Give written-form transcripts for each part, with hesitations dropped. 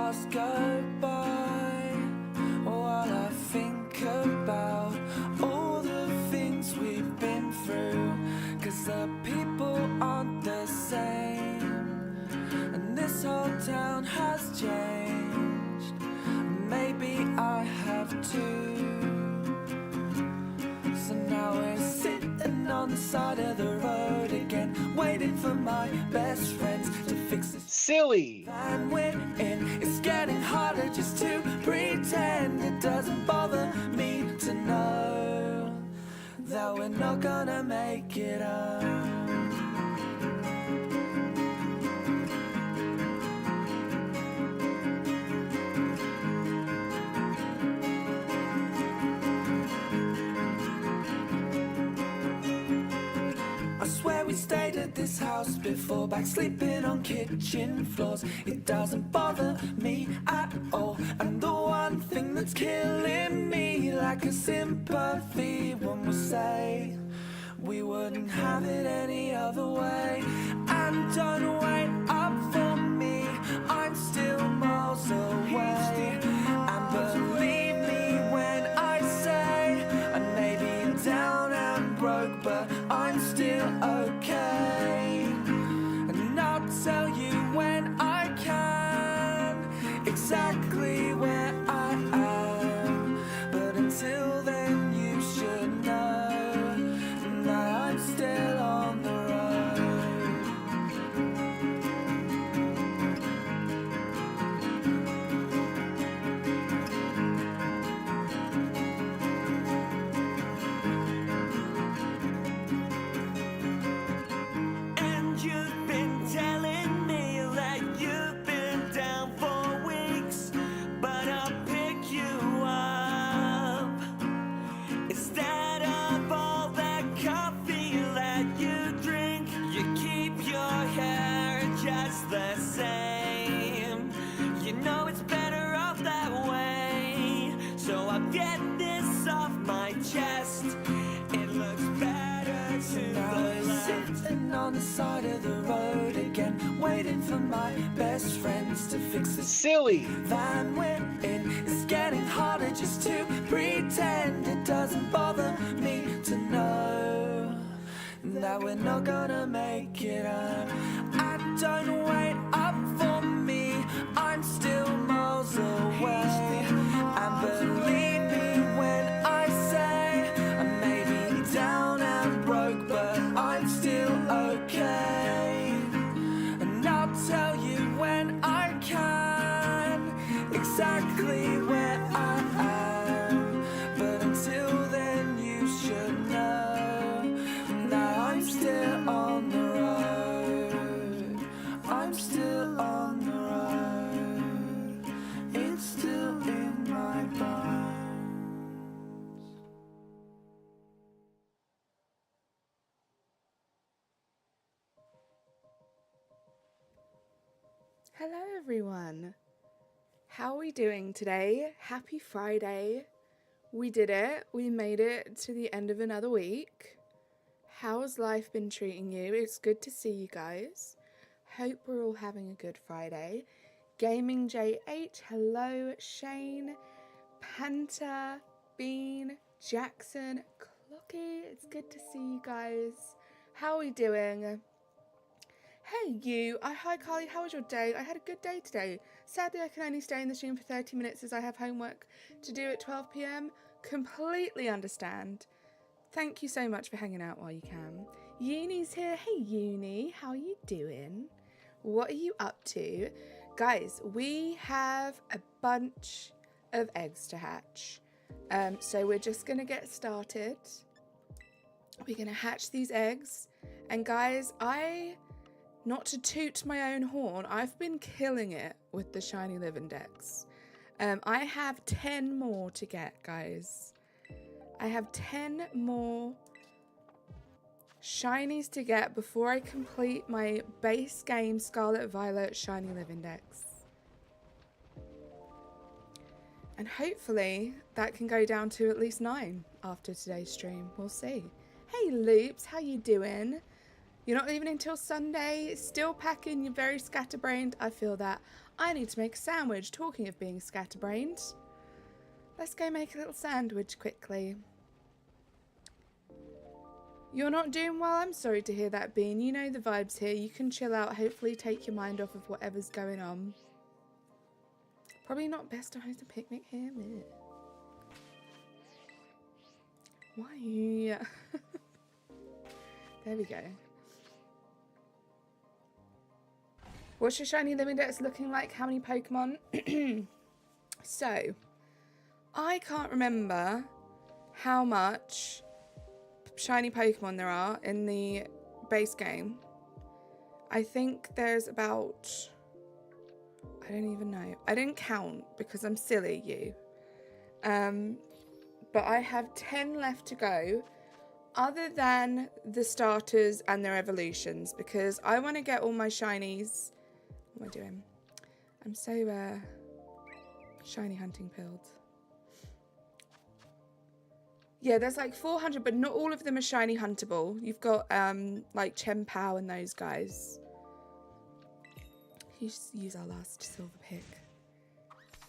hours go by while I think about all the things we've been through, 'cause the people aren't the same, and this whole town has changed. Maybe I have too. So now we're sitting on the side of the road again, waiting for my best friends to fix this silly van we're in. It's getting harder just to pretend. It doesn't bother me to know that we're not gonna make it up. I swear we stayed at this house before, back sleeping on kitchen floors. It doesn't bother me at all, and the one thing that's killing me, like a sympathy when we say we wouldn't have it any other way. And don't wait up for me, I'm still miles away. And believe me when I say I may be down and broke, but I'm still okay. And I'll tell you when I can exactly where I am. But until then you should know that I'm still on the road. And you've been telling me that you've been down for weeks, but I'll pick you up. Instead of all that coffee that you drink, you keep your hair just the same. You know it's better off that way, so I'll get this off my chest. It looks better to the left. Sitting on the side of the road again, waiting for my best friends to fix this silly van we're in. It's getting harder just to pretend. It doesn't bother me to know that we're not gonna make it up. And don't wait up for me, I'm still miles away. And believe me when I say I may be down and broke, but I'm still okay. And I'll tell you when I can exactly where I am. But until then you should know that I'm still on the road. I'm still on the road. It's still in my bones. Hello everyone. How are we doing today? Happy Friday. We did it. We made it to the end of another week. How's life been treating you? It's good to see you guys. Hope we're all having a good Friday. Gaming JH, hello. Shane, Panta, Bean, Jackson, Clocky. It's good to see you guys. How are we doing? Hey you, hi Carly, how was your day? I had a good day today. Sadly I can only stay in the stream for 30 minutes as I have homework to do at 12 PM. Completely understand. Thank you so much for hanging out while you can. Uni's here. Hey Uni, how are you doing? What are you up to? Guys, we have a bunch of eggs to hatch. So we're just gonna get started. We're gonna hatch these eggs. And guys, not to toot my own horn, I've been killing it with the Shiny Living DEX. I have 10 more to get, guys. I have 10 more shinies to get before I complete my base game Scarlet Violet Shiny Living DEX. And hopefully that can go down to at least 9 after today's stream. We'll see. Hey Loops, how you doing? You're not leaving until Sunday, still packing, you're very scatterbrained. I feel that. I need to make a sandwich. Talking of being scatterbrained, let's go make a little sandwich quickly. You're not doing well? I'm sorry to hear that, Bean. You know the vibes here. You can chill out, hopefully take your mind off of whatever's going on. Probably not best to host a picnic here. Why? There we go. What's your shiny Limidex looking like? How many Pokemon? So, I can't remember how much shiny Pokemon there are in the base game. I think there's about... I don't even know. I didn't count because I'm silly, you. But I have 10 left to go, other than the starters and their evolutions, because I want to get all my shinies. What am I doing? I'm so shiny hunting pilled. Yeah, there's like 400, but not all of them are shiny huntable. You've got like Chien-Pao and those guys. You just use our last silver pick.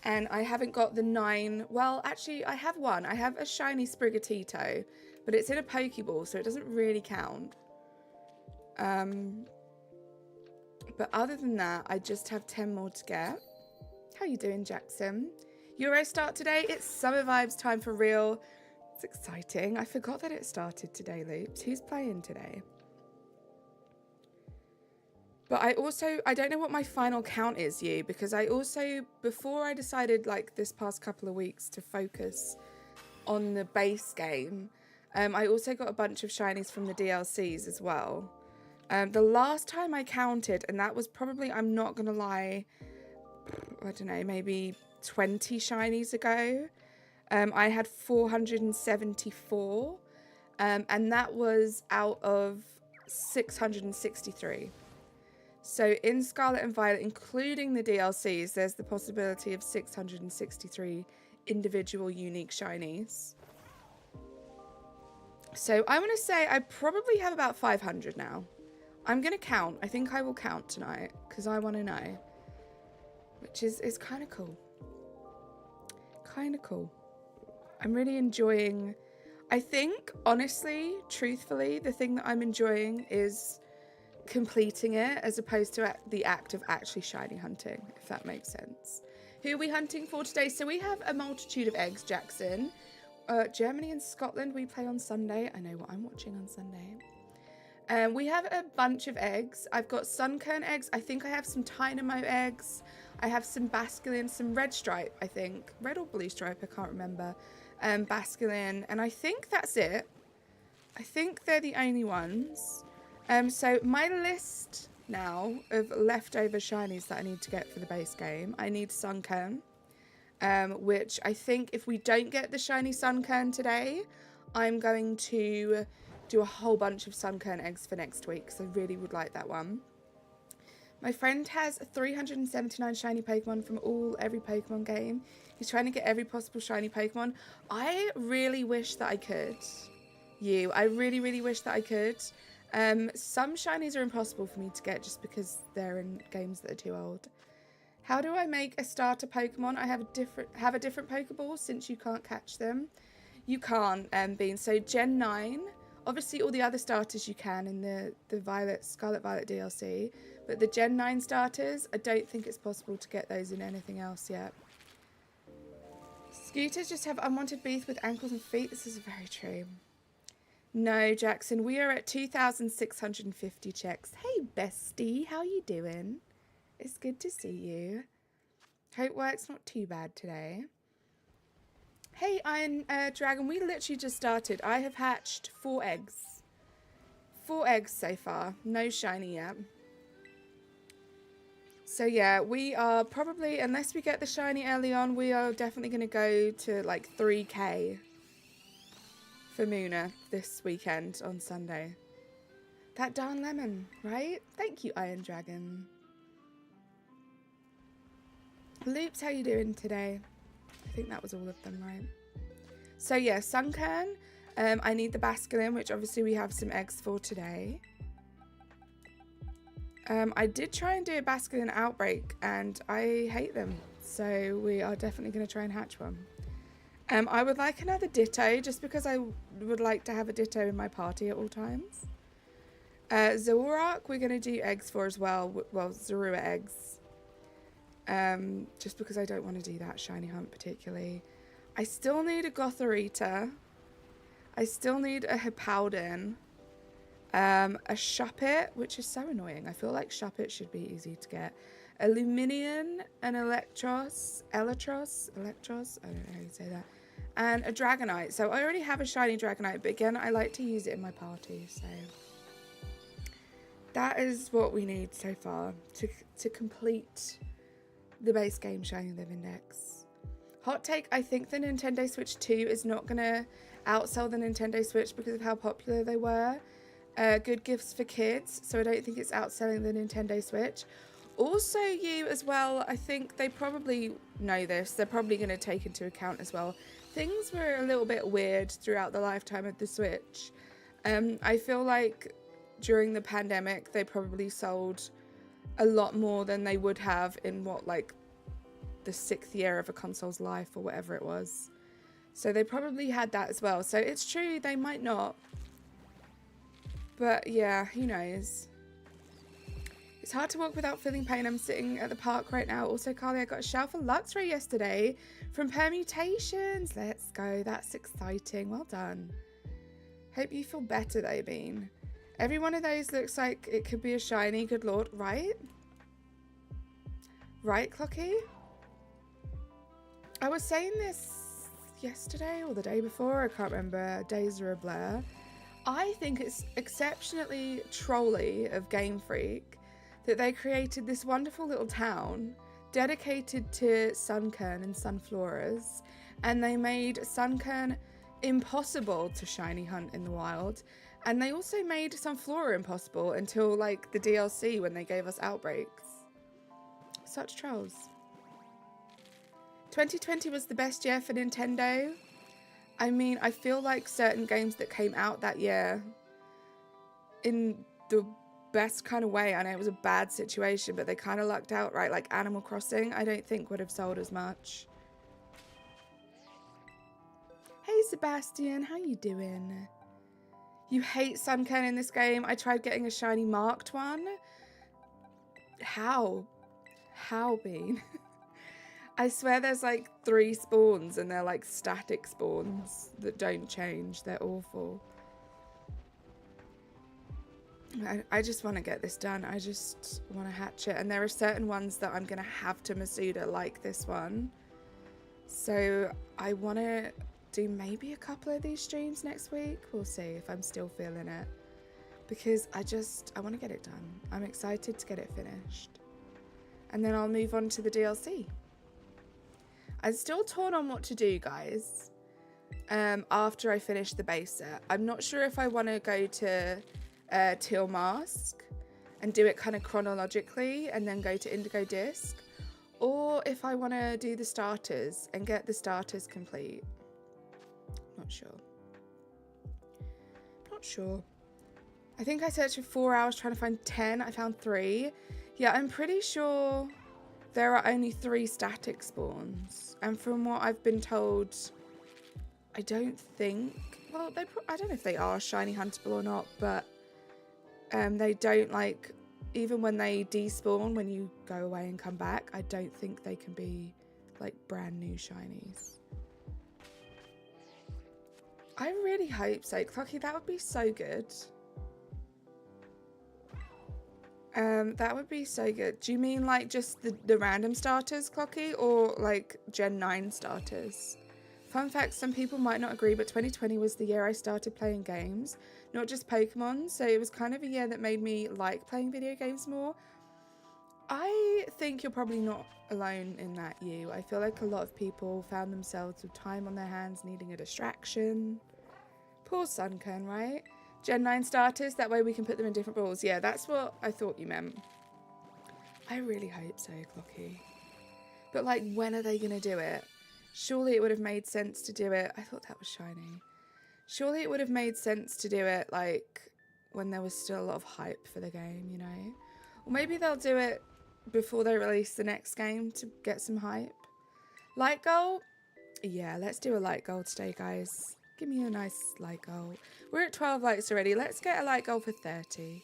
And I haven't got the 9. Well, actually, I have one. I have a shiny Sprigatito, but it's in a Pokeball, so it doesn't really count. But other than that, I just have 10 more to get. How you doing, Jackson? Euro start today. It's summer vibes time for real. It's exciting. I forgot that it started today, Loops. Who's playing today? But I don't know what my final count is, you, because I also, before I decided, like, this past couple of weeks to focus on the base game, I also got a bunch of shinies from the DLCs as well. The last time I counted, and that was probably, I'm not going to lie, I don't know, maybe 20 shinies ago, I had 474, and that was out of 663. So in Scarlet and Violet, including the DLCs, there's the possibility of 663 individual unique shinies. So I want to say I probably have about 500 now. I'm going to count. I think I will count tonight because I want to know. Which is kind of cool. Kind of cool. I'm really enjoying... I think, honestly, truthfully, the thing that I'm enjoying is completing it as opposed to the act of actually shiny hunting, if that makes sense. Who are we hunting for today? So we have a multitude of eggs, Jackson. Germany and Scotland we play on Sunday. I know what I'm watching on Sunday. We have a bunch of eggs. I've got Sunkern eggs. I think I have some Tynamo eggs. I have some Basculin, some Red Stripe, I think. Red or Blue Stripe, I can't remember. Basculin, and I think that's it. I think they're the only ones. So my list now of leftover shinies that I need to get for the base game. I need Sunkern, which I think if we don't get the shiny Sunkern today, I'm going to do a whole bunch of Sunkern eggs for next week, because I really would like that one. My friend has 379 shiny Pokemon from every Pokemon game. He's trying to get every possible shiny Pokemon. I really wish that I could. I really, really wish that I could. Some shinies are impossible for me to get just because they're in games that are too old. How do I make a starter Pokemon? I have a different Pokeball since you can't catch them. You can't, Bean. So Gen 9, obviously all the other starters you can in the Scarlet Violet DLC, but the Gen 9 starters, I don't think it's possible to get those in anything else yet. Scooters just have unwanted beef with ankles and feet. This is very true. No, Jackson, we are at 2,650 checks. Hey, bestie, how you doing? It's good to see you. Hope work's not too bad today. Hey, Iron Dragon, we literally just started. I have hatched 4 eggs. 4 eggs so far. No shiny yet. So yeah, we are probably, unless we get the shiny early on, we are definitely going to go to like 3k. For Muna this weekend on Sunday. That darn lemon, right? Thank you, Iron Dragon. Loops, how you doing today? I think that was all of them, right? So yeah, Sunkern. I need the Basculin, which obviously we have some eggs for today. I did try and do a basket and outbreak, and I hate them. So we are definitely going to try and hatch one. I would like another ditto, just because I would like to have a ditto in my party at all times. Zorak, we're going to do eggs for as well. Well, Zorua eggs. Just because I don't want to do that shiny hunt particularly. I still need a Gothorita. I still need a Hippowdon. A Shuppet, which is so annoying. I feel like Shuppet should be easy to get. A Luminion, an Electros, I don't know how you say that. And a Dragonite. So I already have a shiny Dragonite, but again, I like to use it in my party, so that is what we need so far to complete the base game Shiny Living Dex. Hot take, I think the Nintendo Switch 2 is not going to outsell the Nintendo Switch because of how popular they were. Good gifts for kids, so I don't think it's outselling the Nintendo Switch. Also, you as well, I think they probably know this. They're probably going to take into account as well. Things were a little bit weird throughout the lifetime of the Switch. I feel like during the pandemic, they probably sold a lot more than they would have in like the 6th year of a console's life or whatever it was. So they probably had that as well. So it's true, they might not. But yeah, who knows? It's hard to walk without feeling pain. I'm sitting at the park right now. Also, Carly, I got a shell for Luxray yesterday from Permutations. Let's go. That's exciting. Well done. Hope you feel better though, Bean. Every one of those looks like it could be a shiny. Good lord. Right? Right, Clocky? I was saying this yesterday or the day before. I can't remember. Days are a blur. I think it's exceptionally trolly of Game Freak that they created this wonderful little town dedicated to Sunkern and Sunfloras, and they made Sunkern impossible to shiny hunt in the wild, and they also made Sunflora impossible until like the DLC when they gave us outbreaks. Such trolls. 2020 was the best year for Nintendo. I mean, I feel like certain games that came out that year in the best kind of way, I know it was a bad situation, but they kind of lucked out, right? Like Animal Crossing, I don't think would have sold as much. Hey Sebastian, how you doing? You hate Sunkern in this game? I tried getting a shiny marked one. How? How, Bean? I swear there's like 3 spawns and they're like static spawns that don't change. They're awful. I just want to get this done. I just want to hatch it. And there are certain ones that I'm going to have to Masuda, like this one. So I want to do maybe a couple of these streams next week. We'll see if I'm still feeling it. Because I want to get it done. I'm excited to get it finished. And then I'll move on to the DLC. I'm still torn on what to do, guys, after I finish the base set. I'm not sure if I want to go to Teal Mask and do it kind of chronologically and then go to Indigo Disc, or if I want to do the starters and get the starters complete. Not sure. I think I searched for 4 hours trying to find 10. I found 3. Yeah, I'm pretty sure there are only 3 static spawns, and from what I've been told, I don't think, well, I don't know if they are shiny huntable or not, but they don't, like, even when they despawn, when you go away and come back, I don't think they can be like brand new shinies. I really hope so. Clocky, that would be so good. That would be so good. Do you mean like just the random starters, Clocky, or like Gen 9 starters? Fun fact, some people might not agree, but 2020 was the year I started playing games, not just Pokemon, so it was kind of a year that made me like playing video games more. I think you're probably not alone in that, you. I feel like a lot of people found themselves with time on their hands needing a distraction. Poor Sunkern, right? Gen 9 starters, that way we can put them in different balls. Yeah, that's what I thought you meant. I really hope so, Clocky. But like, when are they going to do it? Surely it would have made sense to do it. I thought that was shiny. Surely it would have made sense to do it like when there was still a lot of hype for the game, you know? Or maybe they'll do it before they release the next game to get some hype. Light goal? Yeah, let's do a light goal today, guys. Give me a nice light goal. We're at 12 likes already. Let's get a light goal for 30.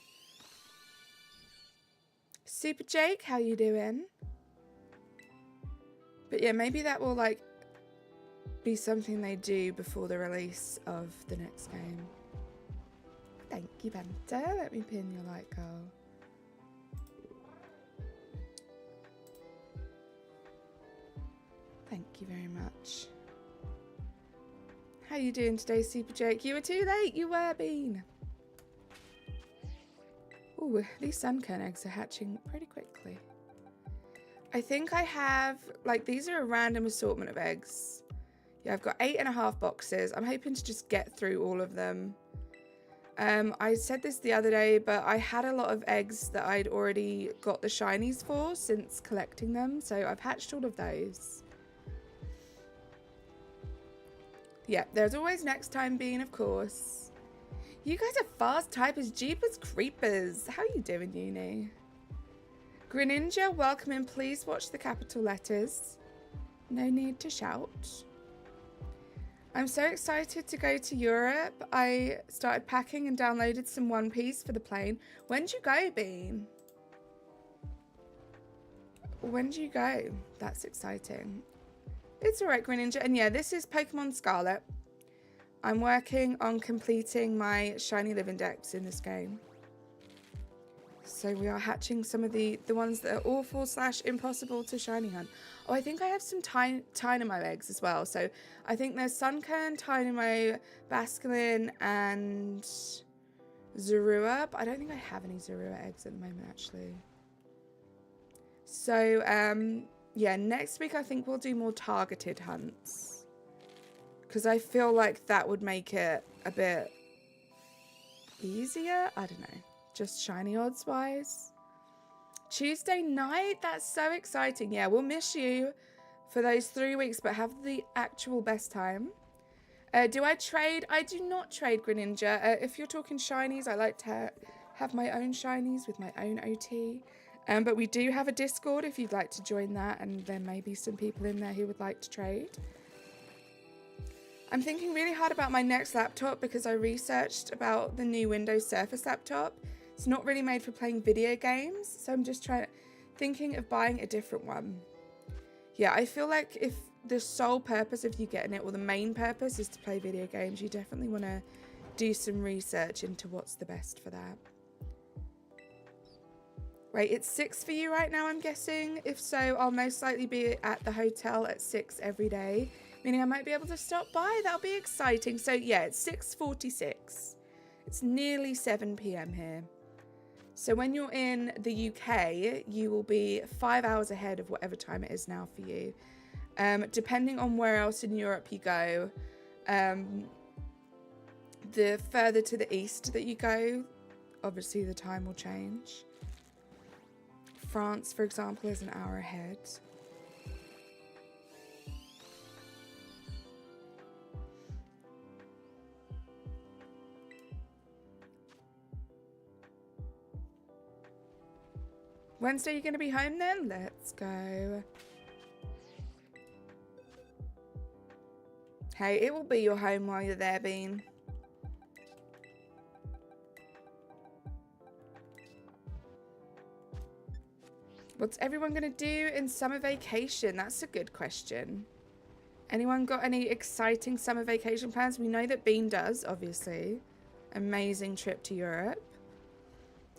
Super Jake, how you doing? But yeah, maybe that will like be something they do before the release of the next game. Thank you, Banter. Let me pin your light goal. Thank you very much. How you doing today, Super Jake? You were too late. You were, Bean. Ooh, these sunkern eggs are hatching pretty quickly. I think I have, like, these are a random assortment of eggs. Yeah, I've got 8.5 boxes. I'm hoping to just get through all of them. I said this the other day, but I had a lot of eggs that I'd already got the shinies for since collecting them. So I've hatched all of those. Yeah, there's always next time, Bean, of course. You guys are fast typers, Jeepers Creepers. How you doing, Uni? Greninja, welcome in. Please watch the capital letters. No need to shout. I'm so excited to go to Europe. I started packing and downloaded some One Piece for the plane. When'd you go, Bean? When'd you go? That's exciting. It's alright, Greninja. And yeah, this is Pokemon Scarlet. I'm working on completing my shiny living dex in this game. So we are hatching some of the ones that are awful / impossible to shiny hunt. Oh, I think I have some Tynamo eggs as well. So I think there's Sunkern, Tynamo, Basculin, and Zorua. But I don't think I have any Zorua eggs at the moment, actually. So, yeah, next week I think we'll do more targeted hunts. Because I feel like that would make it a bit easier. I don't know. Just shiny odds wise. Tuesday night? That's so exciting. Yeah, we'll miss you for those 3 weeks, but have the actual best time. Do I trade? I do not trade, Greninja. If you're talking shinies, I like to have my own shinies with my own OT. But we do have a Discord if you'd like to join that, and there may be some people in there who would like to trade. I'm thinking really hard about my next laptop because I researched about the new Windows Surface laptop. It's not really made for playing video games, so I'm just thinking of buying a different one. Yeah, I feel like if the sole purpose of you getting it, or the main purpose, is to play video games, you definitely want to do some research into what's the best for that. Right, it's 6 for you right now, I'm guessing. If so, I'll most likely be at the hotel at 6 every day, meaning I might be able to stop by. That'll be exciting. So yeah, it's 6:46. It's nearly 7 p.m. here. So when you're in the UK, you will be 5 hours ahead of whatever time it is now for you. Depending on where else in Europe you go, the further to the east that you go, obviously the time will change. France, for example, is an hour ahead. Wednesday, you're going to be home then? Let's go. Hey, it will be your home while you're there, Bean. What's everyone going to do in summer vacation? That's a good question. Anyone got any exciting summer vacation plans? We know that Bean does, obviously. Amazing trip to Europe.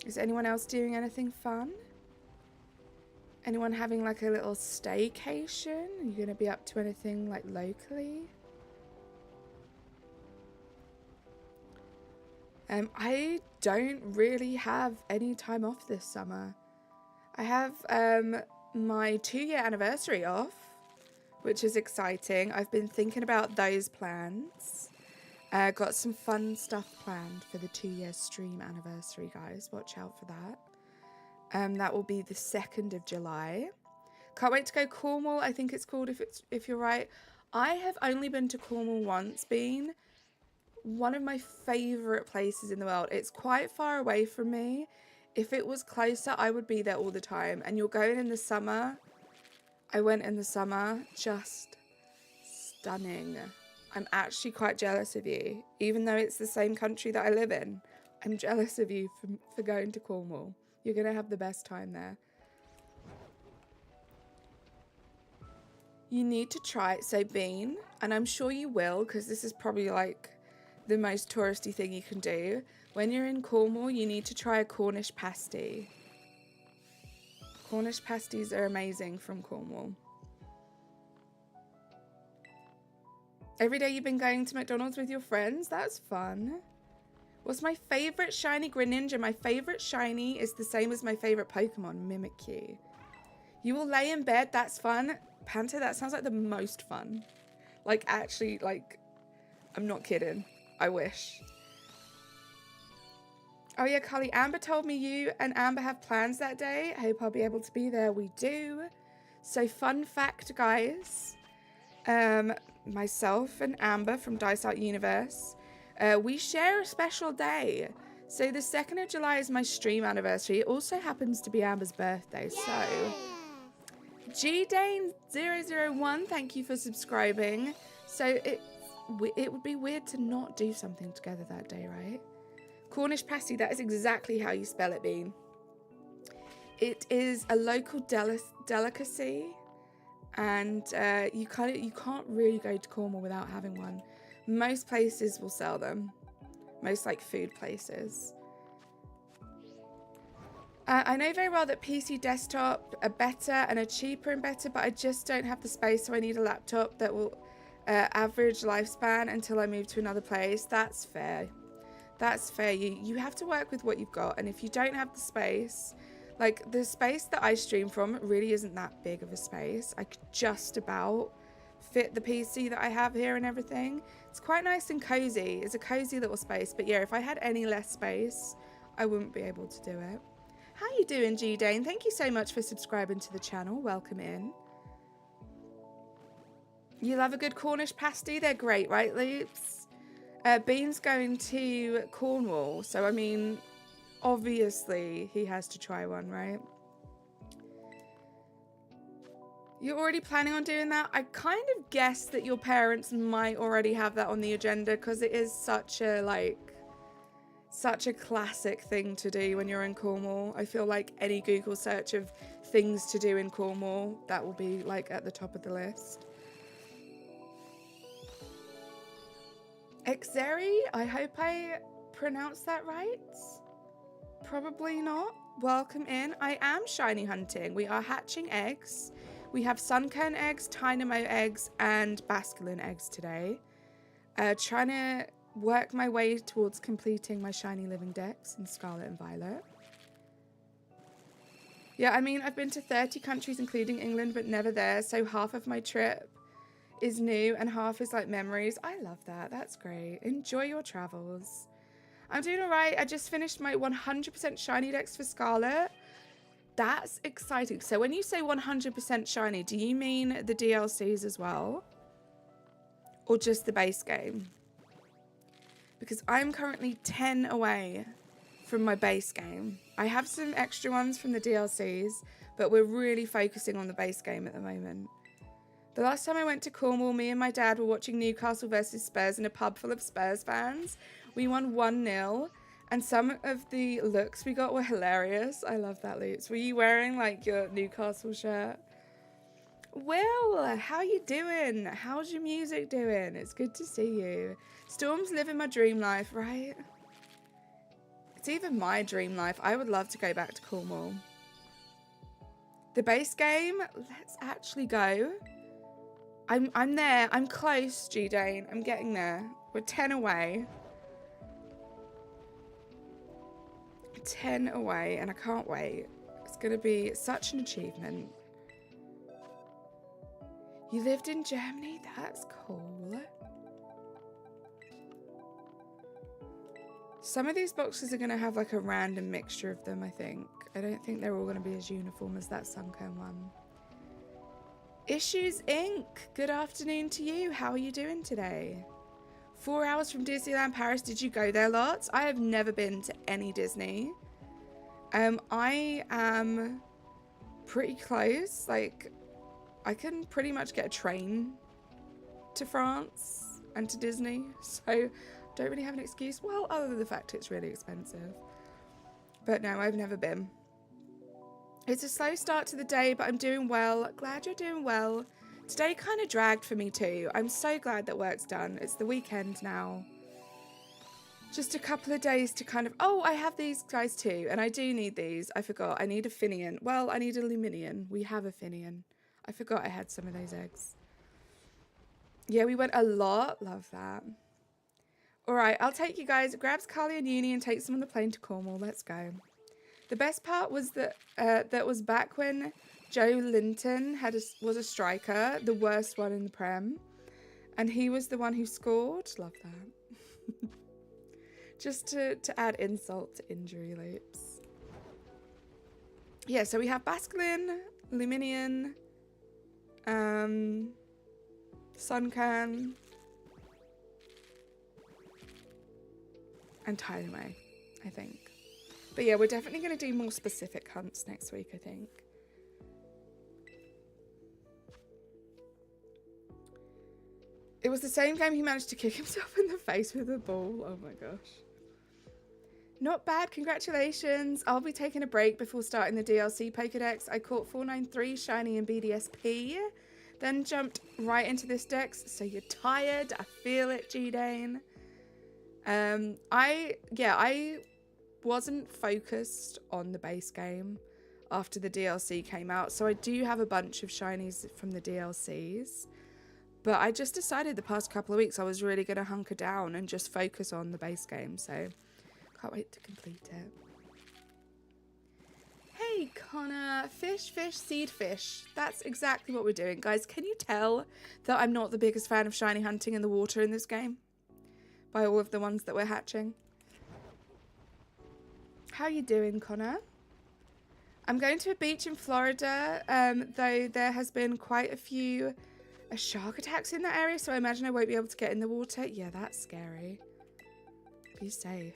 Is anyone else doing anything fun? Anyone having like a little staycation? Are you going to be up to anything like locally? I don't really have any time off this summer. I have my 2-year anniversary off, which is exciting. I've been thinking about those plans. Got some fun stuff planned for the 2-year stream anniversary, guys. Watch out for that. That will be the 2nd of July. Can't wait to go Cornwall, I think it's called, if you're right. I have only been to Cornwall once, Bean. One of my favourite places in the world. It's quite far away from me. If it was closer, I would be there all the time. And you're going in the summer. I went in the summer. Just stunning. I'm actually quite jealous of you. Even though it's the same country that I live in. I'm jealous of you for going to Cornwall. You're going to have the best time there. You need to try it. So Bean, and I'm sure you will, because this is probably like the most touristy thing you can do. When you're in Cornwall, you need to try a Cornish pasty. Cornish pasties are amazing from Cornwall. Every day you've been going to McDonald's with your friends? That's fun. What's my favourite shiny Greninja? My favourite shiny is the same as my favourite Pokemon, Mimikyu. You will lay in bed, that's fun. Panther, that sounds like the most fun. Like, actually, like, I'm not kidding. I wish. Oh yeah, Carly, Amber told me you and Amber have plans that day. I hope I'll be able to be there. We do. So fun fact, guys. Myself and Amber from Dice Art Universe, we share a special day. So the 2nd of July is my stream anniversary. It also happens to be Amber's birthday. Yeah. So GDane001, thank you for subscribing. So it would be weird to not do something together that day, right? Cornish pasty, that is exactly how you spell it, Bean. It is a local delicacy, and you can't really go to Cornwall without having one. Most places will sell them. Most like food places. I know very well that PC desktop are better and are cheaper and better, but I just don't have the space, so I need a laptop that will average lifespan until I move to another place. That's fair. That's fair. You have to work with what you've got, and if you don't have the space, like the space that I stream from really isn't that big of a space. I could just about fit the PC that I have here and everything. It's quite nice and cozy. It's a cozy little space, but yeah, if I had any less space, I wouldn't be able to do it. How you doing, G Dane? Thank you so much for subscribing to the channel. Welcome in. You love a good Cornish pasty? They're great, right, Loops? Bean's going to Cornwall, so I mean, obviously he has to try one, right? You're already planning on doing that? I kind of guessed that your parents might already have that on the agenda, because it is such a classic thing to do when you're in Cornwall. I feel like any Google search of things to do in Cornwall, that will be like at the top of the list. Exeri, I hope I pronounced that right. Probably not. Welcome in. I am shiny hunting. We are hatching eggs. We have sunkern eggs, dynamo eggs, and basculin eggs today. Trying to work my way towards completing my shiny living DEX in Scarlet and Violet. Yeah, I mean, I've been to 30 countries, including England, but never there. So half of my trip is new and half is like memories. I love that. That's great. Enjoy your travels. I'm doing all right. I just finished my 100% shiny DEX for Scarlet. That's exciting. So when you say 100% shiny, do you mean the DLCs as well? Or just the base game? Because I'm currently 10 away from my base game. I have some extra ones from the DLCs, but we're really focusing on the base game at the moment. The last time I went to Cornwall, me and my dad were watching Newcastle versus Spurs in a pub full of Spurs fans. We won 1-0, and some of the looks we got were hilarious. I love that, Loops. Were you wearing like your Newcastle shirt? Will, how you doing? How's your music doing? It's good to see you. Storm's living my dream life, right? It's even my dream life. I would love to go back to Cornwall. The base game, let's actually go. I'm there. I'm close, G-Dane. I'm getting there. We're 10 away. 10 away, and I can't wait. It's going to be such an achievement. You lived in Germany? That's cool. Some of these boxes are going to have like a random mixture of them, I think. I don't think they're all going to be as uniform as that Sunken one. Issues Inc. Good afternoon to you. How are you doing today? 4 hours from Disneyland Paris. Did you go there lots? I have never been to any Disney. I am pretty close. Like, I can pretty much get a train to France and to Disney, so don't really have an excuse. Well, other than the fact it's really expensive. But no, I've never been. It's a slow start to the day, but I'm doing well. Glad you're doing well. Today kind of dragged for me too. I'm so glad that work's done. It's the weekend now. Just a couple of days to kind of... Oh, I have these guys too, and I do need these. I forgot. I need a Finian. Well, I need a Luminian. We have a Finian. I forgot I had some of those eggs. Yeah, we went a lot. Love that. All right, I'll take you guys. Grabs Carly and Uni and takes them on the plane to Cornwall. Let's go. The best part was that that was back when Joe Linton was a striker, the worst one in the Prem, and he was the one who scored. Love that. Just to add insult to injury loops. Yeah, so we have Basculin, Luminian, Suncan, and Tynaway, I think. But yeah, we're definitely going to do more specific hunts next week, I think. It was the same game he managed to kick himself in the face with a ball. Oh my gosh. Not bad, congratulations. I'll be taking a break before starting the DLC Pokedex. I caught 493 Shiny and BDSP, then jumped right into this Dex. So you're tired, I feel it, G-Dane. I wasn't focused on the base game after the DLC came out, so I do have a bunch of shinies from the DLCs, but I just decided the past couple of weeks I was really going to hunker down and just focus on the base game, so can't wait to complete it. Hey Connor, fish, seed fish. That's exactly what we're doing, guys. Can you tell that I'm not the biggest fan of shiny hunting in the water in this game by all of the ones that we're hatching? How you doing, Connor? I'm going to a beach in Florida, though there has been quite a few shark attacks in that area, so I imagine I won't be able to get in the water. Yeah, that's scary. Be safe.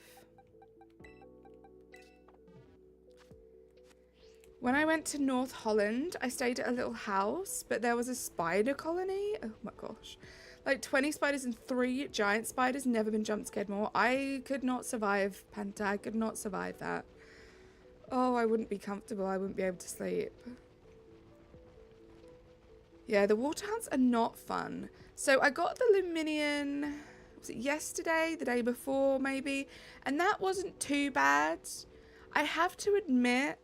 When I went to North Holland, I stayed at a little house, but there was a spider colony. Oh my gosh. Like 20 spiders and 3 giant spiders. Never been jump scared more. I could not survive, Panta. I could not survive that. Oh, I wouldn't be comfortable. I wouldn't be able to sleep. Yeah, the water hunts are not fun. So I got the Luminian, was it yesterday, the day before maybe? And that wasn't too bad. I have to admit,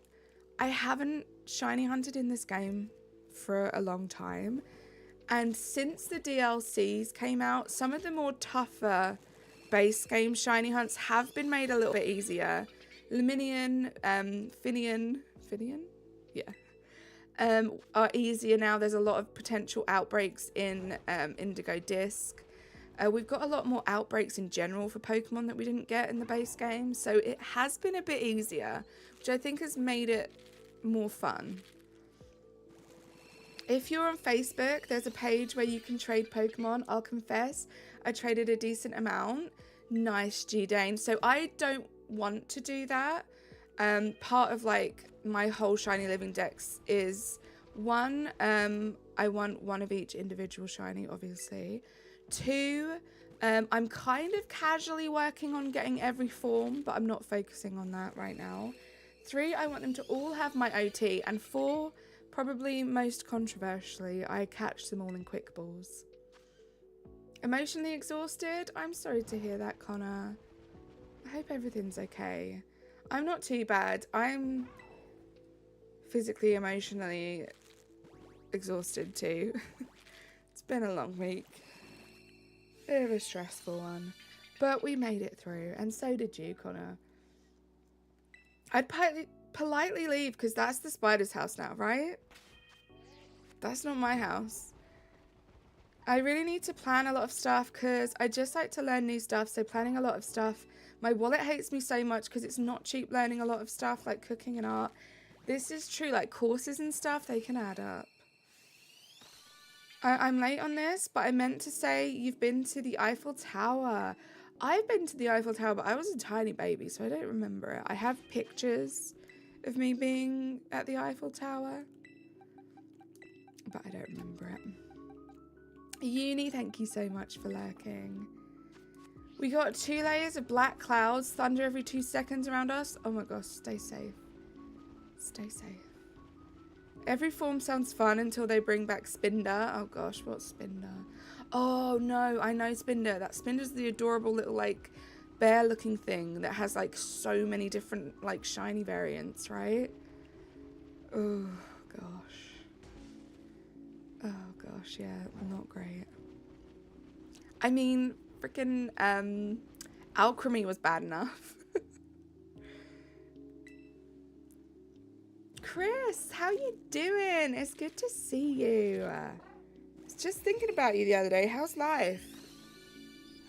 I haven't shiny hunted in this game for a long time. And since the DLCs came out, some of the more tougher base game shiny hunts have been made a little bit easier. Luminian, Finian? Yeah. Are easier now. There's a lot of potential outbreaks in Indigo Disc. We've got a lot more outbreaks in general for Pokemon that we didn't get in the base game. So it has been a bit easier, which I think has made it more fun. If you're on Facebook, there's a page where you can trade Pokemon. I'll confess, I traded a decent amount. Nice, G-Dane. So I don't want to do that. Part of like my whole shiny living dex is one, I want one of each individual shiny, obviously. 2, I'm kind of casually working on getting every form, but I'm not focusing on that right now. 3, I want them to all have my OT. And 4, probably most controversially, I catch them all in quick balls. Emotionally exhausted? I'm sorry to hear that, Connor. I hope everything's okay. I'm not too bad. I'm physically, emotionally exhausted too. It's been a long week. Bit of a stressful one. But we made it through, and so did you, Connor. I'd politely leave because that's the spider's house now, right? That's not my house. I really need to plan a lot of stuff because I just like to learn new stuff, so planning a lot of stuff. My wallet hates me so much because it's not cheap learning a lot of stuff like cooking and art. This is true, like courses and stuff, they can add up. I'm late on this, but I meant to say you've been to the Eiffel Tower. I've been to the Eiffel Tower, but I was a tiny baby, so I don't remember it. I have pictures of me being at the Eiffel Tower. But I don't remember it. Uni, thank you so much for lurking. We got 2 layers of black clouds, thunder every 2 seconds around us. Oh my gosh, stay safe. Stay safe. Every form sounds fun until they bring back Spinda. Oh gosh, what's Spinda? Oh no, I know Spinda. That Spinda's the adorable little like bear looking thing that has like so many different like shiny variants, right? Oh gosh. Oh gosh, yeah, not great. I mean, freaking Alchemy was bad enough. Chris, how you doing? It's good to see you. I was just thinking about you the other day. How's life?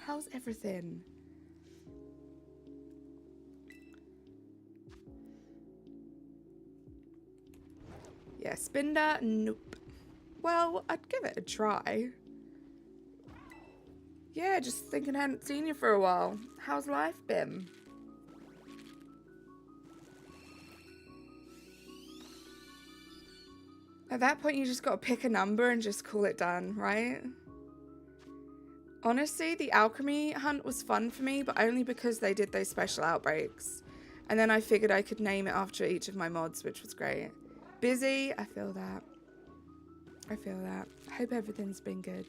How's everything? Yeah, Spinda, nope. Well, I'd give it a try. Yeah, just thinking I hadn't seen you for a while. How's life been? At that point, you just got to pick a number and just call it done, right? Honestly, the alchemy hunt was fun for me, but only because they did those special outbreaks. And then I figured I could name it after each of my mods, which was great. Busy, I feel that. I feel that. Hope everything's been good.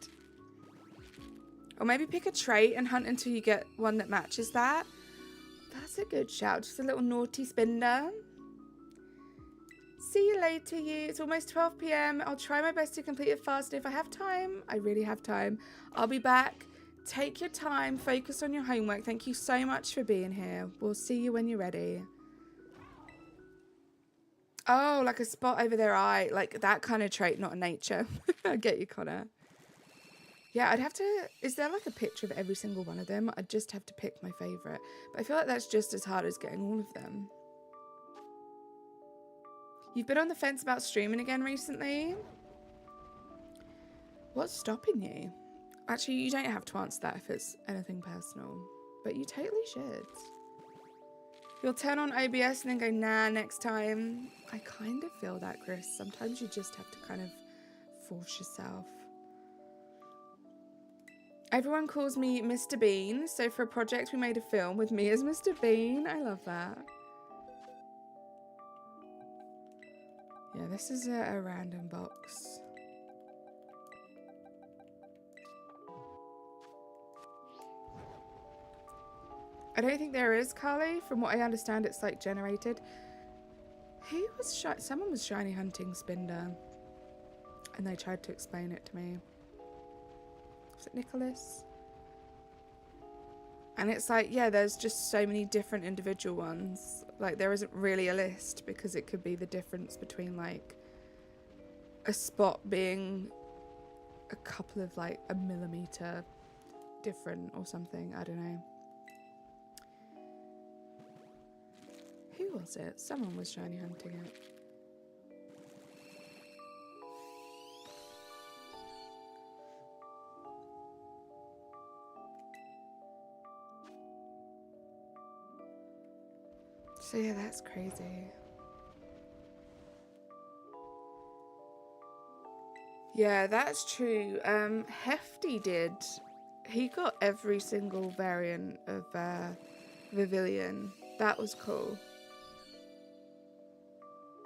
Or maybe pick a trait and hunt until you get one that matches that. That's a good shout. Just a little naughty Spinda. See you later, you. It's almost 12 p.m. I'll try my best to complete it fast. If I have time, I really have time, I'll be back. Take your time. Focus on your homework. Thank you so much for being here. We'll see you when you're ready. Oh, like a spot over their eye. Like that kind of trait, not a nature. I get you, Connor. Yeah, I'd have to... Is there like a picture of every single one of them? I'd just have to pick my favourite. But I feel like that's just as hard as getting all of them. You've been on the fence about streaming again recently? What's stopping you? Actually, you don't have to answer that if it's anything personal. But you totally should. You'll turn on OBS and then go, nah, next time. I kind of feel that, Chris. Sometimes you just have to kind of force yourself. Everyone calls me Mr. Bean. So for a project, we made a film with me as Mr. Bean. I love that. Yeah, this is a random box. I don't think there is, Carly. From what I understand, it's like generated. Who was someone was shiny hunting Spinda, and they tried to explain it to me. Was it Nicholas? And it's like, yeah, there's just so many different individual ones. Like, there isn't really a list because it could be the difference between, like, a spot being a couple of, like, a millimeter different or something. I don't know. Who was it? Someone was shiny hunting it. So yeah, that's crazy. Yeah, that's true. Hefty did. He got every single variant of Pavilion. That was cool.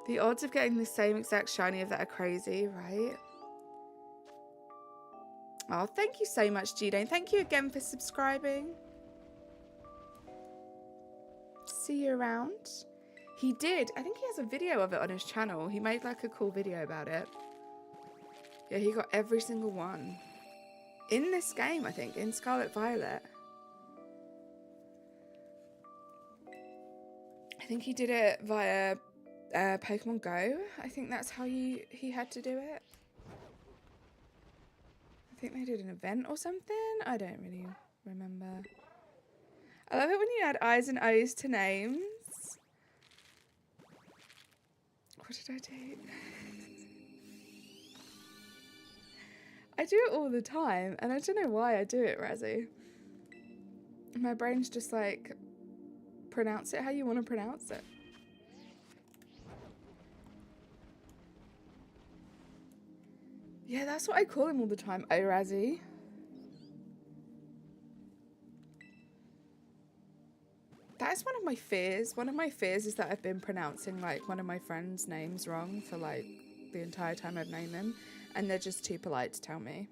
The odds of getting the same exact shiny of that are crazy, right? Oh, thank you so much, G-Dane. Thank you again for subscribing. See you around. He did. I think he has a video of it on his channel. He made like a cool video about it. Yeah, he got every single one. In this game, I think. In Scarlet Violet. I think he did it via Pokemon Go. I think that's how he had to do it. I think they did an event or something. I don't really remember. I love it when you add I's and O's to names. What did I do? I do it all the time, and I don't know why I do it, Razzie. My brain's just like, pronounce it how you want to pronounce it. Yeah, that's what I call him all the time. Oh, Razzie. That is one of my fears. One of my fears is that I've been pronouncing like one of my friends' names wrong for like the entire time I've known them, and they're just too polite to tell me.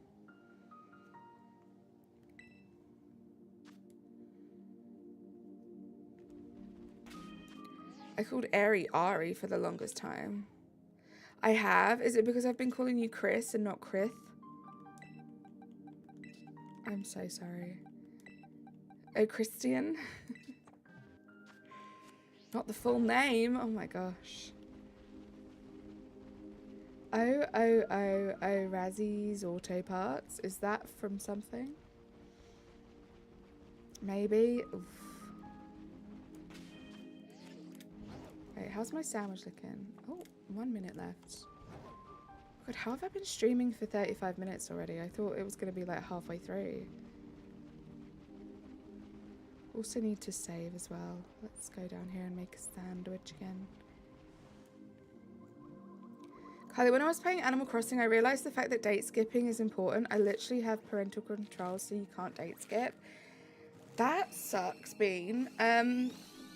I called Ari for the longest time. I have. Is it because I've been calling you Chris and not Krith? I'm so sorry. Oh, Christian. Not the full name. Oh my gosh. Oh, Razzie's Auto Parts. Is that from something? Maybe. Oof. Wait, how's my sandwich looking? Oh, 1 minute left. God, how have I been streaming for 35 minutes already? I thought it was going to be like halfway through. Also need to save as well. Let's go down here and make a sandwich again. Kylie, when I was playing Animal Crossing, I realised the fact that date skipping is important. I literally have parental control, so you can't date skip. That sucks, Bean.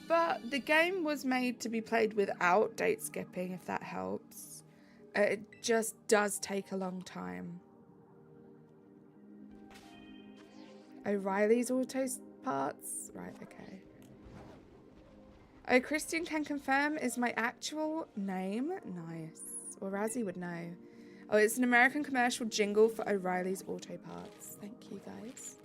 But the game was made to be played without date skipping, if that helps. It just does take a long time. O'Reilly's Auto Parts? Right, okay. Oh, Christian can confirm is my actual name. Nice. Well, Razzie would know. Oh, it's an American commercial jingle for O'Reilly's Auto Parts. Thank you, guys.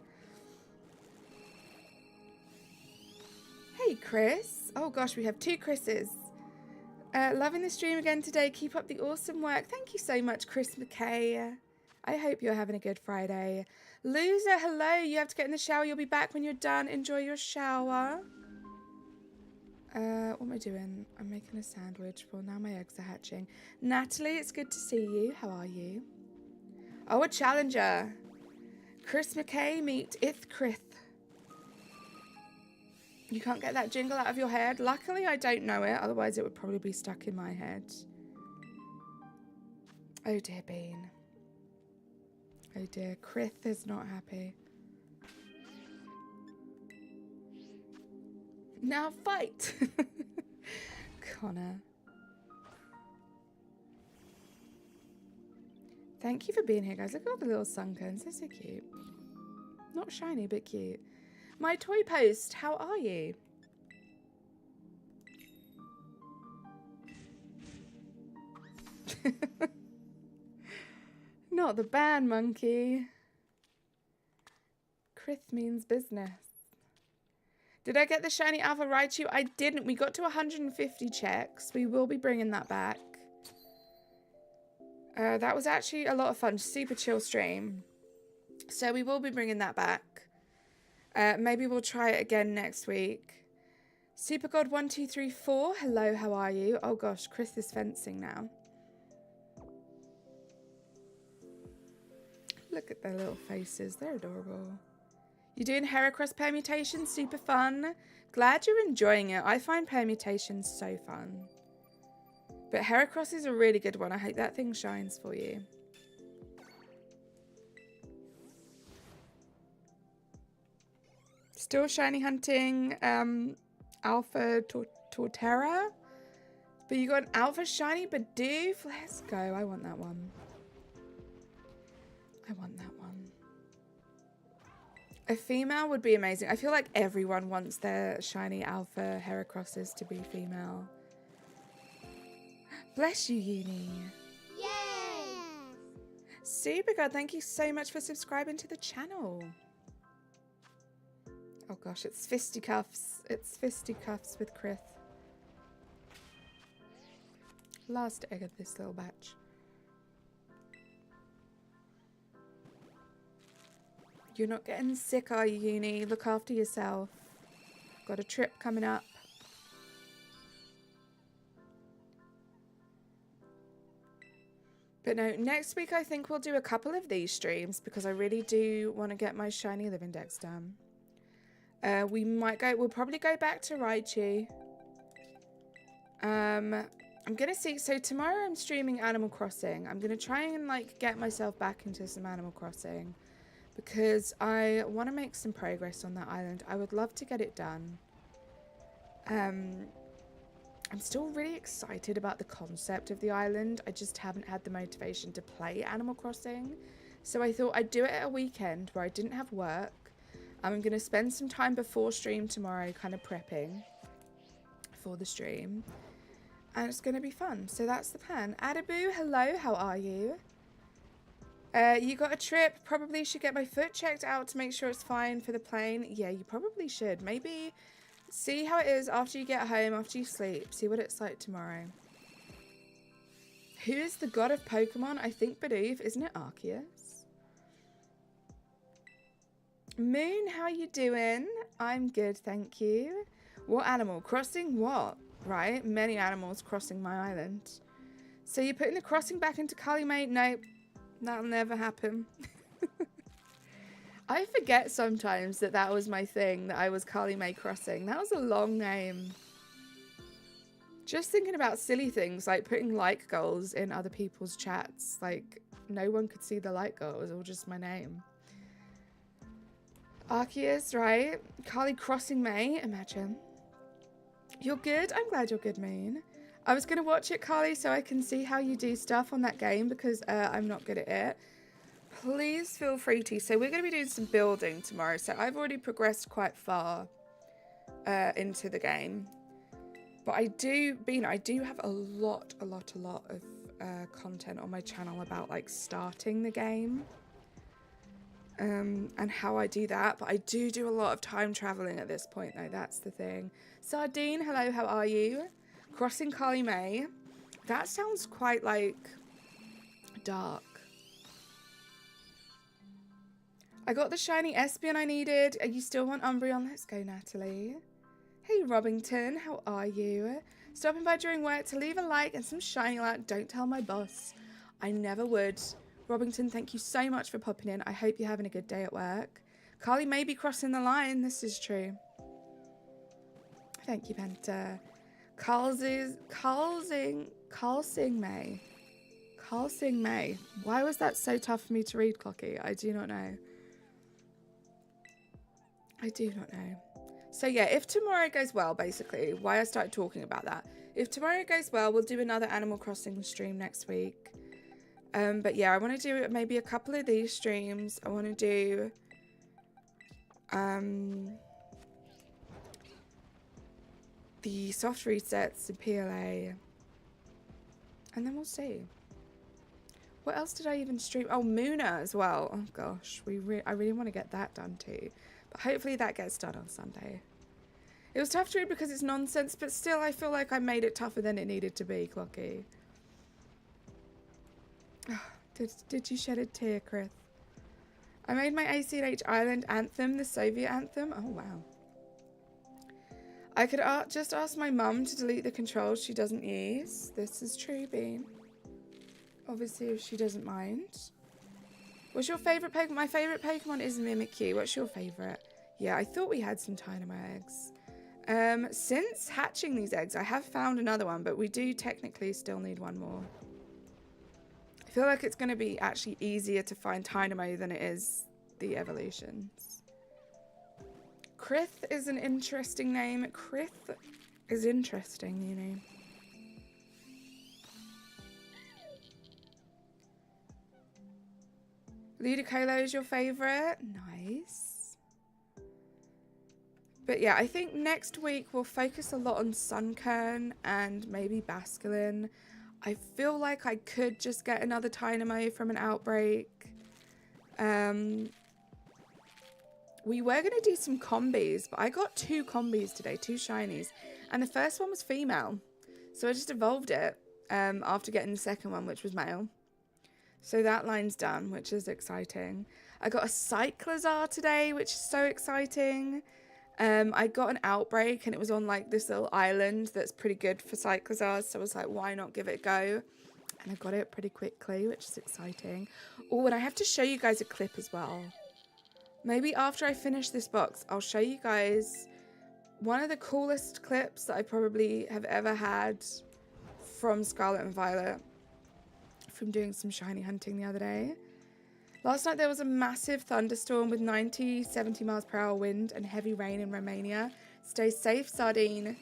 Hey, Chris. Oh, gosh, we have 2 Chris's. Loving the stream again today. Keep up the awesome work. Thank you so much, Chris McKay. I hope you're having a good Friday. Loser, hello. You have to get in the shower. You'll be back when you're done. Enjoy your shower. What am I doing? I'm making a sandwich. Well, now my eggs are hatching. Natalie, it's good to see you. How are you? Oh, a challenger. Chris McKay, meet Ithkrith. You can't get that jingle out of your head? Luckily, I don't know it. Otherwise, it would probably be stuck in my head. Oh, dear Bean. Oh, dear. Krith is not happy. Now fight! Connor. Thank you for being here, guys. Look at all the little sunkens. They're so cute. Not shiny, but cute. My toy post, how are you? Not the band monkey. Krith means business. Did I get the shiny Alpha Raichu? I didn't. We got to 150 checks. We will be bringing that back. That was actually a lot of fun. Super chill stream. So we will be bringing that back. Maybe we'll try it again next week. SuperGod1234. Hello, how are you? Oh gosh, Chris is fencing now. Look at their little faces. They're adorable. You're doing Heracross permutations? Super fun. Glad you're enjoying it. I find permutations so fun. But Heracross is a really good one. I hope that thing shines for you. Still shiny hunting Alpha Torterra. But you got an Alpha Shiny Bidoof. Let's go. I want that one. I want that one. A female would be amazing. I feel like everyone wants their shiny Alpha Heracrosses to be female. Bless you, Uni. Yay! Super God, thank you so much for subscribing to the channel. Oh gosh, it's fisticuffs. It's fisticuffs with Krith. Last egg of this little batch. You're not getting sick, are you, Uni? Look after yourself. Got a trip coming up. But no, next week I think we'll do a couple of these streams because I really do want to get my shiny living dex done. We'll probably go back to Raichu. I I'm going to see. So tomorrow I'm streaming Animal Crossing. I'm going to try and like get myself back into some Animal Crossing because I want to make some progress on that island. I would love to get it done. I'm still really excited about the concept of the island. I just haven't had the motivation to play Animal Crossing. So I thought I'd do it at a weekend where I didn't have work. I'm going to spend some time before stream tomorrow kind of prepping for the stream. And it's going to be fun. So that's the plan. Adaboo, hello, how are you? You got a trip. Probably should get my foot checked out to make sure it's fine for the plane. Yeah, you probably should. Maybe see how it is after you get home, after you sleep. See what it's like tomorrow. Who is the god of Pokemon? I think Bidoof. Isn't it Arceus? Moon, how you doing? I'm good, thank you. What animal? Crossing what? Right, many animals crossing my island. So you're putting the crossing back into Calumet? Nope, that'll never happen. I forget sometimes that that was my thing, that I was Calumet Crossing. That was a long name. Just thinking about silly things like putting like goals in other people's chats. Like, no one could see the like goal, it was all just my name. Arceus, right? Carly Crossing May, imagine. You're good? I'm glad you're good, Moon. I was going to watch it, Carly, so I can see how you do stuff on that game because I'm not good at it. Please feel free to. So we're going to be doing some building tomorrow. So I've already progressed quite far into the game. But I do have a lot of content on my channel about like starting the game. And how I do that. But I do a lot of time traveling at this point though. That's the thing. Sardine, hello, how are you? Crossing Carly May. That sounds quite like dark. I got the shiny Espion I needed. You still want Umbreon? Let's go, Natalie. Hey, Robbington, how are you? Stopping by during work to leave a like and some shiny light. Don't tell my boss. I never would. Robbington, thank you so much for popping in. I hope you're having a good day at work. Carly may be crossing the line. This is true. Thank you, Penta. Carlsing May. Why was that so tough for me to read, Clocky? I do not know. So yeah, if tomorrow goes well, basically, why I started talking about that. If tomorrow goes well, we'll do another Animal Crossing stream next week. But yeah, I want to do maybe a couple of these streams. I want to do the soft resets, the PLA, and then we'll see. What else did I even stream? Oh, Moona as well. Oh gosh, I really want to get that done too. But hopefully that gets done on Sunday. It was tough to read because it's nonsense, but still I feel like I made it tougher than it needed to be, Clocky. Did you shed a tear, Chris? I made my ACH Island anthem the Soviet anthem. Oh, wow. I could just ask my mum to delete the controls she doesn't use. This is true, Bean. Obviously, if she doesn't mind. What's your favourite Pokemon? My favourite Pokemon is Mimikyu. What's your favourite? Yeah, I thought we had some Dynamo eggs. Since hatching these eggs, I have found another one, but we do technically still need one more. I feel like it's going to be actually easier to find Dynamo than it is the evolutions. Krith is an interesting name. Krith is interesting, you know. Ludicolo is your favourite? Nice. But yeah, I think next week we'll focus a lot on Sunkern and maybe Basculin. I feel like I could just get another Dynamo from an outbreak. We were going to do some combis, but I got 2 combis today, 2 shinies. And the first one was female. So I just evolved it after getting the second one, which was male. So that line's done, which is exciting. I got a Cyclizar today, which is so exciting. I got an outbreak and it was on like this little island that's pretty good for Cyclizars. So I was like, why not give it a go? And I got it pretty quickly, which is exciting. Oh, and I have to show you guys a clip as well. Maybe after I finish this box, I'll show you guys one of the coolest clips that I probably have ever had from Scarlet and Violet from doing some shiny hunting the other day. Last night there was a massive thunderstorm with 90-70 miles per hour wind and heavy rain in Romania. Stay safe, Sardine.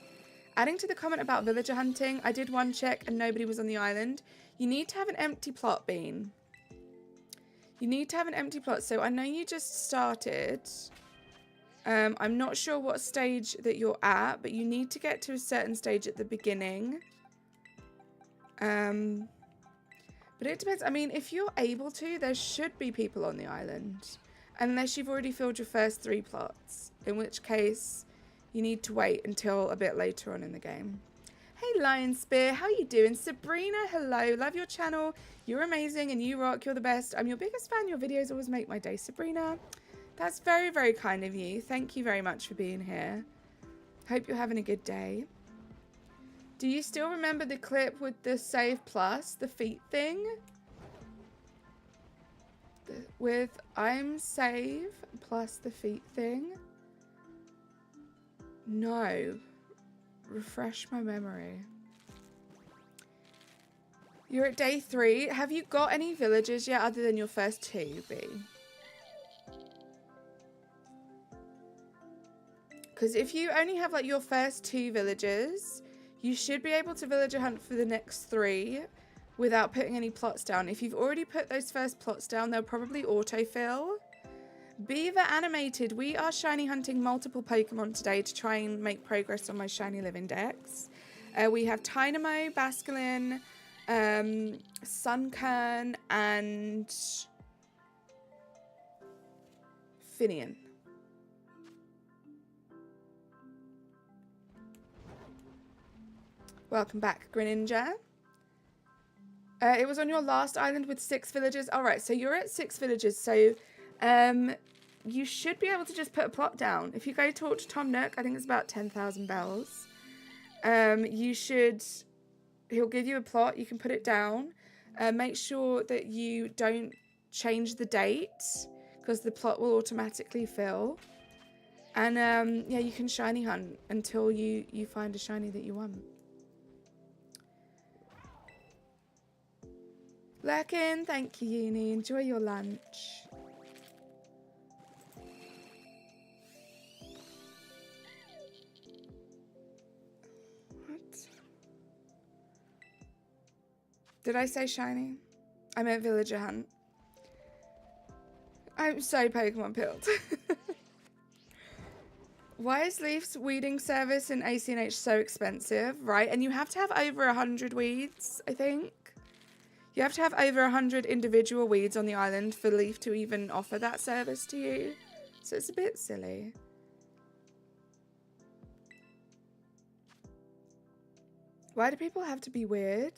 Adding to the comment about villager hunting, I did one check and nobody was on the island. You need to have an empty plot, Bean. You need to have an empty plot. So I know you just started. I'm not sure what stage that you're at, but you need to get to a certain stage at the beginning. But it depends. I mean, if you're able to, there should be people on the island. Unless you've already filled your first 3 plots. In which case, you need to wait until a bit later on in the game. Hey, Lion Spear. How you doing? Sabrina, hello. Love your channel. You're amazing and you rock. You're the best. I'm your biggest fan. Your videos always make my day, Sabrina. That's very, very kind of you. Thank you very much for being here. Hope you're having a good day. Do you still remember the clip with the save plus, the feet thing? With I'm save plus the feet thing? No. Refresh my memory. You're at day 3. Have you got any villages yet other than your first 2, B? Because if you only have like your first 2 villages, you should be able to villager hunt for the next 3 without putting any plots down. If you've already put those first plots down, they'll probably autofill. Beaver Animated, we are shiny hunting multiple Pokemon today to try and make progress on my shiny living dex. We have Tynamo, Basculin, Sunkern, and Finian. Welcome back, Greninja. It was on your last island with 6 villages. All right, so you're at 6 villages. So you should be able to just put a plot down. If you go talk to Tom Nook, I think it's about 10,000 bells. He'll give you a plot. You can put it down. Make sure that you don't change the date because the plot will automatically fill. And yeah, you can shiny hunt until you find a shiny that you want. Lurkin, thank you, Uni. Enjoy your lunch. What? Did I say shiny? I meant villager hunt. I'm so Pokemon pilled. Why is Leaf's weeding service in ACNH so expensive, right? And you have to have over 100 weeds, I think. You have to have over 100 individual weeds on the island for Leaf to even offer that service to you. So it's a bit silly. Why do people have to be weird?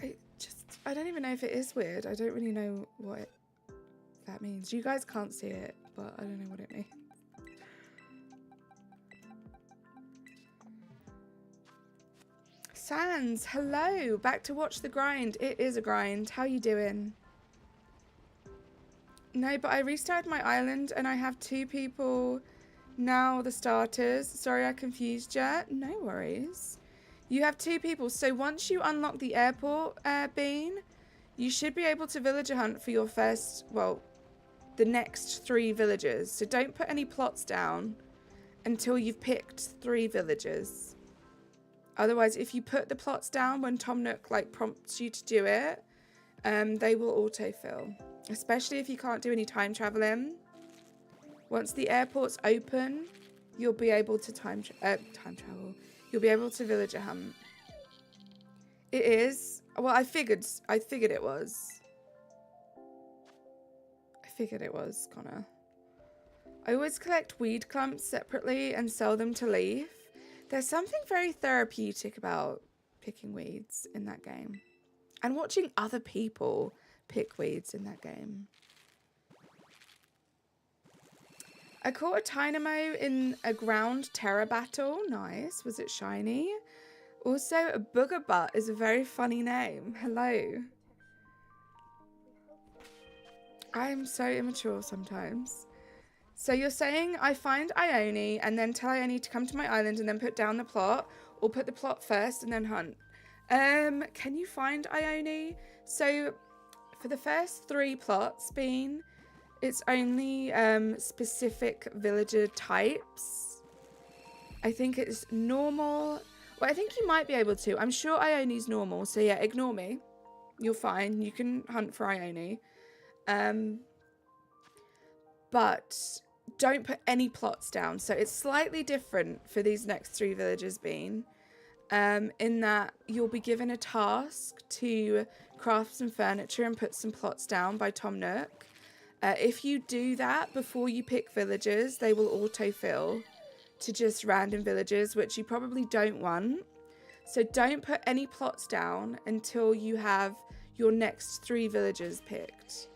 I don't even know if it is weird. I don't really know what that means. You guys can't see it, but I don't know what it means. Sans, hello. Back to watch the grind. It is a grind. How you doing? No, but I restarted my island and I have 2 people now, the starters. Sorry, I confused you. No worries. You have 2 people. So once you unlock the airport, Bean, you should be able to villager hunt for your first, well, the next 3 villagers. So don't put any plots down until you've picked 3 villagers. Otherwise, if you put the plots down when Tom Nook like prompts you to do it, they will autofill. Especially if you can't do any time traveling. Once the airport's open, you'll be able to time travel. You'll be able to villager hunt. It is. Well, I figured it was. Connor. I always collect weed clumps separately and sell them to Leaf. There's something very therapeutic about picking weeds in that game. And watching other people pick weeds in that game. I caught a Tynamo in a ground terror battle. Nice. Was it shiny? Also, a Booger Butt is a very funny name. Hello. I am so immature sometimes. So you're saying I find Ione and then tell Ione to come to my island and then put down the plot, or put the plot first and then hunt. Can you find Ione? So for the first 3 plots, Bean, it's only specific villager types. I think it's normal. Well, I think you might be able to. I'm sure Ione's normal. So yeah, ignore me. You're fine. You can hunt for Ione. But don't put any plots down. So it's slightly different for these next 3 villages, Bean. In that you'll be given a task to craft some furniture and put some plots down by Tom Nook. If you do that before you pick villagers, they will autofill to just random villagers, which you probably don't want. So don't put any plots down until you have your next 3 villagers picked.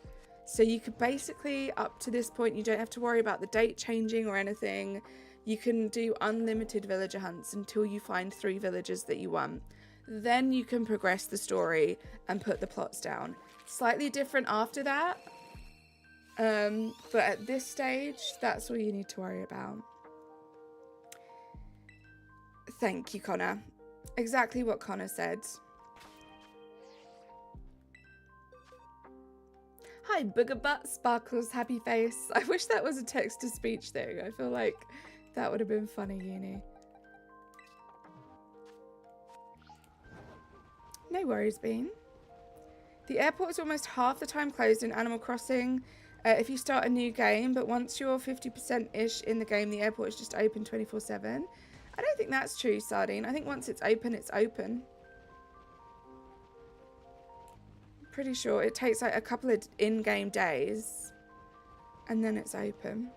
So you could basically, up to this point, you don't have to worry about the date changing or anything. You can do unlimited villager hunts until you find 3 villagers that you want. Then you can progress the story and put the plots down. Slightly different after that. But at this stage, that's all you need to worry about. Thank you, Connor. Exactly what Connor said. Hi, Booger Butt Sparkles Happy Face. I wish that was a text-to-speech thing. I feel like that would have been funny, uni. No worries, Bean. The airport is almost half the time closed in Animal Crossing if you start a new game, but once you're 50%-ish in the game, the airport is just open 24/7. I don't think that's true, Sardine. I think once it's open, it's open. I'm pretty sure it takes like a couple of in-game days and then it's open.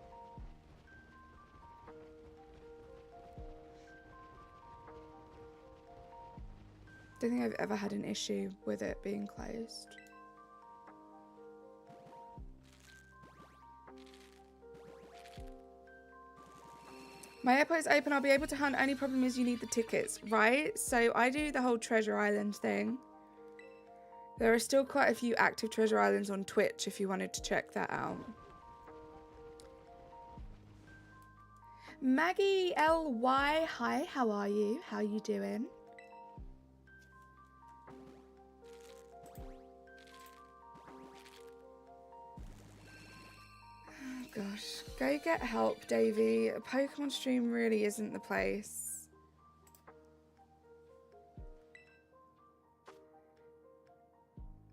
Don't think I've ever had an issue with it being closed. My airport is open. I'll be able to hunt. Only problem is you need the tickets, right? So I do the whole Treasure Island thing. There are still quite a few active Treasure Islands on Twitch if you wanted to check that out. Maggie LY, hi, how are you? How you doing? Gosh, go get help, Davey. A Pokemon stream really isn't the place.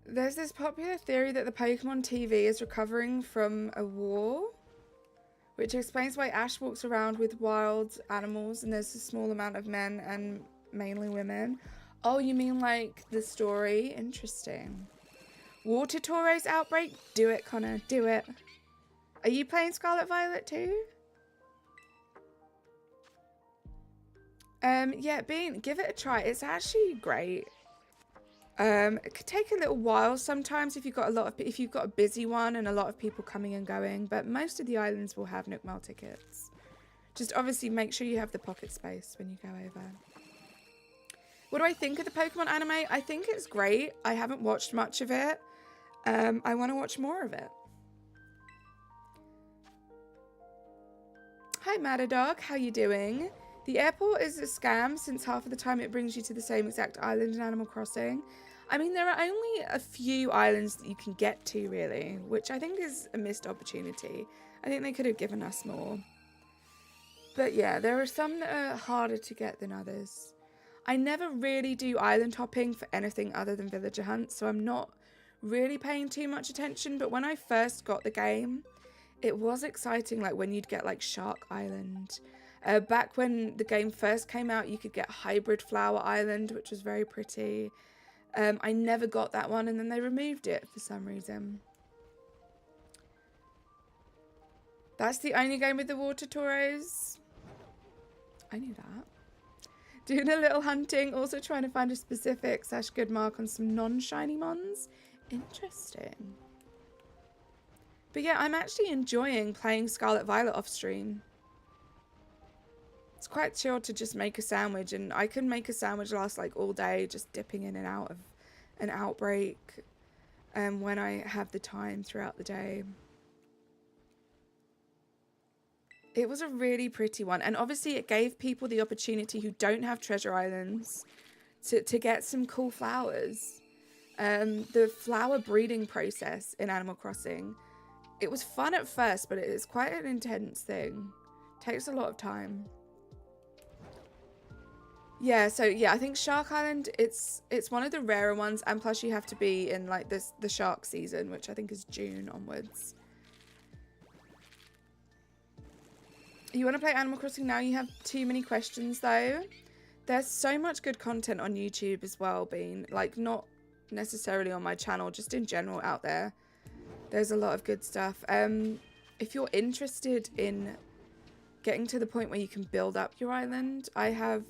There's this popular theory that the Pokemon TV is recovering from a war, which explains why Ash walks around with wild animals and there's a small amount of men and mainly women. Oh, you mean like the story? Interesting. Water Tauros outbreak? Do it, Connor. Do it. Are you playing Scarlet Violet too? Yeah, give it a try. It's actually great. It could take a little while sometimes if you've got a busy one and a lot of people coming and going, but most of the islands will have Nook Mile tickets. Just obviously make sure you have the pocket space when you go over. What do I think of the Pokemon anime? I think it's great. I haven't watched much of it. I want to watch more of it. Hi Matadog, how you doing? The airport is a scam since half of the time it brings you to the same exact island in Animal Crossing. I mean, there are only a few islands that you can get to really, which I think is a missed opportunity. I think they could have given us more. But yeah, there are some that are harder to get than others. I never really do island hopping for anything other than villager hunts, so I'm not really paying too much attention, but when I first got the game, it was exciting, like when you'd get like Shark Island. Back when the game first came out, you could get Hybrid Flower Island, which was very pretty. I never got that one, and then they removed it for some reason. That's the only game with the Water Tauros. I knew that. Doing a little hunting, also trying to find a specific / good mark on some non-shiny mons. Interesting. But yeah, I'm actually enjoying playing Scarlet Violet off stream. It's quite chill to just make a sandwich, and I can make a sandwich last like all day, just dipping in and out of an outbreak when I have the time throughout the day. It was a really pretty one, and obviously it gave people the opportunity who don't have treasure islands to get some cool flowers. The flower breeding process in Animal Crossing, it was fun at first, but it is quite an intense thing. Takes a lot of time. Yeah, so yeah, I think Shark Island, it's one of the rarer ones, and plus you have to be in like the shark season, which I think is June onwards. You want to play Animal Crossing now? You have too many questions though. There's so much good content on YouTube as well, Bean. Like, not necessarily on my channel, just in general out there. There's a lot of good stuff. If you're interested in getting to the point where you can build up your island, I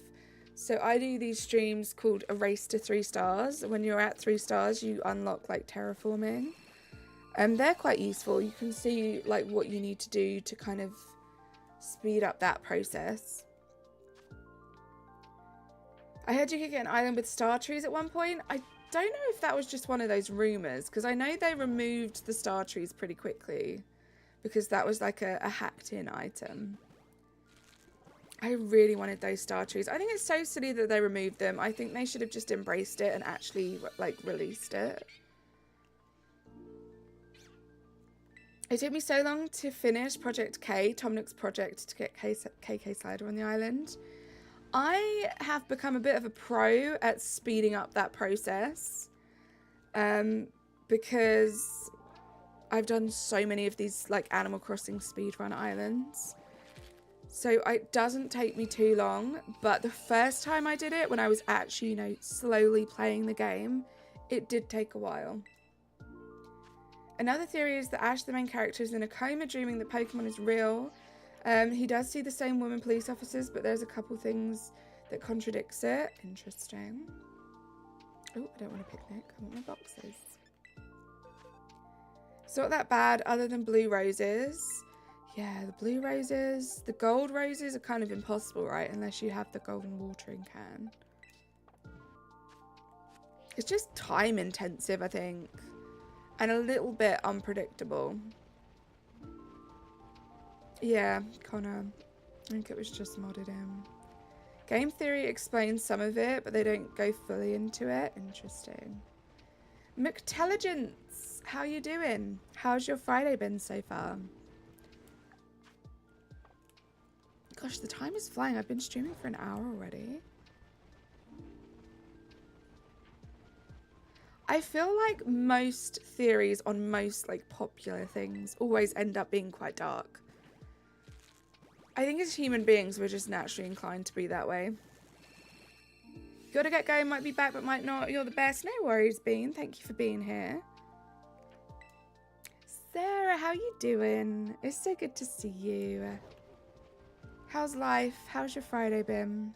do these streams called A Race to 3 Stars. When you're at 3 stars, you unlock like terraforming. They're quite useful. You can see like what you need to do to kind of speed up that process. I heard you could get an island with star trees at one point. I don't know if that was just one of those rumors, because I know they removed the star trees pretty quickly because that was like a hacked in item. I really wanted those star trees. I think it's so silly that they removed them. I think they should have just embraced it and actually like released it. It took me so long to finish Project K, Tom Nook's project, to get KK Slider on the island. I have become a bit of a pro at speeding up that process, because I've done so many of these like Animal Crossing speedrun islands. So it doesn't take me too long, but the first time I did it, when I was actually, you know, slowly playing the game, it did take a while. Another theory is that Ash, the main character, is in a coma dreaming that Pokemon is real. He does see the same women police officers, but there's a couple things that contradicts it. Interesting. Oh, I don't want a picnic. I want my boxes. It's not that bad other than blue roses. Yeah, the blue roses. The gold roses are kind of impossible, right? Unless you have the golden watering can. It's just time intensive, I think. And a little bit unpredictable. Yeah, Connor. I think it was just modded in. Game theory explains some of it, but they don't go fully into it. Interesting. McTelligence, how you doing? How's your Friday been so far? Gosh, the time is flying. I've been streaming for an hour already. I feel like most theories on most like popular things always end up being quite dark. I think as human beings, we're just naturally inclined to be that way. Gotta get going, might be back, but might not. You're the best. No worries, Bean. Thank you for being here. Sarah, how you doing? It's so good to see you. How's life? How's your Friday been?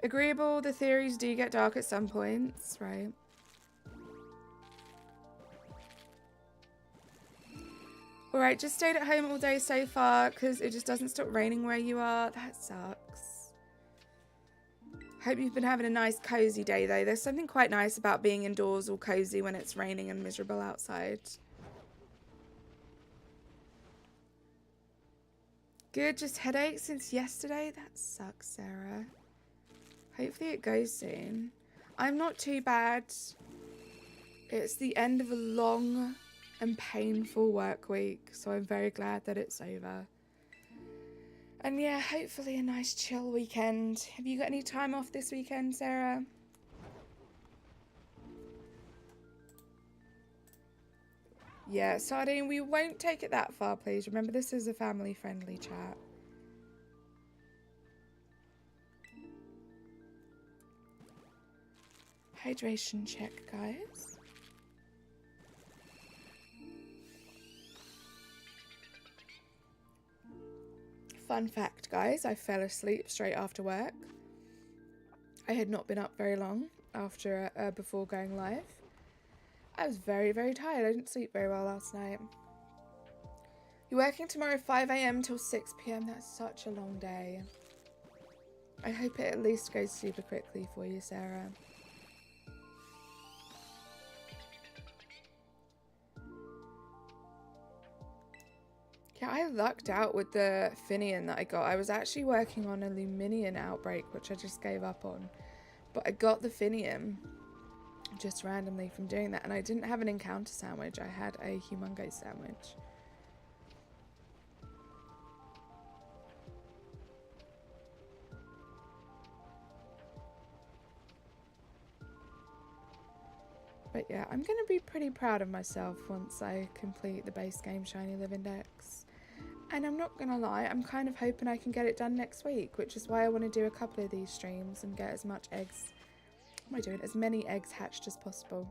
Agreeable, the theories do get dark at some points, right? Alright, just stayed at home all day so far because it just doesn't stop raining where you are. That sucks. Hope you've been having a nice cozy day though. There's something quite nice about being indoors all cozy when it's raining and miserable outside. Good, just headache since yesterday? That sucks, Sarah. Hopefully it goes soon. I'm not too bad. It's the end of a long and painful work week, so I'm very glad that it's over. And yeah, hopefully a nice chill weekend. Have you got any time off this weekend, Sarah? Yeah, Sardine, we won't take it that far, please. Remember, this is a family-friendly chat. Hydration check, guys. Fun fact, guys, I fell asleep straight after work. I had not been up very long after before going live. I was very, very tired. I didn't sleep very well last night. You're working tomorrow 5 AM till 6 PM. That's such a long day. I hope it at least goes super quickly for you, Sarah. Yeah, I lucked out with the Finian that I got. I was actually working on a Luminian outbreak, which I just gave up on. But I got the Finium just randomly from doing that. And I didn't have an encounter sandwich. I had a humongous sandwich. But yeah, I'm going to be pretty proud of myself once I complete the base game Shiny Living Dex. And I'm not going to lie, I'm kind of hoping I can get it done next week, which is why I want to do a couple of these streams and get as much eggs, what am I doing, as many eggs hatched as possible.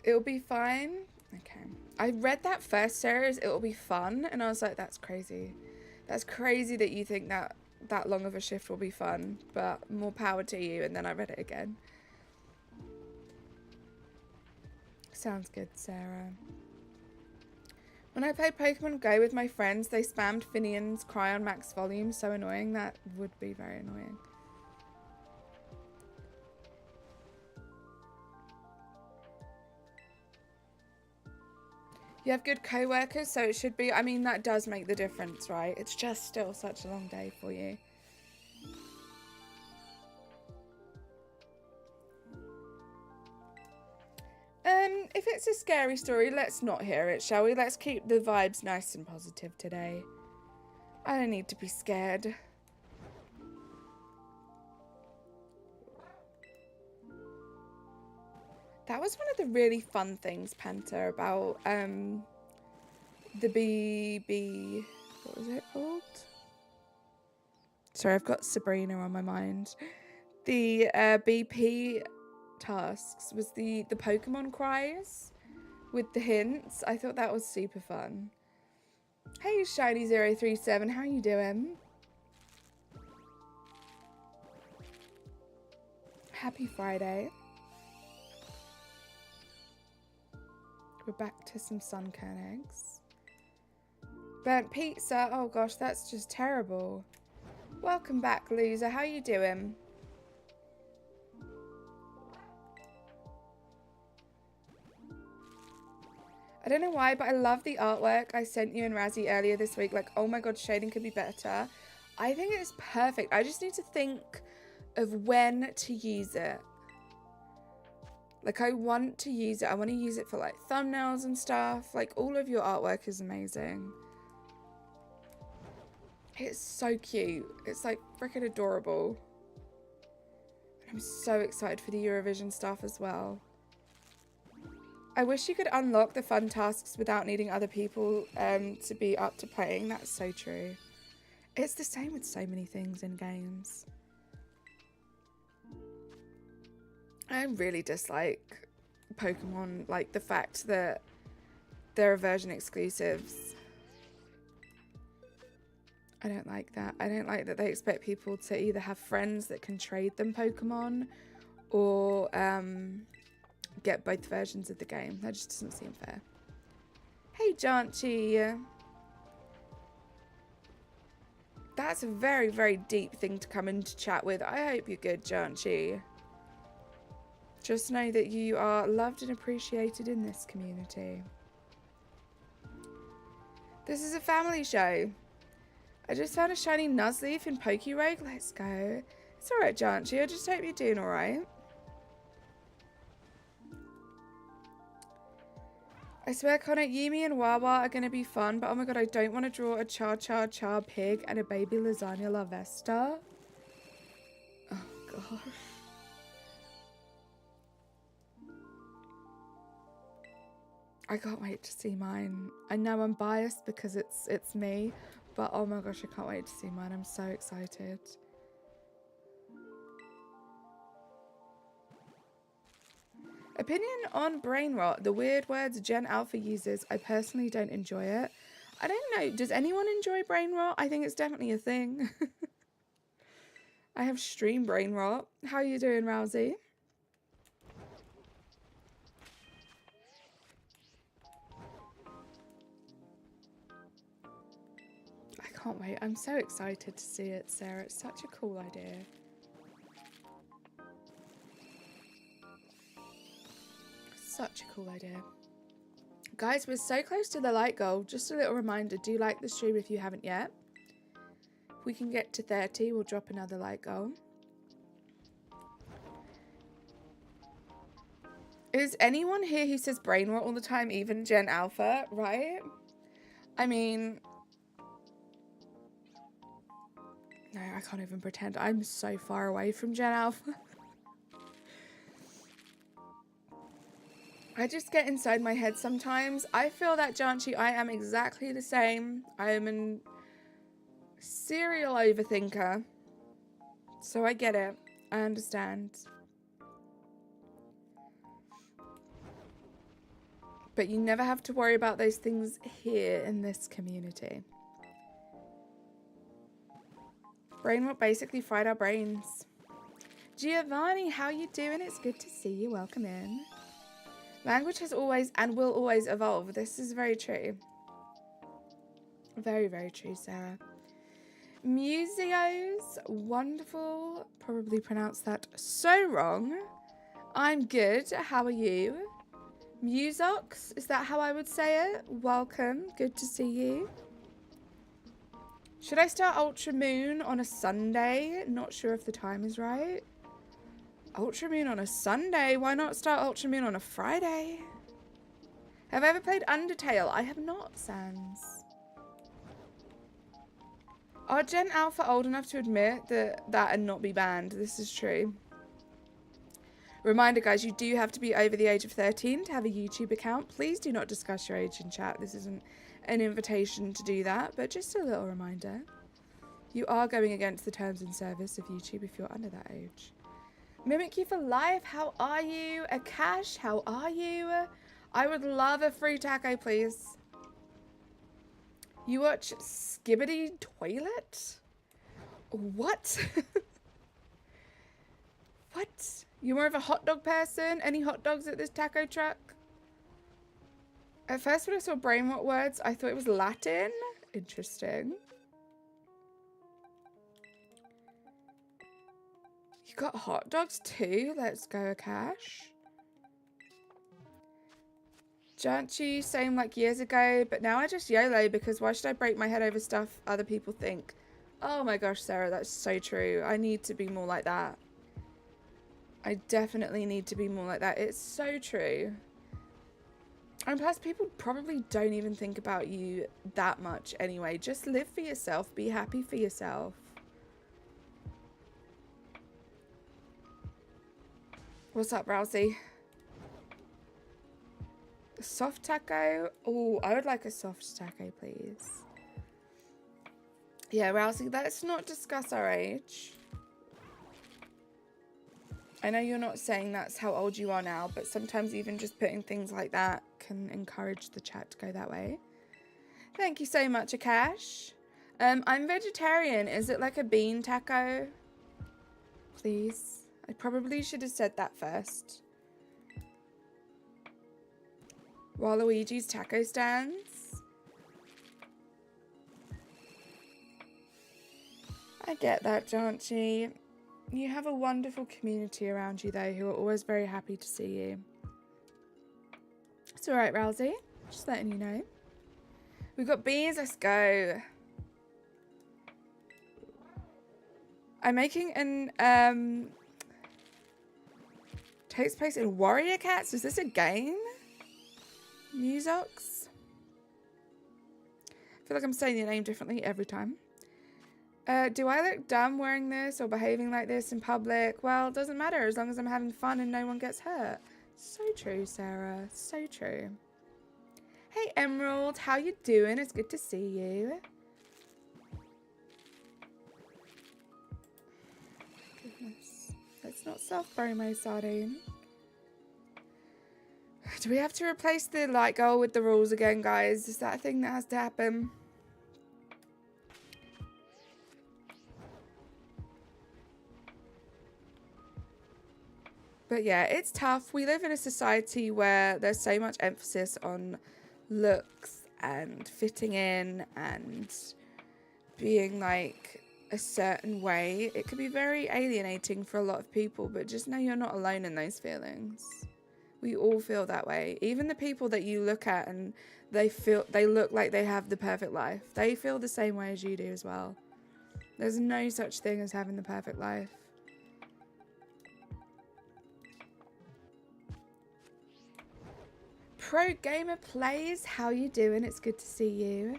It'll be fine. Okay. I read that first series, It'll Be Fun, and I was like, that's crazy. That's crazy that you think that that long of a shift will be fun, but more power to you. And then I read it again. Sounds good, Sarah. When I played Pokemon Go with my friends, they spammed Finian's Cry on max volume. So annoying. That would be very annoying. You have good co-workers, so it should be, I mean, that does make the difference, right? It's just still such a long day for you. If it's a scary story, let's not hear it, shall we? Let's keep the vibes nice and positive today. I don't need to be scared. That was one of the really fun things, Panther, about the BB... What was it called? Sorry, I've got Sabrina on my mind. The BP tasks was the Pokemon cries with the hints. I thought that was super fun. Hey, Shiny037, how you doing? Happy Friday. We're back to some Sunkern eggs. Burnt pizza. Oh gosh, that's just terrible. Welcome back, loser. How you doing? I don't know why, but I love the artwork I sent you and Razzie earlier this week. Like, oh my god, shading could be better. I think it's perfect. I just need to think of when to use it. Like, I want to use it. I want to use it for, like, thumbnails and stuff. Like, all of your artwork is amazing. It's so cute. It's, like, freaking adorable. I'm so excited for the Eurovision stuff as well. I wish you could unlock the fun tasks without needing other people to be up to playing. That's so true. It's the same with so many things in games. I really dislike Pokemon, like the fact that there are version exclusives. I don't like that. I don't like that they expect people to either have friends that can trade them Pokemon or get both versions of the game. That just doesn't seem fair. Hey, Janchi. That's a very, very deep thing to come into chat with. I hope you're good, Janchi. Just know that you are loved and appreciated in this community. This is a family show. I just found a shiny Nuzleaf in Pokerogue. Let's go. It's alright, Janchi. I just hope you're doing alright. I swear, Connor, Yumi and Wawa are going to be fun, but oh my god, I don't want to draw a Char pig and a baby lasagna La Vesta. Oh god. I can't wait to see mine. I know I'm biased because it's me, but oh my gosh, I can't wait to see mine. I'm so excited. Opinion on brain rot. The weird words Gen Alpha uses. I personally don't enjoy it. I don't know. Does anyone enjoy brain rot? I think it's definitely a thing. I have stream brain rot. How are you doing, Rousey? I can't wait. I'm so excited to see it, Sarah. It's such a cool idea. Such a cool idea. Guys, we're so close to the light goal. Just a little reminder, do like the stream if you haven't yet. If we can get to 30, we'll drop another light goal. Is anyone here who says brain rot all the time even Gen Alpha, right? I mean... No, I can't even pretend. I'm so far away from Gen Alpha. I just get inside my head sometimes. I feel that, Janchi, I am exactly the same. I am a serial overthinker. So I get it. I understand. But you never have to worry about those things here in this community. Brain rot basically fried our brains. Giovanni, how you doing? It's good to see you. Welcome in. Language has always and will always evolve. This is very true. Very, very true, Sarah. Museos, wonderful. Probably pronounced that so wrong. I'm good. How are you? Musox, is that how I would say it? Welcome. Good to see you. Should I start Ultra Moon on a Sunday? Not sure if the time is right. Ultra Moon on a Sunday? Why not start Ultra Moon on a Friday? Have I ever played Undertale? I have not, Sans. Are Gen Alpha old enough to admit that and not be banned? This is true. Reminder, guys, you do have to be over the age of 13 to have a YouTube account. Please do not discuss your age in chat. This isn't an invitation to do that, but just a little reminder. You are going against the terms and service of YouTube if you're under that age. Mimic you for life, how are you? Akash, how are you? I would love a free taco, please. You watch Skibbity Toilet? What? What? You're more of a hot dog person? Any hot dogs at this taco truck? At first when I saw brain rot words, I thought it was Latin. Interesting. You got hot dogs too? Let's go, Akash. Janchi, same like years ago, but now I just YOLO because why should I break my head over stuff other people think? Oh my gosh, Sarah, that's so true. I need to be more like that. I definitely need to be more like that. It's so true. And plus, people probably don't even think about you that much anyway. Just live for yourself. Be happy for yourself. What's up, Rousey? Soft taco? Oh, I would like a soft taco, please. Yeah, Rousey, let's not discuss our age. I know you're not saying that's how old you are now, but sometimes even just putting things like that can encourage the chat to go that way. Thank you so much, Akash. I'm vegetarian. Is it like a bean taco? Please. I probably should have said that first. Waluigi's taco stands. I get that, Janchi. You have a wonderful community around you, though, who are always very happy to see you. It's alright, Rousey. Just letting you know. We've got bees. Let's go. I'm making an, takes place in Warrior Cats. Is this a game? Musox? I feel like I'm saying your name differently every time. Do I look dumb wearing this or behaving like this in public? Well, it doesn't matter as long as I'm having fun and no one gets hurt. So true, Sarah. So true. Hey, Emerald. How you doing? It's good to see you. Goodness. Let's not self-promo, Sardine. Do we have to replace the light goal with the rules again, guys? Is that a thing that has to happen? But yeah, it's tough. We live in a society where there's so much emphasis on looks and fitting in and being like a certain way. It could be very alienating for a lot of people, but just know you're not alone in those feelings. We all feel that way. Even the people that you look at and they look like they have the perfect life. They feel the same way as you do as well. There's no such thing as having the perfect life. Pro Gamer Plays, how you doing? It's good to see you.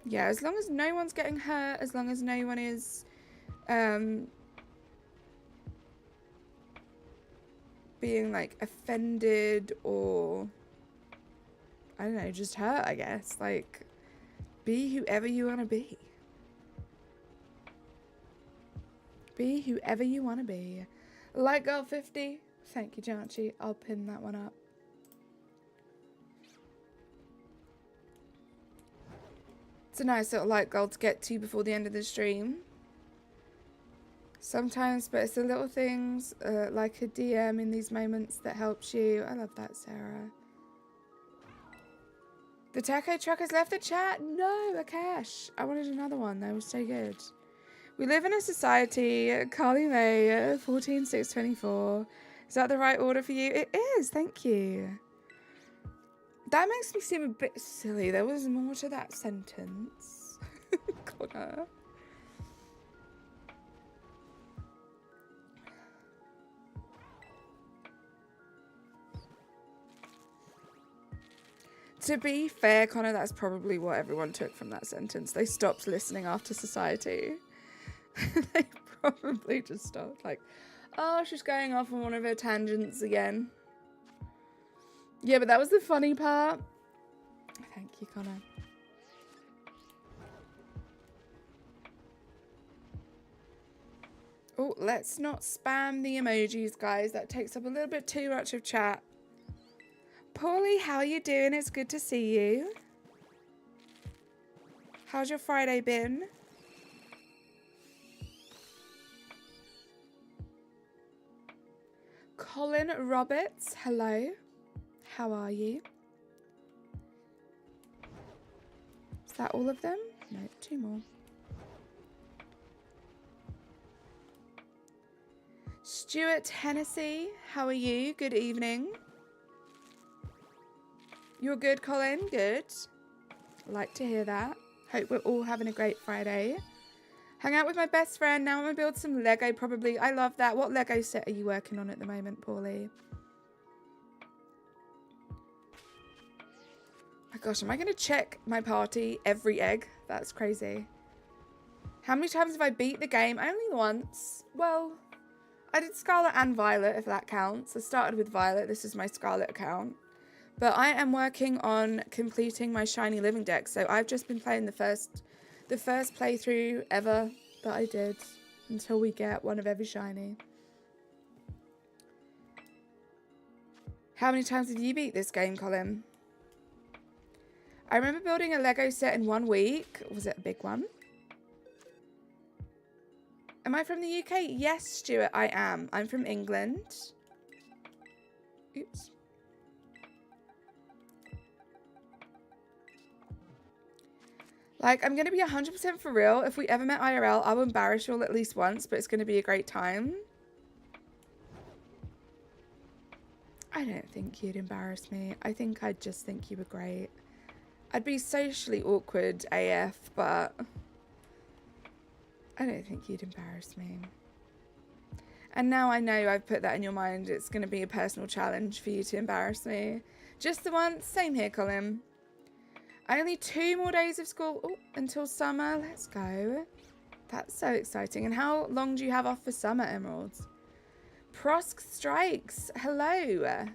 Yeah, as long as no one's getting hurt, as long as no one is being like offended or I don't know, just hurt, I guess. Like, be whoever you want to be. Be whoever you want to be. Light Girl 50. Thank you, Janchi. I'll pin that one up. It's a nice little light goal to get to before the end of the stream. Sometimes, but it's the little things like a DM in these moments that helps you. I love that, Sarah. The taco truck has left the chat. No, Akash. I wanted another one. They were so good. We live in a society. Carly May, 14624. Is that the right order for you? It is. Thank you. That makes me seem a bit silly. There was more to that sentence. Connor. To be fair, Connor, that's probably what everyone took from that sentence. They stopped listening after society. They probably just stopped. Like, oh, she's going off on one of her tangents again. Yeah, but that was the funny part. Thank you, Connor. Oh, let's not spam the emojis, guys. That takes up a little bit too much of chat. Paulie, how are you doing? It's good to see you. How's your Friday been? Colin Roberts, hello. How are you? Is that all of them? No, 2 more. Stuart Hennessy, how are you? Good evening. You're good, Colin? Good. Like to hear that. Hope we're all having a great Friday. Hang out with my best friend. Now I'm going to build some Lego probably. I love that. What Lego set are you working on at the moment, Paulie? My gosh, am I going to check my party every egg? That's crazy. How many times have I beat the game? Only once. Well, I did Scarlet and Violet, if that counts. I started with Violet. This is my Scarlet account. But I am working on completing my Shiny Living Dex. So I've just been playing the first playthrough ever that I did until we get one of every Shiny. How many times have you beat this game, Colin? I remember building a Lego set in 1 week. Was it a big one? Am I from the UK? Yes, Stuart, I am. I'm from England. Oops. Like, I'm going to be 100% for real. If we ever met IRL, I'll embarrass you all at least once, but it's going to be a great time. I don't think you'd embarrass me. I think I'd just think you were great. I'd be socially awkward AF, but I don't think you'd embarrass me. And now I know I've put that in your mind. It's going to be a personal challenge for you to embarrass me. Just the once. Same here, Colin. Only 2 more days of school until summer. Let's go. That's so exciting. And how long do you have off for summer, Emeralds? Prosk Strikes. Hello.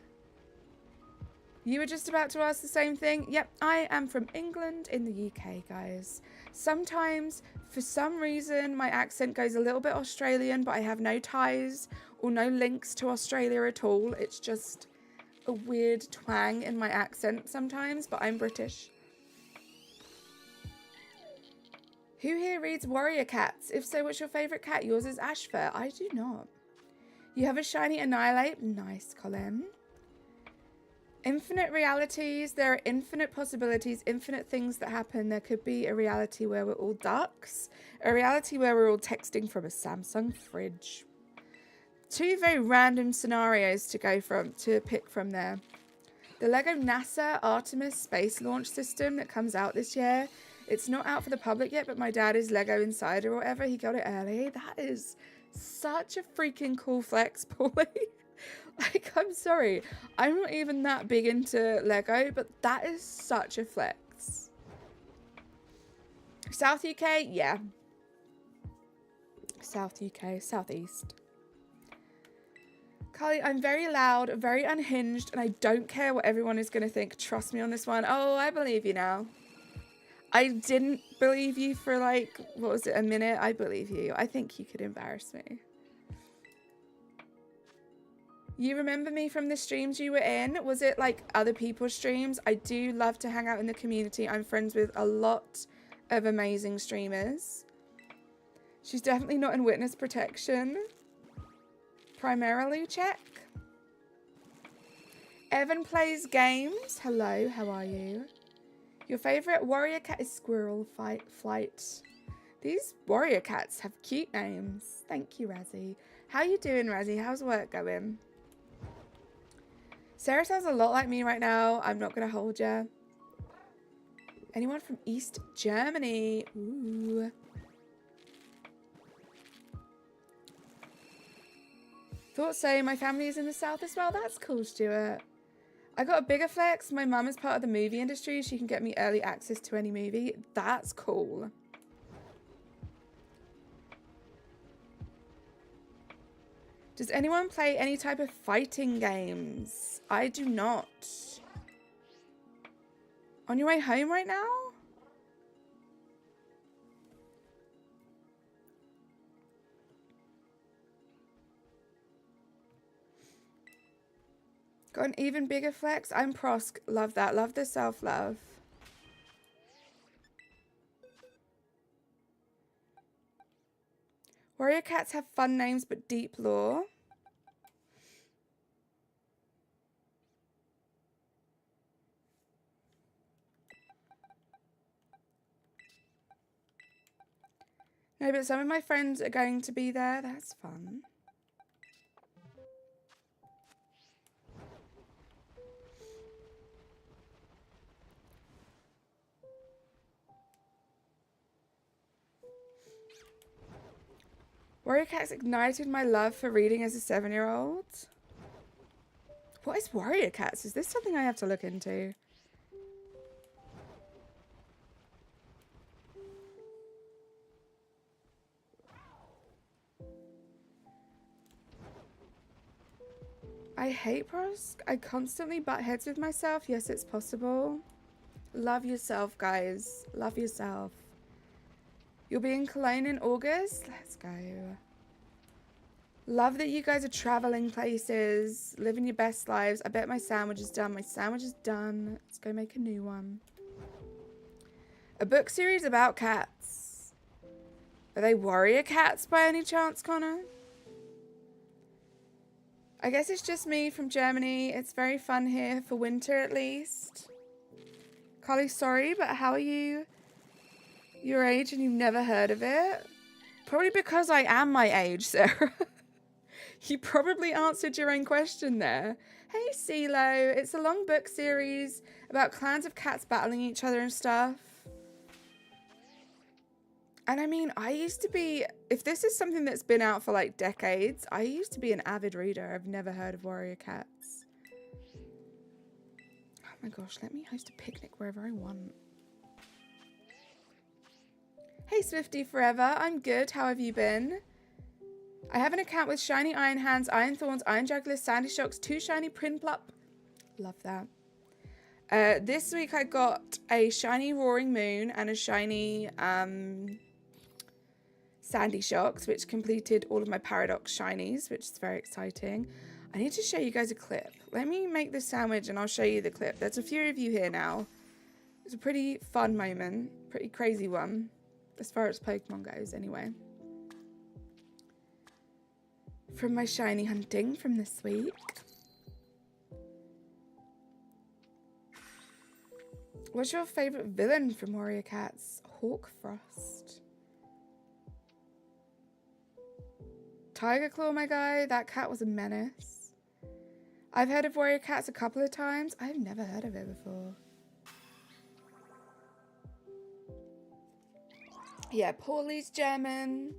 You were just about to ask the same thing. Yep, I am from England in the UK, guys. Sometimes, for some reason, my accent goes a little bit Australian, but I have no ties or no links to Australia at all. It's just a weird twang in my accent sometimes, but I'm British. Who here reads Warrior Cats? If so, what's your favourite cat? Yours is Ashfur. I do not. You have a shiny Annihilate? Nice, Colin. Infinite realities. There are infinite possibilities, infinite things that happen. There could be a reality where we're all ducks, a reality where we're all texting from a Samsung fridge. Two very random scenarios to pick from there. The Lego NASA Artemis space launch system that comes out this year. It's not out for the public yet, but my dad is Lego Insider or whatever. He got it early. That is such a freaking cool flex, Paulie. Like, I'm sorry. I'm not even that big into Lego, but that is such a flex. South UK? Yeah. South UK. Southeast. Carly, I'm very loud, very unhinged, and I don't care what everyone is going to think. Trust me on this one. Oh, I believe you now. I didn't believe you for like, what was it, a minute? I believe you. I think you could embarrass me. You remember me from the streams you were in? Was it like other people's streams? I do love to hang out in the community. I'm friends with a lot of amazing streamers. She's definitely not in witness protection. Primarily, check. Evan plays games. Hello, how are you? Your favorite warrior cat is Squirrel Flight. These warrior cats have cute names. Thank you, Razzie. How you doing, Razzie? How's work going? Sarah sounds a lot like me right now. I'm not going to hold you. Anyone from East Germany? Ooh. Thought so. My family is in the south as well. That's cool, Stuart. I got a bigger flex. My mum is part of the movie industry. She can get me early access to any movie. That's cool. Does anyone play any type of fighting games? I do not. On your way home right now? Got an even bigger flex? I'm Prosk. Love that. Love the self-love. Warrior cats have fun names but deep lore. No, but some of my friends are going to be there. That's fun. Warrior Cats ignited my love for reading as a 7-year-old. What is Warrior Cats? Is this something I have to look into? I hate Prosk. I constantly butt heads with myself. Yes, it's possible. Love yourself, guys. Love yourself. You'll be in Cologne in August? Let's go. Love that you guys are traveling places, living your best lives. I bet my sandwich is done. My sandwich is done. Let's go make a new one. A book series about cats. Are they warrior cats by any chance, Connor? I guess it's just me from Germany. It's very fun here for winter at least. Carly, sorry, but how are you? Your age and you've never heard of it? Probably because I am my age, Sarah. You probably answered your own question there. Hey, CeeLo. It's a long book series about clans of cats battling each other and stuff. And I mean, I used to be, if this is something that's been out for like decades, I used to be an avid reader. I've never heard of warrior cats. Oh my gosh, let me host a picnic wherever I want. Hey, Swifty Forever. I'm good. How have you been? I have an account with Shiny Iron Hands, Iron Thorns, Iron Jugglers, Sandy Shocks, 2 Shiny Prinplup. Love that. This week I got a Shiny Roaring Moon and a Shiny Sandy Shocks, which completed all of my Paradox Shinies, which is very exciting. I need to show you guys a clip. Let me make this sandwich and I'll show you the clip. There's a few of you here now. It's a pretty fun moment. Pretty crazy one. As far as Pokemon goes, anyway. From my shiny hunting from this week. What's your favourite villain from Warrior Cats? Hawk Frost. Tiger Claw, my guy. That cat was a menace. I've heard of Warrior Cats a couple of times. I've never heard of it before. Yeah, Paulie's German.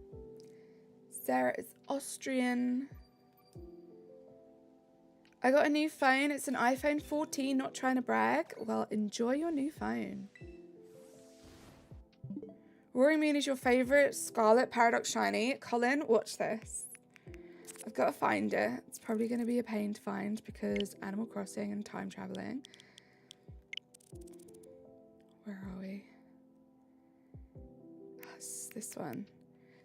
Sarah is Austrian. I got a new phone. It's an iPhone 14, not trying to brag. Well, enjoy your new phone. Roaring Moon is your favourite Scarlet Paradox Shiny. Colin, watch this. I've got to find it. It's probably going to be a pain to find because Animal Crossing and time travelling. Where are we? That's this one.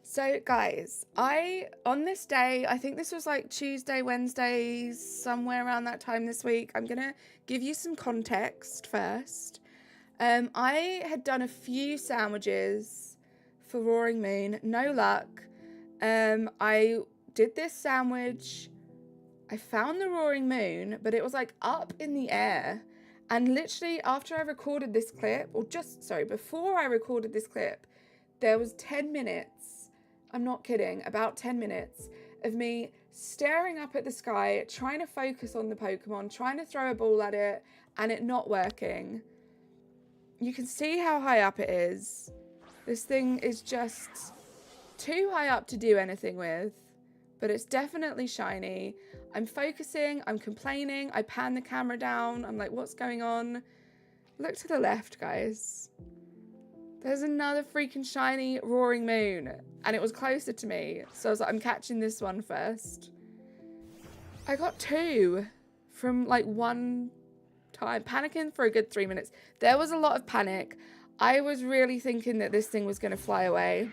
So guys, on this day, I think this was like Tuesday, Wednesday, somewhere around that time this week. I'm going to give you some context first. I had done a few sandwiches for Roaring Moon. No luck. I did this sandwich. I found the Roaring Moon, but it was like up in the air. And literally after I recorded this clip, before I recorded this clip, there was 10 minutes. I'm not kidding, about 10 minutes of me staring up at the sky, trying to focus on the Pokemon, trying to throw a ball at it, and it not working. You can see how high up it is. This thing is just too high up to do anything with, but it's definitely shiny. I'm focusing, I'm complaining, I pan the camera down, I'm like, what's going on? Look to the left, guys. There's another freaking shiny Roaring Moon. And it was closer to me. So I was like, I'm catching this one first. I got 2 from like one time. Panicking for a good 3 minutes. There was a lot of panic. I was really thinking that this thing was going to fly away.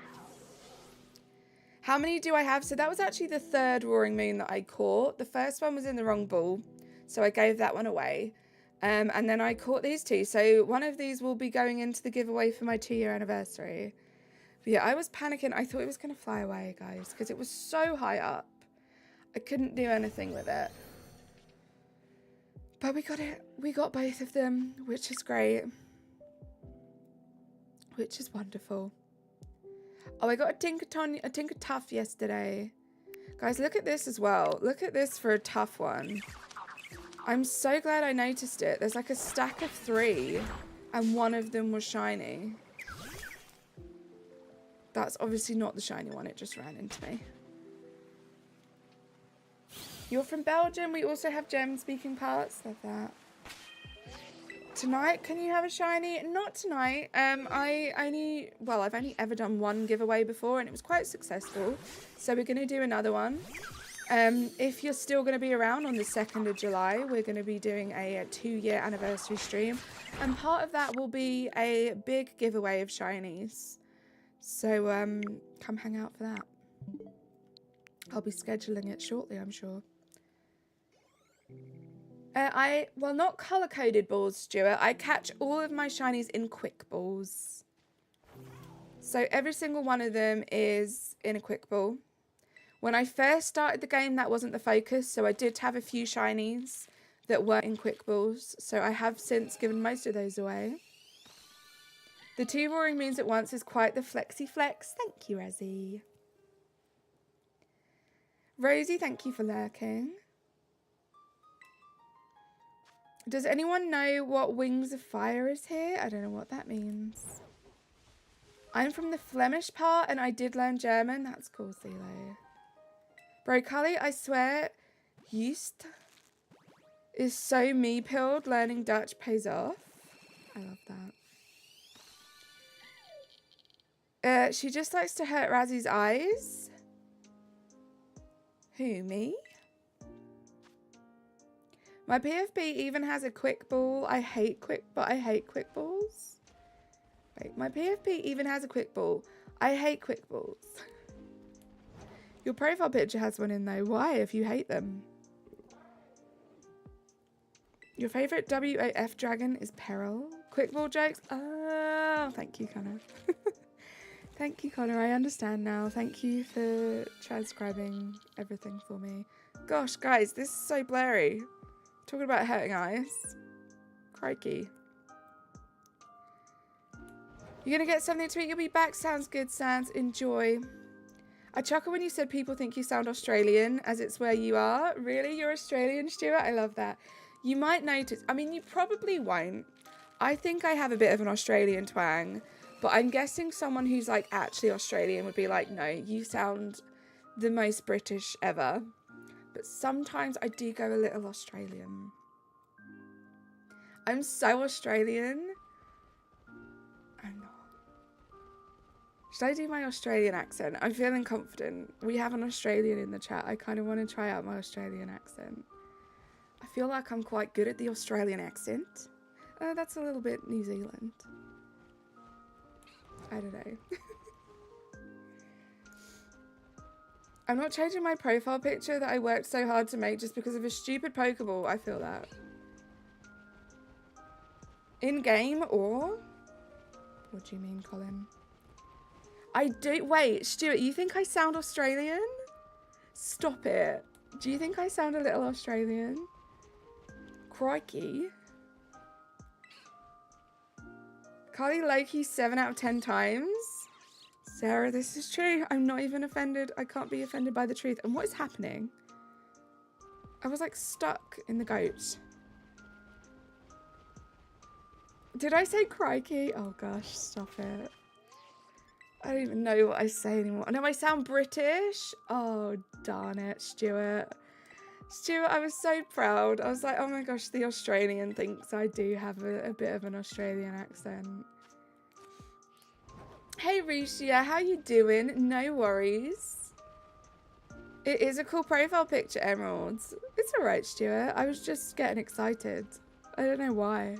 How many do I have? So that was actually the 3rd Roaring Moon that I caught. The first one was in the wrong ball. So I gave that one away. And then I caught these 2. So one of these will be going into the giveaway for my 2-year anniversary. But yeah, I was panicking. I thought it was going to fly away, guys, because it was so high up. I couldn't do anything with it. But we got it. We got both of them, which is great. Which is wonderful. Oh, I got a Tinker Tough yesterday. Guys, look at this as well. Look at this for a tough one. I'm so glad I noticed it. There's like a stack of 3 and one of them was shiny. That's obviously not the shiny one. It just ran into me. You're from Belgium. We also have gem speaking parts. Love that. Tonight, can you have a shiny? Not tonight. I've only ever done one giveaway before and it was quite successful. So we're going to do another one. If you're still going to be around on the 2nd of July, we're going to be doing a 2-year anniversary stream. And part of that will be a big giveaway of shinies. So come hang out for that. I'll be scheduling it shortly, I'm sure. Not colour-coded balls, Stuart. I catch all of my shinies in quick balls. So every single one of them is in a quick ball. When I first started the game, that wasn't the focus, so I did have a few shinies that were in quick balls. So I have since given most of those away. The 2 Roaring Moons at once is quite the flexi flex. Thank you, Rezzy. Rosie, thank you for lurking. Does anyone know what Wings of Fire is here? I don't know what that means. I'm from the Flemish part and I did learn German. That's cool, CeeLo. Bro, Cully, I swear, Just is so me-pilled. Learning Dutch pays off. I love that. She just likes to hurt Razzy's eyes. Who, me? My PFP even has a quick ball. I hate quick balls. Wait, my PFP even has a quick ball. I hate quick balls. Your profile picture has one in though. Why, if you hate them? Your favourite WAF dragon is Peril. Quick ball jokes? Oh, thank you, Connor. Thank you, Connor. I understand now. Thank you for transcribing everything for me. Gosh, guys, this is so blurry. Talking about hurting eyes. Crikey. You're going to get something to eat. You'll be back. Sounds good, Sans. Enjoy. I chuckle when you said people think you sound Australian as it's where you are. Really? You're Australian, Stuart? I love that. You might notice. I mean, you probably won't. I think I have a bit of an Australian twang. But I'm guessing someone who's like actually Australian would be like, no, you sound the most British ever. But sometimes I do go a little Australian. I'm so Australian. I'm not. Should I do my Australian accent? I'm feeling confident. We have an Australian in the chat. I kind of want to try out my Australian accent. I feel like I'm quite good at the Australian accent. That's a little bit New Zealand. I don't know. I'm not changing my profile picture that I worked so hard to make just because of a stupid Pokeball. I feel that. In-game or? What do you mean, Colin? I do. Wait, Stuart, you think I sound Australian? Stop it. Do you think I sound a little Australian? Crikey. Carly Loki 7 out of 10 times. Sarah, this is true. I'm not even offended. I can't be offended by the truth. And what is happening? I was like stuck in the goat. Did I say crikey? Oh gosh, stop it. I don't even know what I say anymore. No, I sound British. Oh, darn it, Stuart. Stuart, I was so proud. I was like, oh my gosh, the Australian thinks I do have a bit of an Australian accent. Hey, Risha, how you doing? No worries. It is a cool profile picture, Emeralds. It's alright, Stuart. I was just getting excited. I don't know why.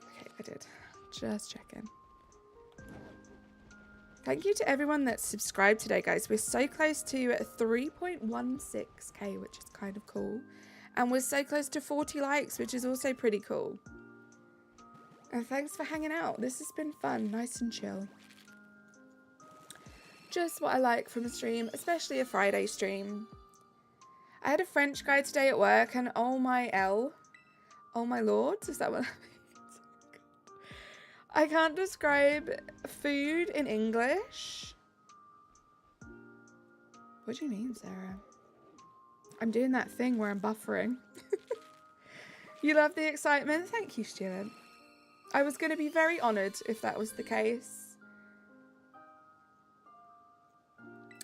Okay, I did. Just checking. Thank you to everyone that's subscribed today, guys. We're so close to 3.16k, which is kind of cool. And we're so close to 40 likes, which is also pretty cool. And thanks for hanging out. This has been fun, nice and chill. Just what I like from a stream, especially a Friday stream. I had a French guy today at work, and oh my lord, is that what that means? I can't describe food in English. What do you mean, Sarah? I'm doing that thing where I'm buffering. You love the excitement? Thank you, Stuart. I was going to be very honoured if that was the case.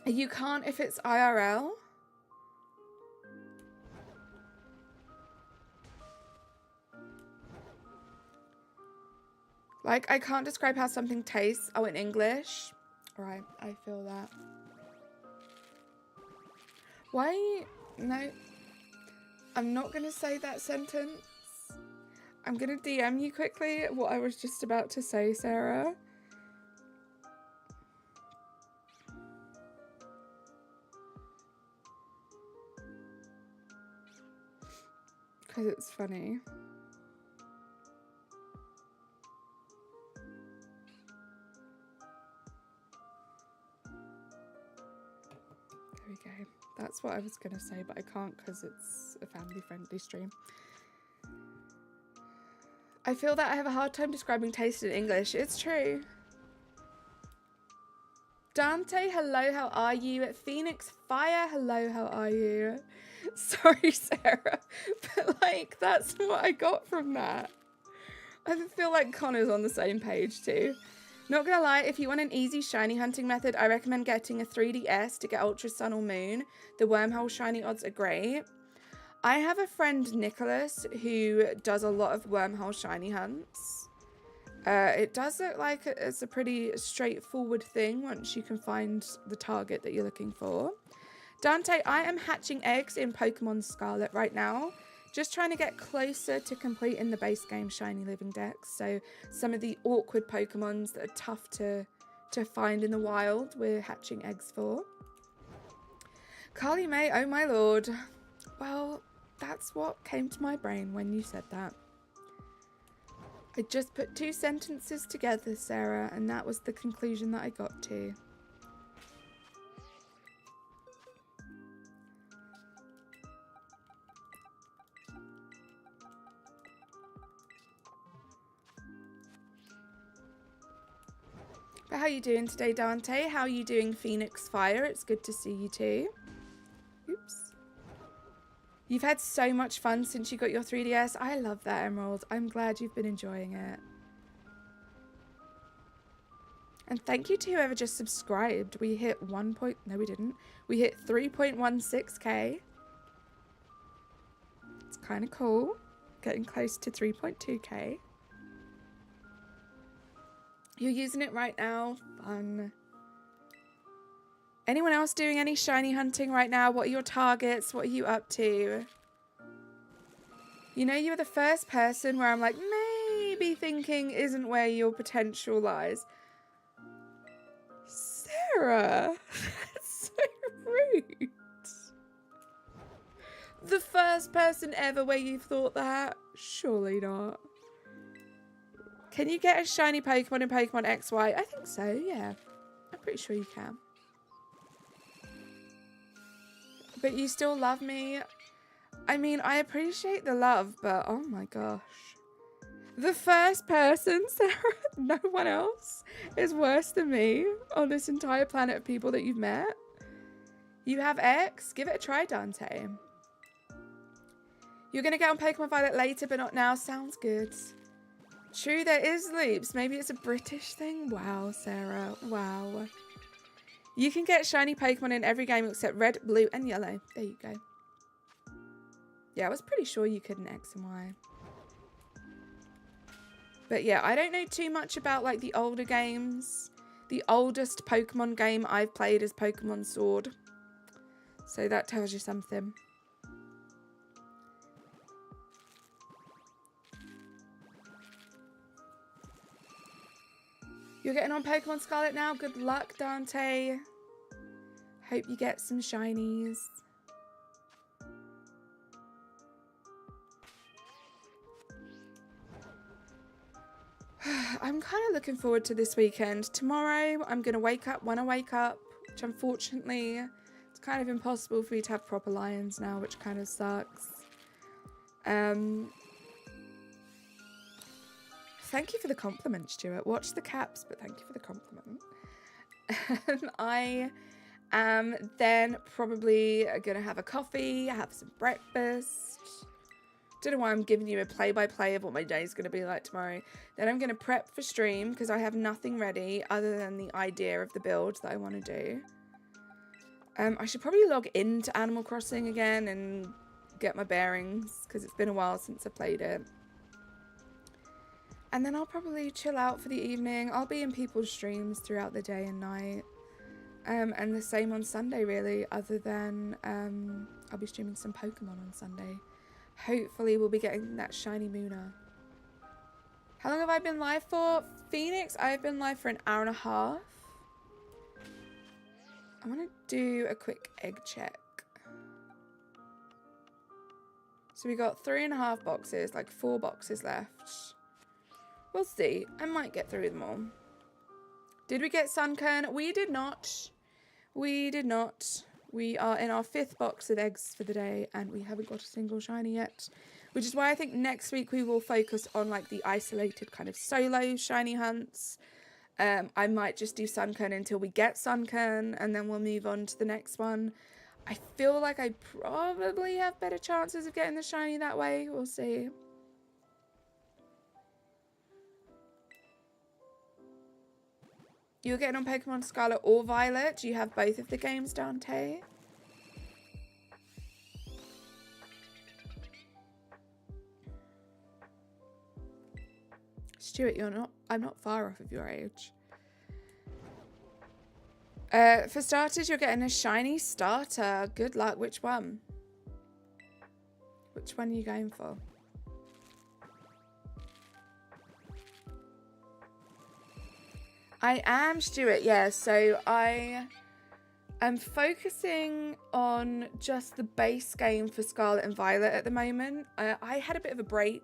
You can't if it's IRL? Like, I can't describe how something tastes. Oh, in English? Right, I feel that. Why? No. I'm not going to say that sentence. I'm going to DM you quickly what I was just about to say, Sarah. Because it's funny. There we go. That's what I was going to say, but I can't because it's a family-friendly stream. I feel that I have a hard time describing taste in English. It's true. Dante, hello, how are you? Phoenix Fire, hello, how are you? Sorry, Sarah, but like, that's what I got from that. I feel like Connor's on the same page too. Not gonna lie, if you want an easy shiny hunting method, I recommend getting a 3DS to get Ultra Sun or Moon. The wormhole shiny odds are great. I have a friend, Nicholas, who does a lot of wormhole shiny hunts. It does look like it's a pretty straightforward thing once you can find the target that you're looking for. Dante, I am hatching eggs in Pokemon Scarlet right now. Just trying to get closer to completing the base game Shiny Living Dex. So some of the awkward Pokemons that are tough to find in the wild, we're hatching eggs for. Carly May, oh my lord. Well, that's what came to my brain when you said that. I just put two sentences together, Sarah, and that was the conclusion that I got to. But how you doing today, Dante? How are you doing, Phoenix Fire? It's good to see you too. Oops. You've had so much fun since you got your 3DS. I love that, Emerald. I'm glad you've been enjoying it. And thank you to whoever just subscribed. We hit no, we didn't. We hit 3.16k. It's kind of cool. Getting close to 3.2k. You're using it right now. Fun. Anyone else doing any shiny hunting right now? What are your targets? What are you up to? You know, you're the first person where I'm like, maybe thinking isn't where your potential lies. Sarah, that's so rude. The first person ever where you've thought that? Surely not. Can you get a shiny Pokemon in Pokemon XY? I think so, yeah. I'm pretty sure you can. But you still love me? I mean, I appreciate the love, but oh my gosh. The first person, Sarah, no one else is worse than me on this entire planet of people that you've met. You have X? Give it a try, Dante. You're going to get on Pokemon Violet later, but not now. Sounds good. True, there is leaps. Maybe it's a British thing. Wow, Sarah. Wow. You can get shiny Pokemon in every game except red, blue, and yellow. There you go. Yeah, I was pretty sure you could in X and Y. But yeah, I don't know too much about like the older games. The oldest Pokemon game I've played is Pokemon Sword. So that tells you something. You're getting on Pokemon Scarlet now. Good luck, Dante. Hope you get some shinies. I'm kind of looking forward to this weekend. Tomorrow, I'm going to wake up when I wake up, which unfortunately, it's kind of impossible for me to have proper lions now, which kind of sucks. Thank you for the compliment, Stuart. Watch the caps, but thank you for the compliment. I am then probably going to have a coffee, have some breakfast. Don't know why I'm giving you a play-by-play of what my day is going to be like tomorrow. Then I'm going to prep for stream because I have nothing ready other than the idea of the build that I want to do. I should probably log into Animal Crossing again and get my bearings because it's been a while since I played it. And then I'll probably chill out for the evening. I'll be in people's streams throughout the day and night. And the same on Sunday, really, other than I'll be streaming some Pokemon on Sunday. Hopefully we'll be getting that shiny Muna. How long have I been live for? Phoenix, I've been live for an hour and a half. I want to do a quick egg check. So we got 3.5 boxes, like 4 boxes left. We'll see. I might get through them all. Did we get Sunkern? We did not. We did not. We are in our 5th box of eggs for the day and we haven't got a single shiny yet. Which is why I think next week we will focus on like the isolated kind of solo shiny hunts. I might just do Sunkern until we get Sunkern and then we'll move on to the next one. I feel like I probably have better chances of getting the shiny that way. We'll see. You're getting on Pokemon Scarlet or Violet. Do you have both of the games, Dante? Stuart, I'm not far off of your age. For starters, you're getting a shiny starter. Good luck. Which one? Which one are you going for? I am, Stuart, yeah. So I am focusing on just the base game for Scarlet and Violet at the moment. I had a bit of a break,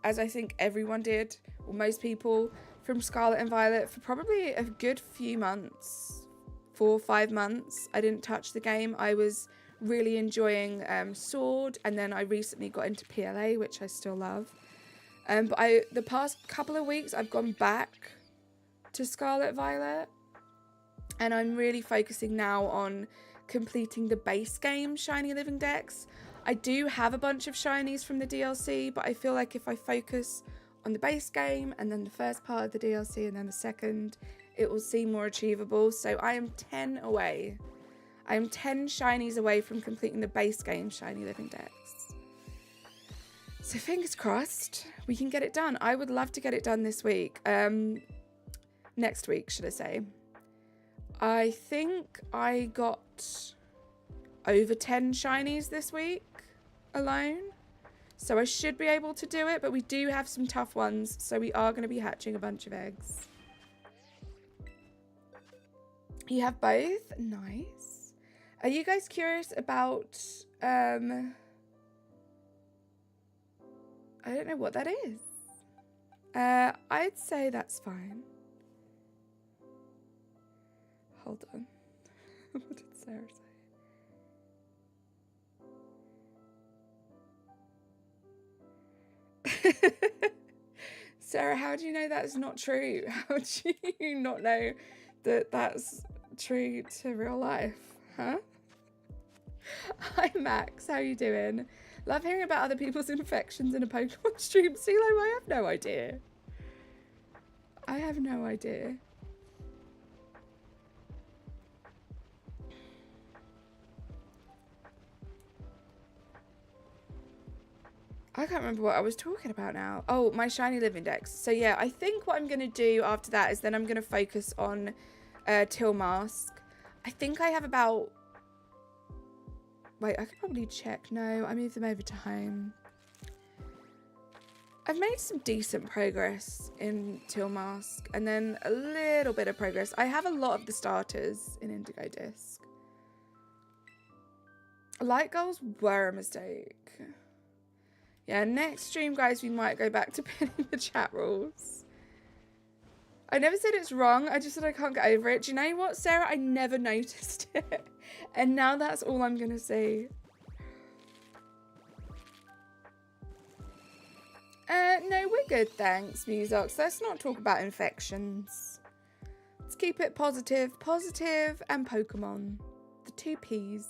as I think everyone did, or most people, from Scarlet and Violet for probably a good few months, 4 or 5 months. I didn't touch the game. I was really enjoying Sword, and then I recently got into PLA, which I still love. But the past couple of weeks, I've gone back to Scarlet Violet. And I'm really focusing now on completing the base game Shiny Living Dex. I do have a bunch of shinies from the DLC, but I feel like if I focus on the base game and then the first part of the DLC and then the second, it will seem more achievable. So I am 10 away. I am 10 shinies away from completing the base game Shiny Living Dex. So fingers crossed we can get it done. I would love to get it done this week. Next week, should I say. I think I got over 10 shinies this week alone. So I should be able to do it, but we do have some tough ones. So we are going to be hatching a bunch of eggs. You have both? Nice. Are you guys curious about... I don't know what that is. I'd say that's fine. Hold on. What did Sarah say? Sarah, how do you know that's not true? How do you not know that that's true to real life? Huh? Hi Max, how you doing? Love hearing about other people's infections in a Pokemon stream. CeeLo, I have no idea. I have no idea. I can't remember what I was talking about now. Oh, my Shiny Living Dex. So yeah, I think what I'm going to do after that is then I'm going to focus on Till Mask. I think I have about... Wait, I could probably check. No, I moved them over to home. I've made some decent progress in Till Mask. And then a little bit of progress. I have a lot of the starters in Indigo Disc. Light goals were a mistake. Yeah, next stream, guys, we might go back to pinning the chat rules. I never said it's wrong. I just said I can't get over it. Do you know what, Sarah? I never noticed it. And now that's all I'm going to say. No, we're good, thanks, Musox. Let's not talk about infections. Let's keep it positive. Positive and Pokemon. The two Ps.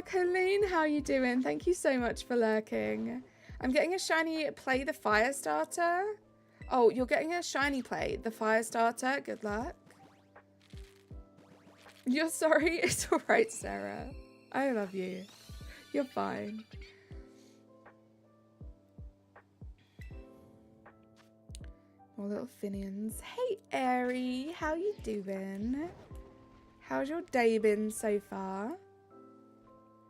Colleen, how are you doing? Thank you so much for lurking. I'm getting a shiny Play the Fire Starter. Oh, you're getting a shiny Play the Fire Starter. Good luck. You're sorry. It's all right, Sarah. I love you. You're fine. More little Finians. Hey, Airy. How you doing? How's your day been so far?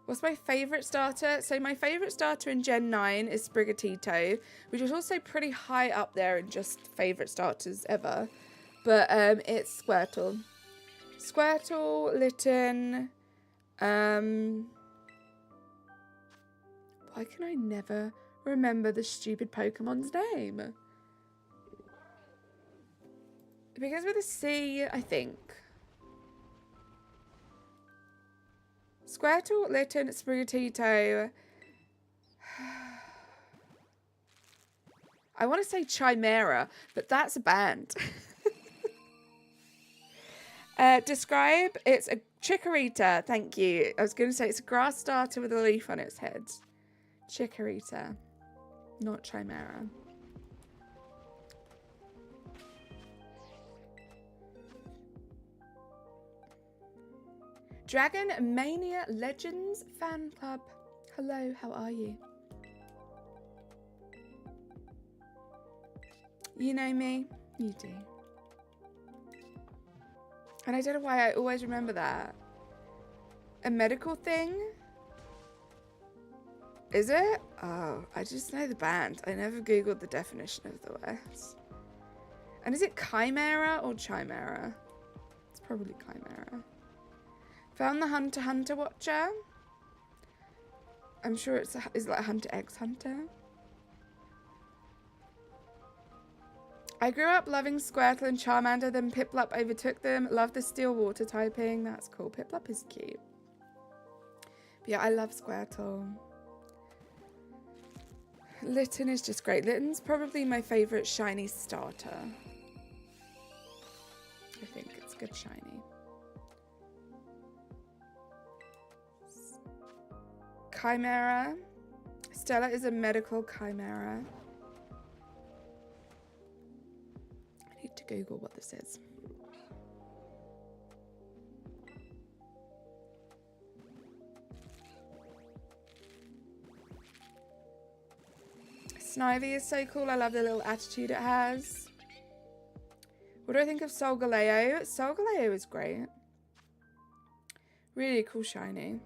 What's my favourite starter? So my favourite starter in Gen 9 is Sprigatito, which is also pretty high up there in just favourite starters ever. But it's Squirtle. Squirtle, Litten. Why can I never remember the stupid Pokemon's name? It begins with a C, I think. Squirtle, Litten, Sprigatito. I want to say Chimera, but that's a band. Describe, it's a Chikorita, thank you. I was going to say it's a grass starter with a leaf on its head. Chikorita, not Chimera. Dragon Mania Legends Fan Club. Hello, how are you? You know me? You do. And I don't know why I always remember that. A medical thing? Is it? Oh, I just know the band. I never Googled the definition of the words. And is it Chimera or Chimera? It's probably Chimera. Found the Hunter Hunter Watcher. I'm sure it's like Hunter X Hunter. I grew up loving Squirtle and Charmander, then Piplup overtook them. Love the steel water typing. That's cool. Piplup is cute. But yeah, I love Squirtle. Litten is just great. Litten's probably my favourite shiny starter. I think it's good shiny. Chimera. Stella is a medical chimera. I need to Google what this is. Snivy is so cool. I love the little attitude it has. What do I think of Solgaleo? Solgaleo is great. Really cool shiny.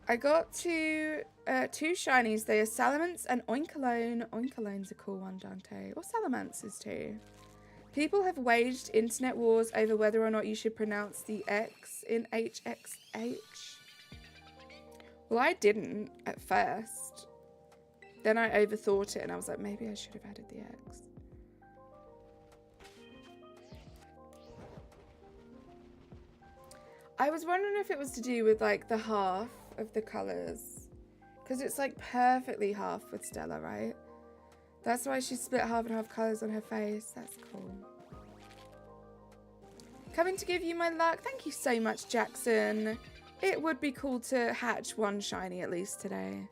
I got two shinies. They are Salamence and Oinkalone. Oinkalone's a cool one, Dante. Or Salamance's too. People have waged internet wars over whether or not you should pronounce the X in HXH. Well, I didn't at first. Then I overthought it and I was like, maybe I should have added the X. I was wondering if it was to do with like the half of the colours. Because it's like perfectly half with Stella, right? That's why she split half and half colours on her face. That's cool. Coming to give you my luck. Thank you so much, Jackson. It would be cool to hatch one shiny at least today.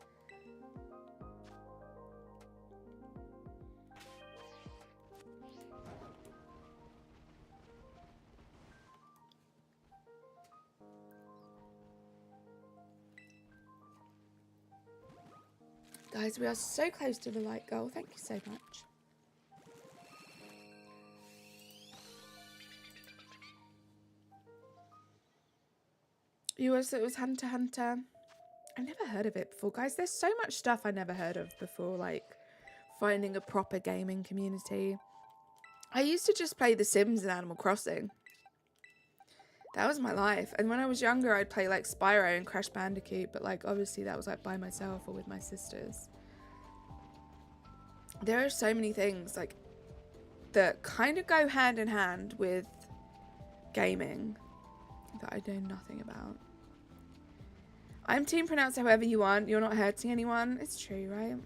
Guys, we are so close to the light goal. Thank you so much. You also, it was Hunter x Hunter. I've never heard of it before, guys. There's so much stuff I never heard of before, like finding a proper gaming community. I used to just play The Sims and Animal Crossing. That was my life. And when I was younger, I'd play like Spyro and Crash Bandicoot, but like obviously that was like by myself or with my sisters. There are so many things like that kind of go hand in hand with gaming that I know nothing about. I'm team pronounce however you want. You're not hurting anyone. It's true, right?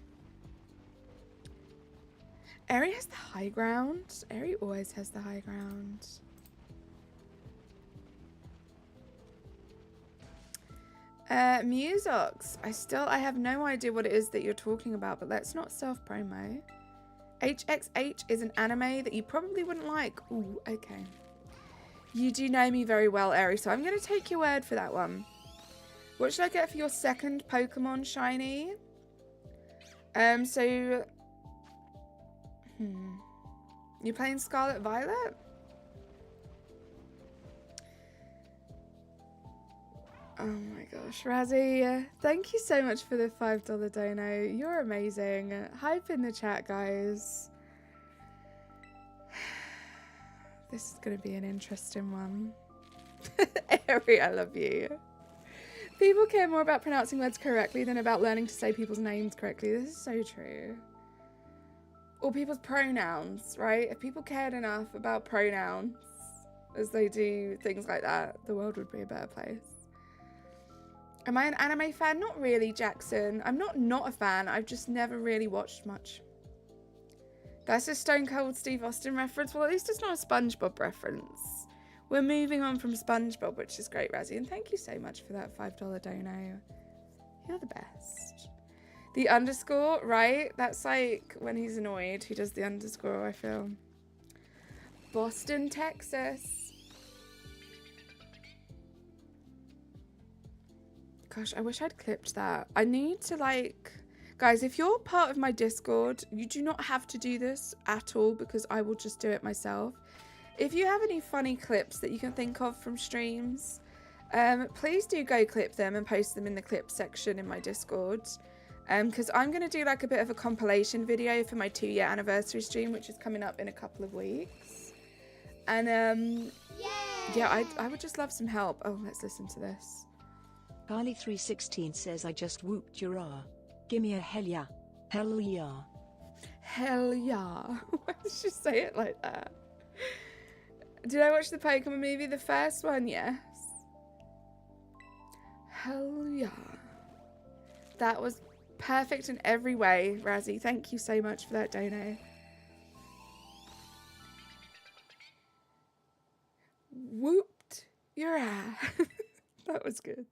Eri has the high ground. Eri always has the high ground. Musox. I have no idea what it is that you're talking about, but let's not self-promo. HXH is an anime that you probably wouldn't like. Ooh, okay. You do know me very well, Eri, so I'm going to take your word for that one. What should I get for your second Pokemon shiny? You playing Scarlet Violet? Oh my gosh, Razzie, thank you so much for the $5 dono. You're amazing. Hype in the chat, guys. This is going to be an interesting one. Eri, I love you. People care more about pronouncing words correctly than about learning to say people's names correctly. This is so true. Or people's pronouns, right? If people cared enough about pronouns as they do things like that, the world would be a better place. Am I an anime fan? Not really, Jackson. I'm not a fan. I've just never really watched much. That's a Stone Cold Steve Austin reference. Well, at least it's not a SpongeBob reference. We're moving on from SpongeBob, which is great, Razzie. And thank you so much for that $5 dono. You're the best. The underscore, right? That's like when he's annoyed. He does the underscore, I feel. Boston, Texas. Gosh, I wish I'd clipped that. I need to like... Guys, if you're part of my Discord, you do not have to do this at all because I will just do it myself. If you have any funny clips that you can think of from streams, please do go clip them and post them in the clip section in my Discord. Because I'm going to do like a bit of a compilation video for my 2-year anniversary stream, which is coming up in a couple of weeks. And yeah, I would just love some help. Oh, let's listen to this. Carly316 says I just whooped your R. Gimme a hell yeah. Hell yeah. Hell yeah. Why did she say it like that? Did I watch the Pokemon movie? The first one, yes. Hell yeah. That was Perfect in every way, Razzie. Thank you so much for that dono. Whooped your ass. That was good.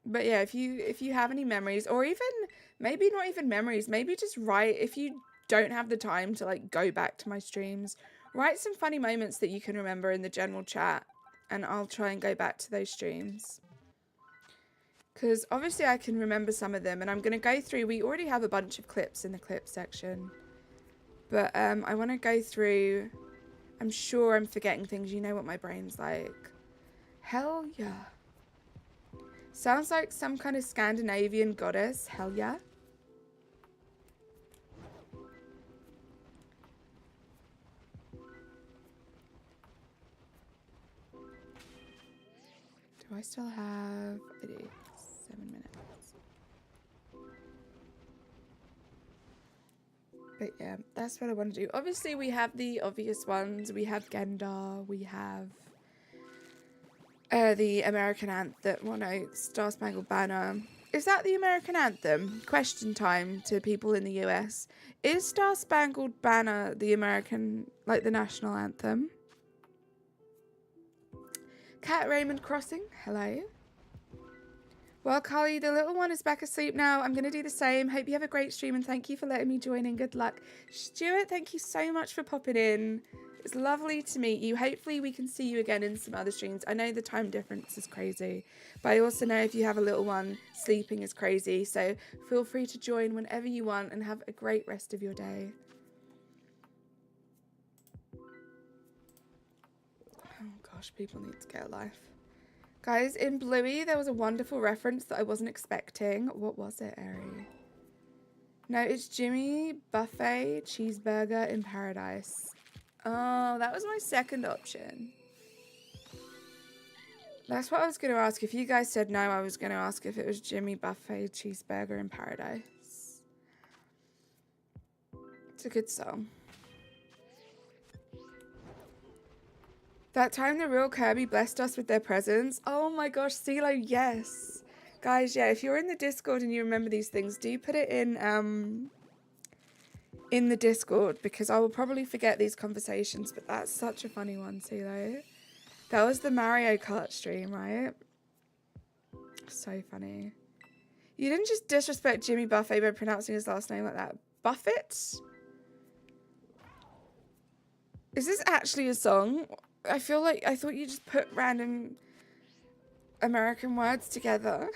But yeah, if you have any memories, or even maybe not even memories, maybe just write, if you don't have the time to like go back to my streams, write some funny moments that you can remember in the general chat, and I'll try and go back to those streams. Because obviously I can remember some of them, and I'm going to go through, we already have a bunch of clips in the clip section, but I want to go through. I'm sure I'm forgetting things. You know what my brain's like. Hell yeah. Sounds like some kind of Scandinavian goddess. Hell yeah. Do I still have... I do. 7 minutes. But yeah, that's what I want to do. Obviously, we have the obvious ones. We have Gendar. We have the American Anthem. Well, no, Star Spangled Banner. Is that the American Anthem? Question time to people in the US. Is Star Spangled Banner the American, like the national anthem? Cat Raymond Crossing. Hello. Well, Carly, the little one is back asleep now. I'm going to do the same. Hope you have a great stream, and thank you for letting me join in. Good luck. Stuart, thank you so much for popping in. It's lovely to meet you. Hopefully we can see you again in some other streams. I know the time difference is crazy, but I also know if you have a little one, sleeping is crazy. So feel free to join whenever you want, and have a great rest of your day. Oh gosh, people need to get a life. Guys, in Bluey, there was a wonderful reference that I wasn't expecting. What was it, Ari? No, it's Jimmy Buffet Cheeseburger in Paradise. Oh, that was my second option. That's what I was going to ask. If you guys said no, I was going to ask if it was Jimmy Buffet Cheeseburger in Paradise. It's a good song. That time the real Kirby blessed us with their presence. Oh my gosh, CeeLo, yes. Guys, yeah, if you're in the Discord and you remember these things, do put it in the Discord, because I will probably forget these conversations, but that's such a funny one, CeeLo. That was the Mario Kart stream, right? So funny. You didn't just disrespect Jimmy Buffet by pronouncing his last name like that. Buffett? Is this actually a song? I feel like I thought you just put random American words together.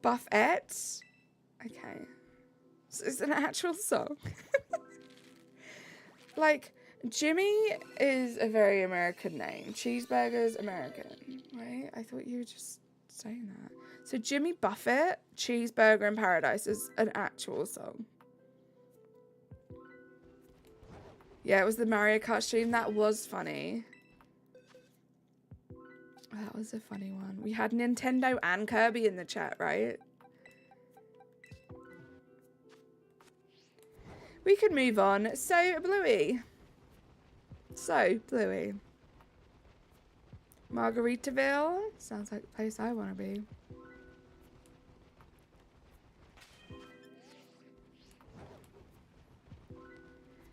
Buffett? Okay. So it's an actual song. Like, Jimmy is a very American name. Cheeseburger's American, right? I thought you were just saying that. So Jimmy Buffett, Cheeseburger in Paradise is an actual song. Yeah, it was the Mario Kart stream. That was funny. That was a funny one. We had Nintendo and Kirby in the chat, right? We could move on. So, Bluey. Margaritaville. Sounds like the place I want to be.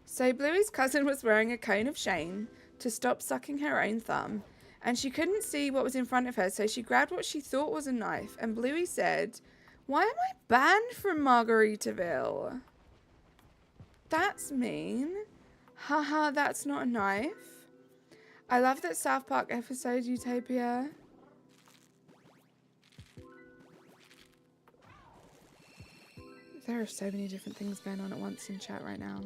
So Bluey's cousin was wearing a cone of shame to stop sucking her own thumb, and she couldn't see what was in front of her, so she grabbed what she thought was a knife, and Bluey said, "Why am I banned from Margaritaville? That's mean. Haha, that's not a knife." I love that South Park episode, Utopia. There are so many different things going on at once in chat right now.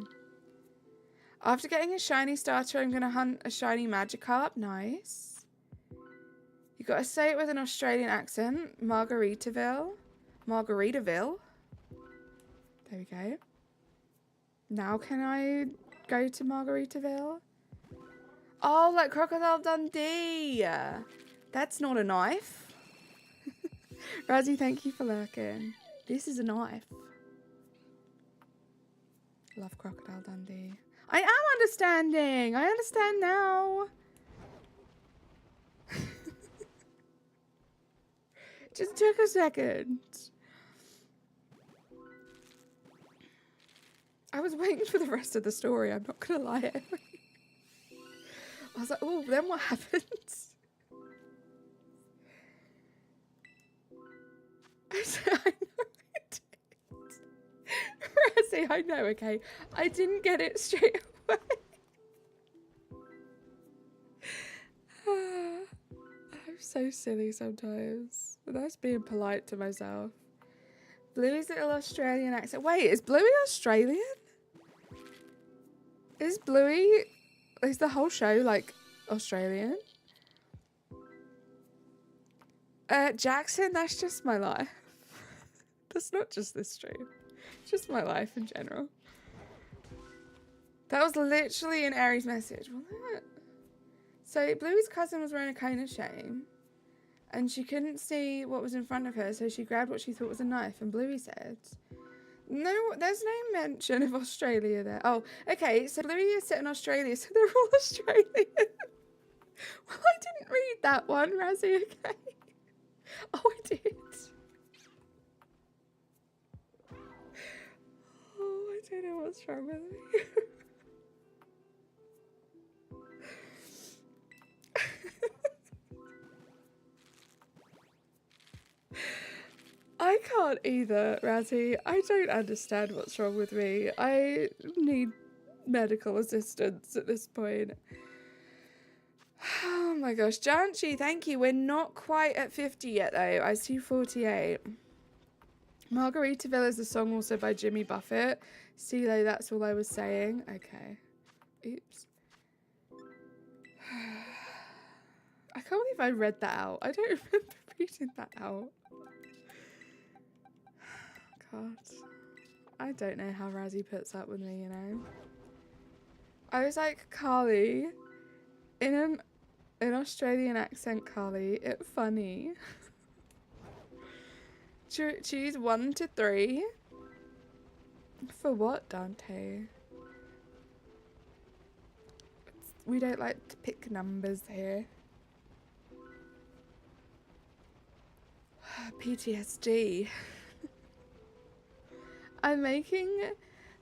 After getting a shiny starter, I'm going to hunt a shiny Magikarp. Nice. You got to say it with an Australian accent. Margaritaville. Margaritaville. There we go. Now can I go to Margaritaville? Oh, like Crocodile Dundee. That's not a knife. Razzie, thank you for lurking. This is a knife. Love Crocodile Dundee. I am understanding. I understand now. Just took a second. I was waiting for the rest of the story, I'm not gonna lie. I was like, oh, then what happens? I know I did. Razzie, I know, okay. I didn't get it straight away. I'm so silly sometimes. That's being polite to myself. Bluey's little Australian accent. Wait, is Bluey Australian? Is Bluey... Is the whole show, like, Australian? Jackson, that's just my life. That's not just this stream. It's just my life in general. That was literally an Aries message, wasn't it? So, Bluey's cousin was wearing a cone of shame. And she couldn't see what was in front of her, so she grabbed what she thought was a knife. And Bluey said... No, there's no mention of Australia there. Oh, okay, so Bluey is set in Australia, so they're all Australian. Well, I didn't read that one, Razzie, okay? Oh, I did. Oh, I don't know what's wrong with me. I can't either, Razzie. I don't understand what's wrong with me. I need medical assistance at this point. Oh my gosh. Janchi, thank you. We're not quite at 50 yet, though. I see 48. Margaritaville is a song also by Jimmy Buffett. CeeLo, that's all I was saying. Okay. Oops. I can't believe I read that out. I don't remember reading that out. God, I don't know how Razzie puts up with me, you know. I was like, Carly, in an Australian accent, Carly, it funny. Choose 1 to 3. For what, Dante? We don't like to pick numbers here. PTSD. I'm making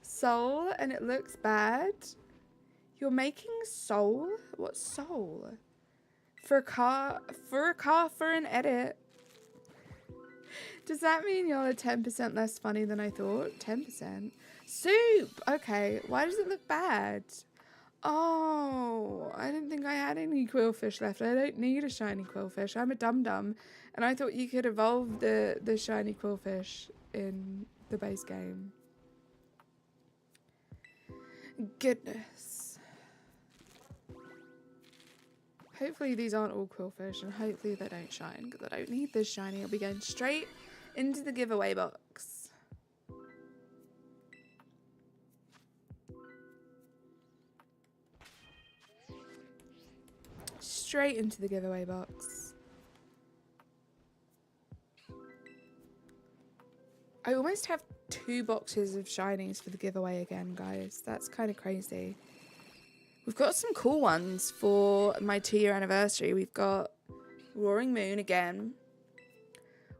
soul and it looks bad. You're making soul? What soul? For a car for an edit. Does that mean you're 10% less funny than I thought? 10%? Soup! Okay, why does it look bad? Oh, I didn't think I had any quillfish left. I don't need a shiny quillfish. I'm a dum-dum. And I thought you could evolve the shiny quillfish in the base game. Goodness. Hopefully these aren't all quillfish and hopefully they don't shine because I don't need this shiny. I'll be going straight into the giveaway box. Straight into the giveaway box. I almost have 2 boxes of shinies for the giveaway again, guys. That's kind of crazy. We've got some cool ones for my 2-year anniversary. We've got Roaring Moon again.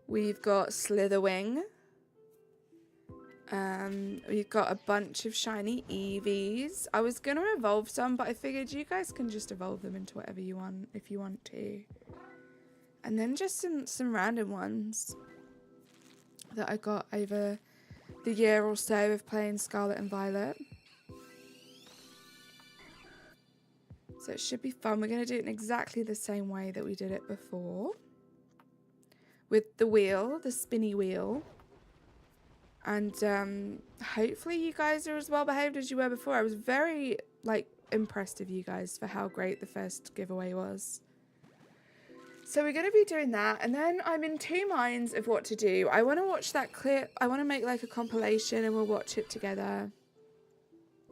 We've got Slitherwing. We've got a bunch of shiny Eevees. I was going to evolve some, but I figured you guys can just evolve them into whatever you want if you want to. And then just some random ones that I got over the year or so of playing Scarlet and Violet. So it should be fun. We're going to do it in exactly the same way that we did it before. With the wheel, the spinny wheel. And hopefully you guys are as well behaved as you were before. I was very, impressed of you guys for how great the first giveaway was. So we're going to be doing that, and then I'm in 2 minds of what to do. I want to watch that clip. I want to make a compilation and we'll watch it together.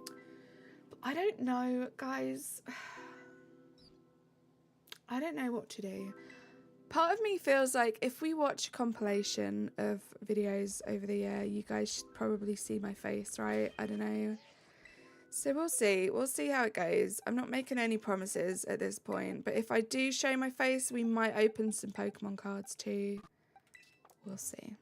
But I don't know, guys. I don't know what to do. Part of me feels like if we watch a compilation of videos over the year, you guys should probably see my face, right? I don't know. So we'll see. We'll see how it goes. I'm not making any promises at this point, but if I do show my face, we might open some Pokemon cards too. We'll see.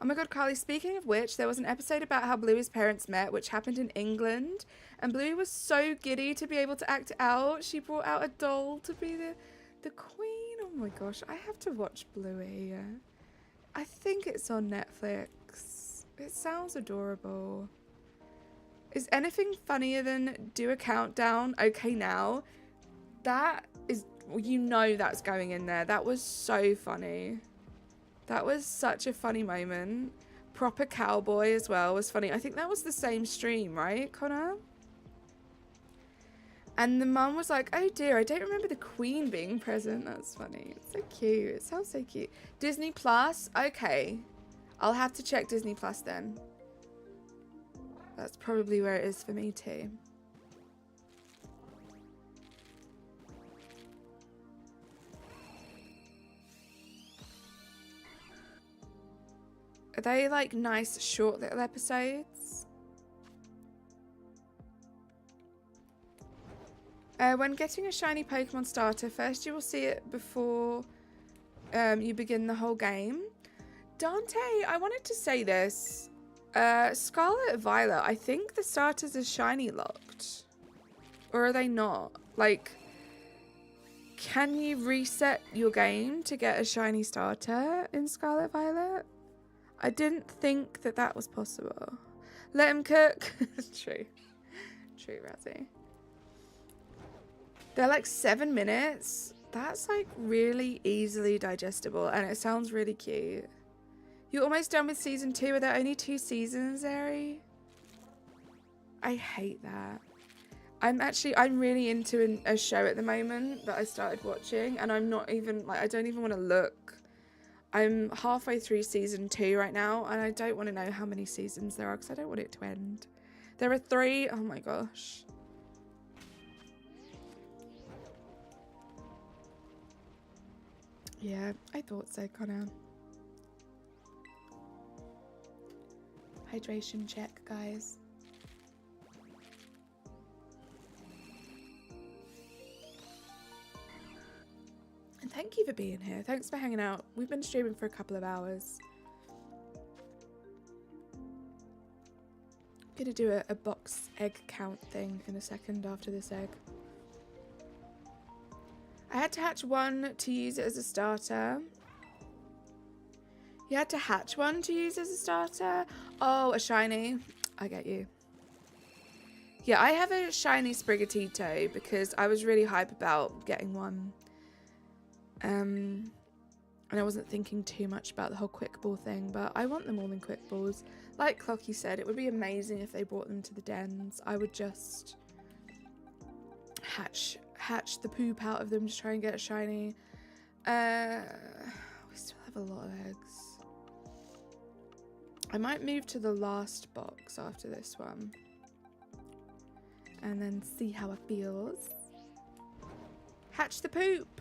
Oh my god, Carly, speaking of which, there was an episode about how Bluey's parents met, which happened in England. And Bluey was so giddy to be able to act out. She brought out a doll to be the queen. Oh my gosh, I have to watch Bluey. I think it's on Netflix. It sounds adorable. Is anything funnier than do a countdown? Okay, now. That is, you know that's going in there. That was so funny. That was such a funny moment. Proper cowboy as well was funny. I think that was the same stream, right, Connor? And the mum was like, oh dear, I don't remember the queen being present. That's funny. It's so cute. It sounds so cute. Disney Plus? Okay. I'll have to check Disney Plus then. That's probably where it is for me too. Are they like nice short little episodes? When getting a shiny Pokemon starter, first you will see it before you begin the whole game. Dante, I wanted to say this. Scarlet Violet, I think the starters are shiny locked. Or are they not? Like, can you reset your game to get a shiny starter in Scarlet Violet? I didn't think that that was possible. Let him cook. True. True, Razzie. They're like 7 minutes. That's like really easily digestible and it sounds really cute. You're almost done with season 2. Are there only 2 seasons, Ari? I hate that. I'm really into a show at the moment that I started watching and I'm not even, like, I don't even want to look. I'm halfway through season 2 right now and I don't want to know how many seasons there are because I don't want it to end. There are 3. Oh my gosh. Yeah, I thought so, Connor. Hydration check, guys. And thank you for being here. Thanks for hanging out. We've been streaming for a couple of hours. I'm gonna do a box egg count thing in a second after this egg. I had to hatch 1 to use it as a starter. You had to hatch 1 to use as a starter? Oh, a shiny. I get you. Yeah, I have a shiny Sprigatito because I was really hype about getting one. And I wasn't thinking too much about the whole quick ball thing, but I want them all in quick balls. Like Clocky said, it would be amazing if they brought them to the dens. I would just hatch the poop out of them to try and get a shiny. We still have a lot of eggs. I might move to the last box after this one and then see how it feels. Hatch the poop.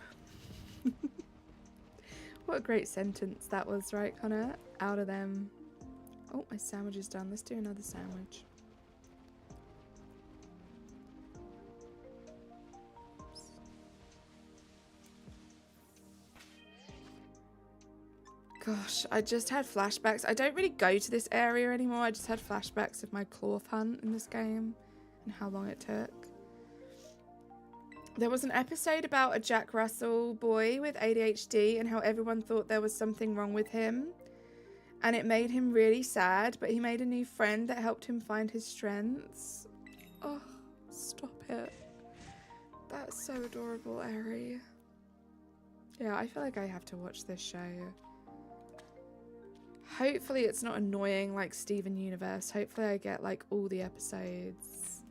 What a great sentence that was, right, Connor? Out of them. Oh, my sandwich is done. Let's do another sandwich. Gosh, I just had flashbacks. I don't really go to this area anymore. I just had flashbacks of my cloth hunt in this game and how long it took. There was an episode about a Jack Russell boy with ADHD and how everyone thought there was something wrong with him. And it made him really sad, but he made a new friend that helped him find his strengths. Oh, stop it. That's so adorable, Ari. Yeah, I feel like I have to watch this show. Hopefully it's not annoying like Steven Universe. Hopefully I get like all the episodes.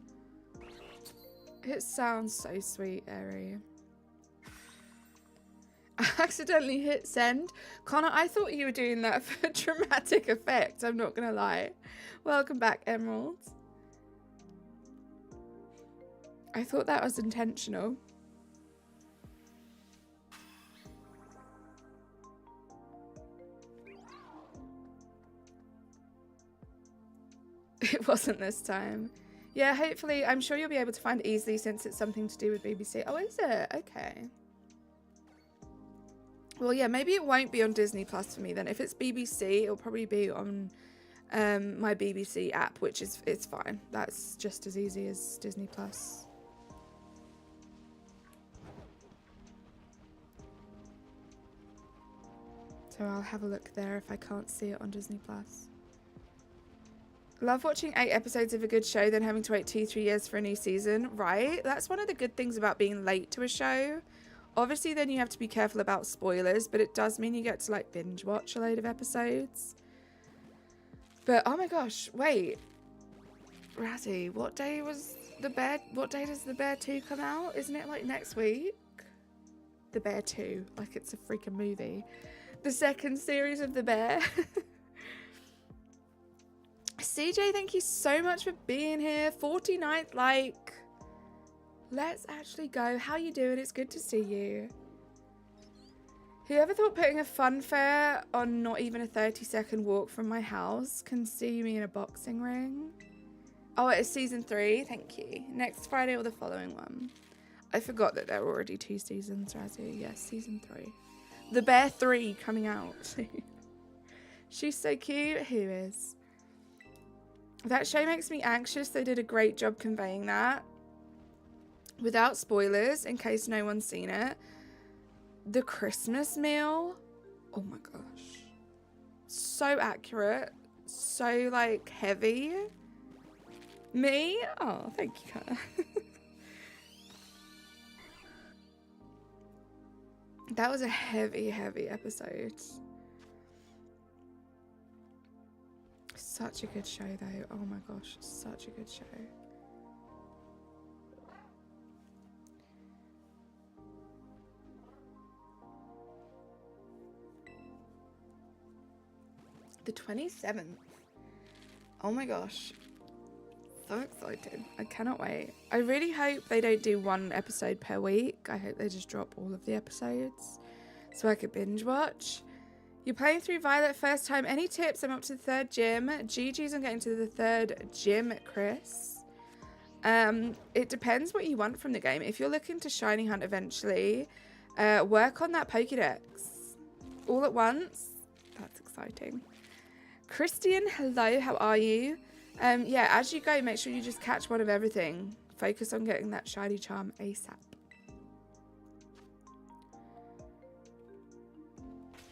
It sounds so sweet, Ari. I accidentally hit send. Connor, I thought you were doing that for dramatic effect. I'm not gonna lie. Welcome back, Emerald. I thought that was intentional. It wasn't this time. Yeah, hopefully, I'm sure you'll be able to find it easily since it's something to do with BBC. Oh, is it? Okay. Well, yeah, maybe it won't be on Disney Plus for me then. If it's BBC, it'll probably be on my BBC app, which is, it's fine. That's just as easy as Disney Plus. So I'll have a look there if I can't see it on Disney Plus. Love watching 8 episodes of a good show, then having to wait 2-3 years for a new season, right? That's one of the good things about being late to a show. Obviously, then you have to be careful about spoilers, but it does mean you get to like binge watch a load of episodes. But oh my gosh, wait. Razzie, what day does The Bear 2 come out? Isn't it like next week? The Bear 2, like it's a freaking movie. The second series of The Bear. CJ, thank you so much for being here. 49th like. Let's actually go. How you doing? It's good to see you. Whoever thought putting a fun fair on not even a 30-second walk from my house can see me in a boxing ring? Oh, it's season 3. Thank you. Next Friday or the following one. I forgot that there were already 2 seasons, Razzie. Yes, season 3. The Bear 3 coming out. She's so cute. Who is? That show makes me anxious. They did a great job conveying that. Without spoilers, in case no one's seen it. The Christmas meal. Oh my gosh. So accurate. So, like, heavy. Me? Oh, thank you, Cara. That was a heavy, heavy episode. Such a good show, though. Oh my gosh, such a good show. The 27th. Oh my gosh. So excited. I cannot wait. I really hope they don't do 1 episode per week. I hope they just drop all of the episodes so I could binge watch. You're playing through Violet first time. Any tips? I'm up to the 3rd gym. GG's on getting to the 3rd gym, Chris. It depends what you want from the game. If you're looking to shiny hunt eventually, work on that Pokédex all at once. That's exciting. Christian, hello, how are you? Yeah, as you go, make sure you just catch one of everything. Focus on getting that shiny charm ASAP.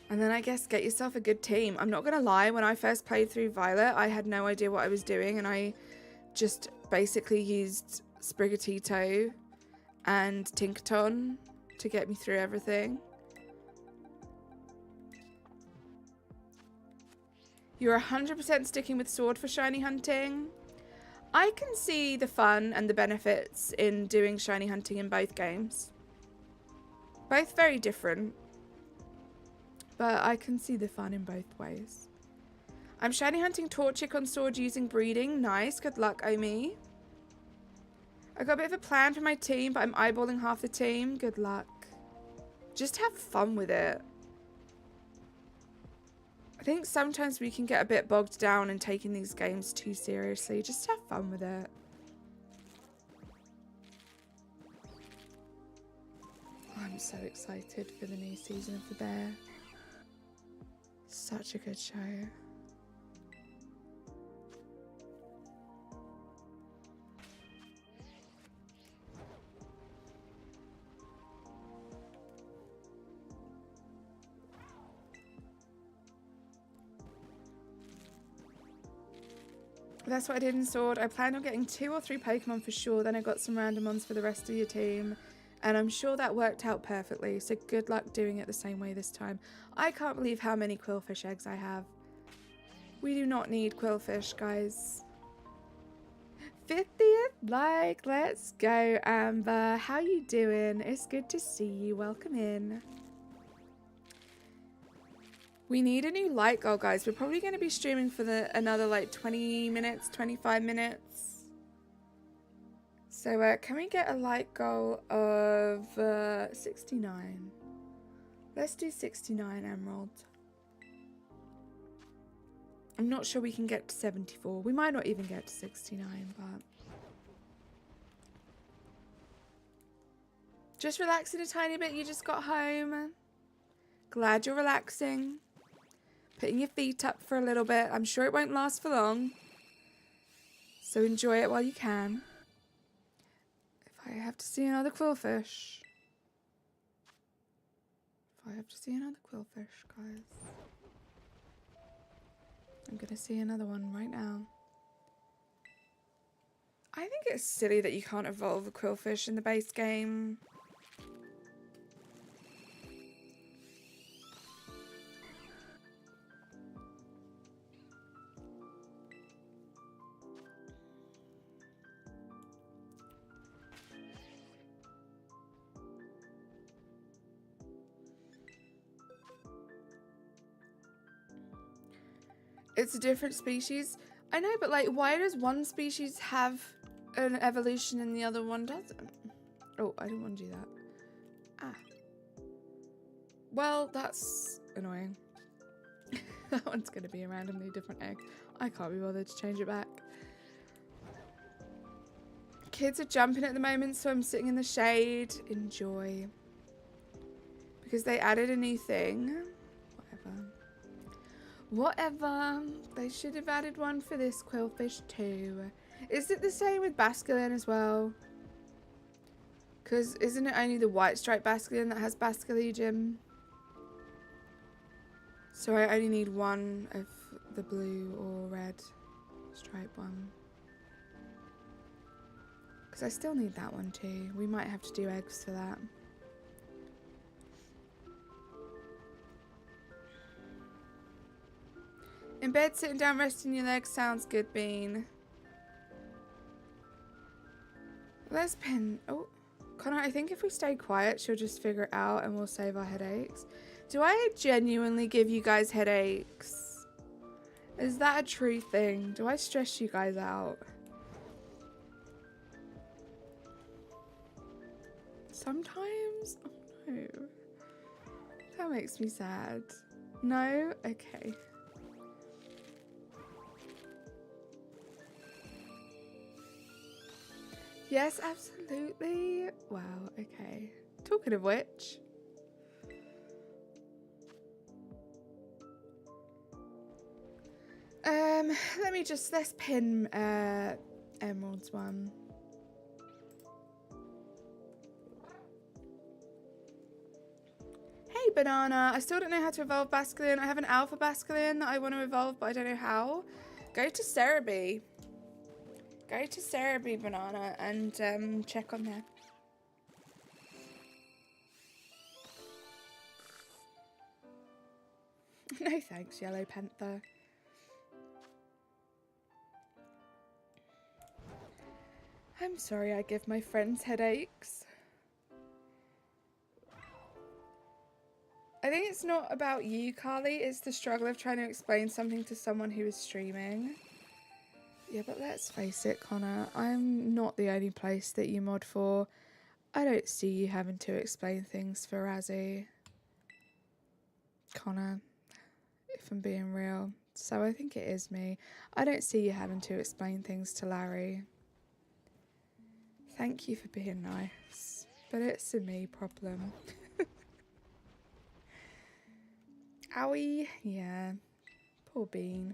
And then I guess get yourself a good team. I'm not going to lie, when I first played through Violet, I had no idea what I was doing, and I just basically used Sprigatito and Tinkaton to get me through everything. You're 100% sticking with sword for shiny hunting. I can see the fun and the benefits in doing shiny hunting in both games. Both very different, but I can see the fun in both ways. I'm shiny hunting Torchic on sword using breeding. Nice, good luck, Omi. I got a bit of a plan for my team, but I'm eyeballing half the team. Good luck. Just have fun with it. I think sometimes we can get a bit bogged down in taking these games too seriously. Just have fun with it. I'm so excited for the new season of The Bear. Such a good show. That's what I did in Sword. I planned on getting 2 or 3 Pokemon for sure. Then I got some random ones for the rest of your team. And I'm sure that worked out perfectly. So good luck doing it the same way this time. I can't believe how many Quillfish eggs I have. We do not need Quillfish, guys. 50th like. Let's go, Amber. How you doing? It's good to see you. Welcome in. We need a new light goal, guys. We're probably going to be streaming for another like 20 minutes, 25 minutes. So can we get a light goal of 69? Let's do 69 emerald. I'm not sure we can get to 74. We might not even get to 69, but... Just relaxing a tiny bit. You just got home. Glad you're relaxing. Putting your feet up for a little bit. I'm sure it won't last for long. So enjoy it while you can. If I have to see another quillfish. If I have to see another quillfish, guys. I'm gonna see another one right now. I think it's silly that you can't evolve a quillfish in the base game. It's a different species. I know, but like, why does one species have an evolution and the other one doesn't? Oh, I didn't want to do that. Ah. Well, that's annoying. That one's going to be a randomly different egg. I can't be bothered to change it back. Kids are jumping at the moment, so I'm sitting in the shade. Enjoy. Because they added a new thing. Whatever. They should have added one for this quillfish too. Is it the same with basculin as well? Because isn't it only the white striped basculin that has basculegium? So I only need one of the blue or red stripe one. Because I still need that one too. We might have to do eggs for that. In bed, sitting down, resting your legs. Sounds good, Bean. Let's pin. Oh, Connor, I think if we stay quiet, she'll just figure it out and we'll save our headaches. Do I genuinely give you guys headaches? Is that a true thing? Do I stress you guys out? Sometimes? Oh no. That makes me sad. No? Okay. Yes, absolutely. Wow, okay. Talking of which. Let's pin Emerald's one. Hey, Banana. I still don't know how to evolve Basculin. I have an Alpha Basculin that I want to evolve, but I don't know how. Go to Cerebi. Go to Cerebi, Banana, and check on there. No thanks, Yellow Panther. I'm sorry I give my friends headaches. I think it's not about you, Carly. It's the struggle of trying to explain something to someone who is streaming. Yeah, but let's face it, Connor. I'm not the only place that you mod for. I don't see you having to explain things for Razzie. Connor, if I'm being real. So I think it is me. I don't see you having to explain things to Larry. Thank you for being nice. But it's a me problem. Owie. Yeah. Poor Bean.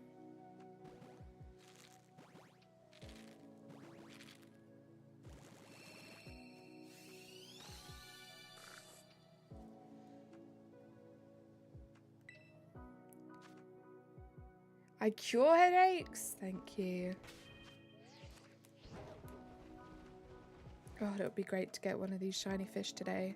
I cure headaches. Thank you. God, it would be great to get one of these shiny fish today.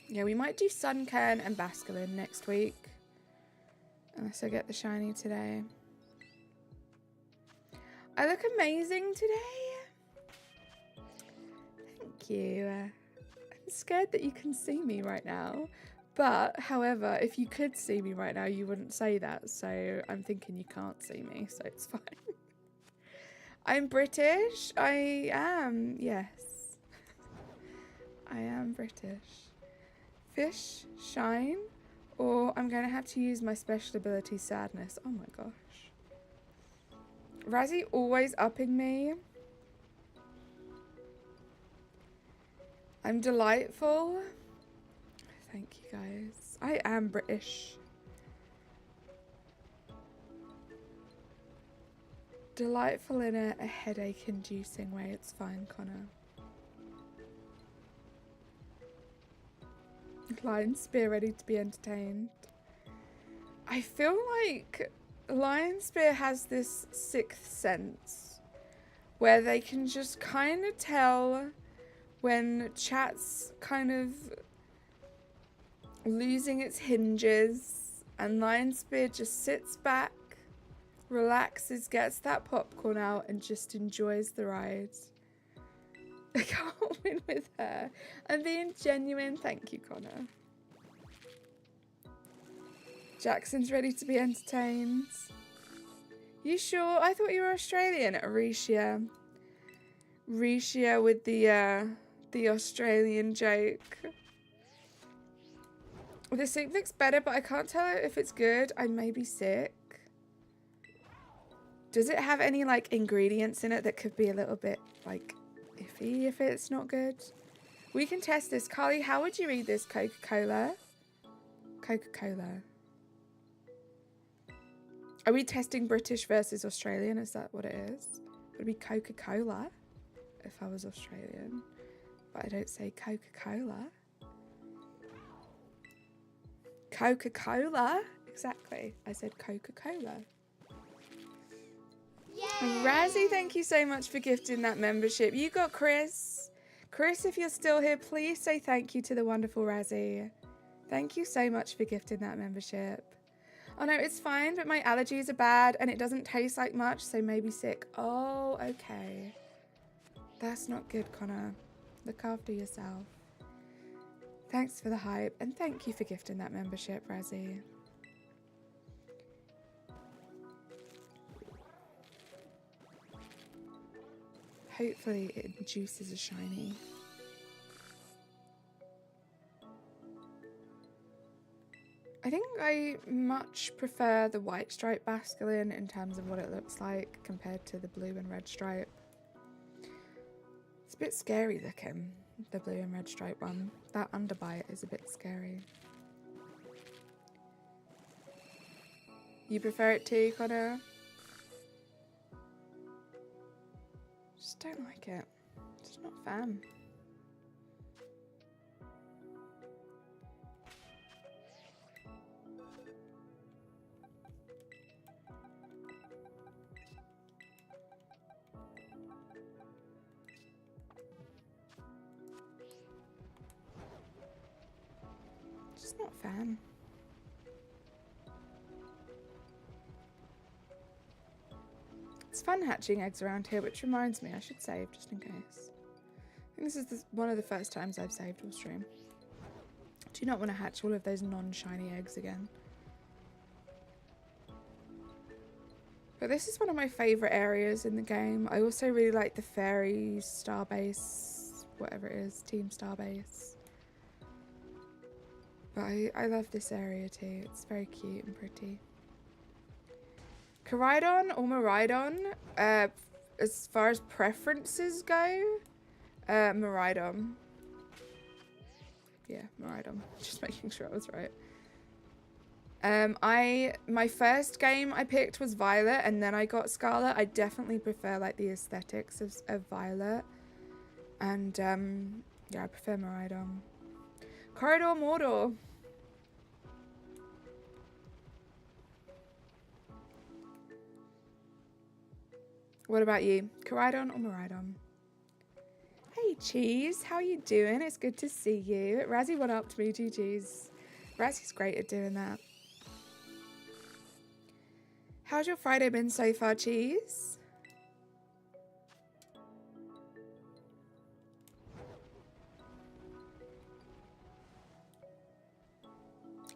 Yeah, we might do Sunkern and Basculin next week. Unless I get the shiny today. I look amazing today. Thank you. I'm scared that you can see me right now. But, however, if you could see me right now, you wouldn't say that. So I'm thinking you can't see me, so it's fine. I'm British. I am, yes. I am British. Fish, shine, or I'm going to have to use my special ability, sadness. Oh my gosh. Razzie always upping me. I'm delightful. Thank you guys. I am British. Delightful in a headache-inducing way. It's fine, Connor. Lion Spear ready to be entertained. I feel like Lion Spear has this sixth sense where they can just kind of tell when chat's kind of losing its hinges, and Lion Spear just sits back, relaxes, gets that popcorn out, and just enjoys the ride. I can't win with her. I'm being genuine. Thank you, Connor. Jackson's ready to be entertained. You sure? I thought you were Australian, Aricia. Risha with the Australian joke. The soup looks better, but I can't tell if it's good. I may be sick. Does it have any like ingredients in it that could be a little bit like iffy if it's not good? We can test this. Carly, how would you read this? Coca-Cola? Coca-Cola. Are we testing British versus Australian? Is that what it is? Would it be Coca-Cola if I was Australian? But I don't say Coca-Cola. Coca-Cola? Exactly. I said Coca-Cola. Razzie, thank you so much for gifting that membership. You got Chris. Chris, if you're still here, please say thank you to the wonderful Razzie. Thank you so much for gifting that membership. Oh no, it's fine, but my allergies are bad and it doesn't taste like much, so maybe sick. Oh, okay. That's not good, Connor. Look after yourself. Thanks for the hype, and thank you for gifting that membership, Razzie. Hopefully it induces a shiny. I think I much prefer the white stripe Basculin in terms of what it looks like compared to the blue and red stripe. It's a bit scary looking, the blue and red stripe one. That underbite is a bit scary. You prefer it too, Connor? Just don't like it. Just not a fan. Just not a fan. It's fun hatching eggs around here, which reminds me I should save just in case. I think this is one of the first times I've saved all stream. Do not want to hatch all of those non-shiny eggs again. But this is one of my favourite areas in the game. I also really like the fairy starbase, whatever it is, team starbase. But I love this area too. It's very cute and pretty. Coridon or Miraidon, as far as preferences go, Miraidon. Yeah, Miraidon. Just making sure I was right. My first game I picked was Violet, and then I got Scarlet. I definitely prefer like the aesthetics of Violet, and yeah, I prefer Miraidon. Corridor Mordor. What about you? Coridon or Miraidon? Hey, Cheese. How you doing? It's good to see you. Razzie went up to me, GG's. Razzie's great at doing that. How's your Friday been so far, Cheese?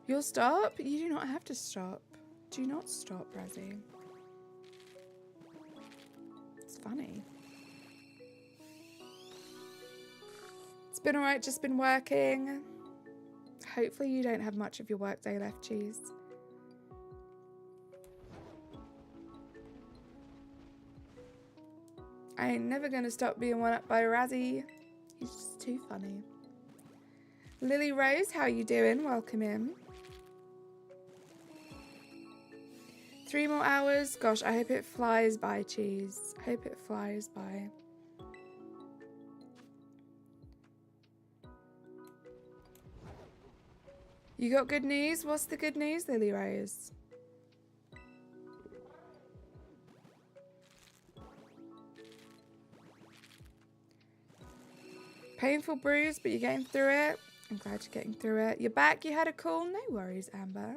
You'll stop? You do not have to stop. Do not stop, Razzie. It's funny. It's been alright, just been working. Hopefully you don't have much of your work day left, Cheese. I ain't never gonna stop being one up by Razzie. He's just too funny. Lily Rose, how you doing? Welcome in. 3 more hours. Gosh, I hope it flies by, Cheese. I hope it flies by. You got good news? What's the good news, Lily Rose? Painful bruise, but you're getting through it. I'm glad you're getting through it. You're back, you had a call? No worries, Amber.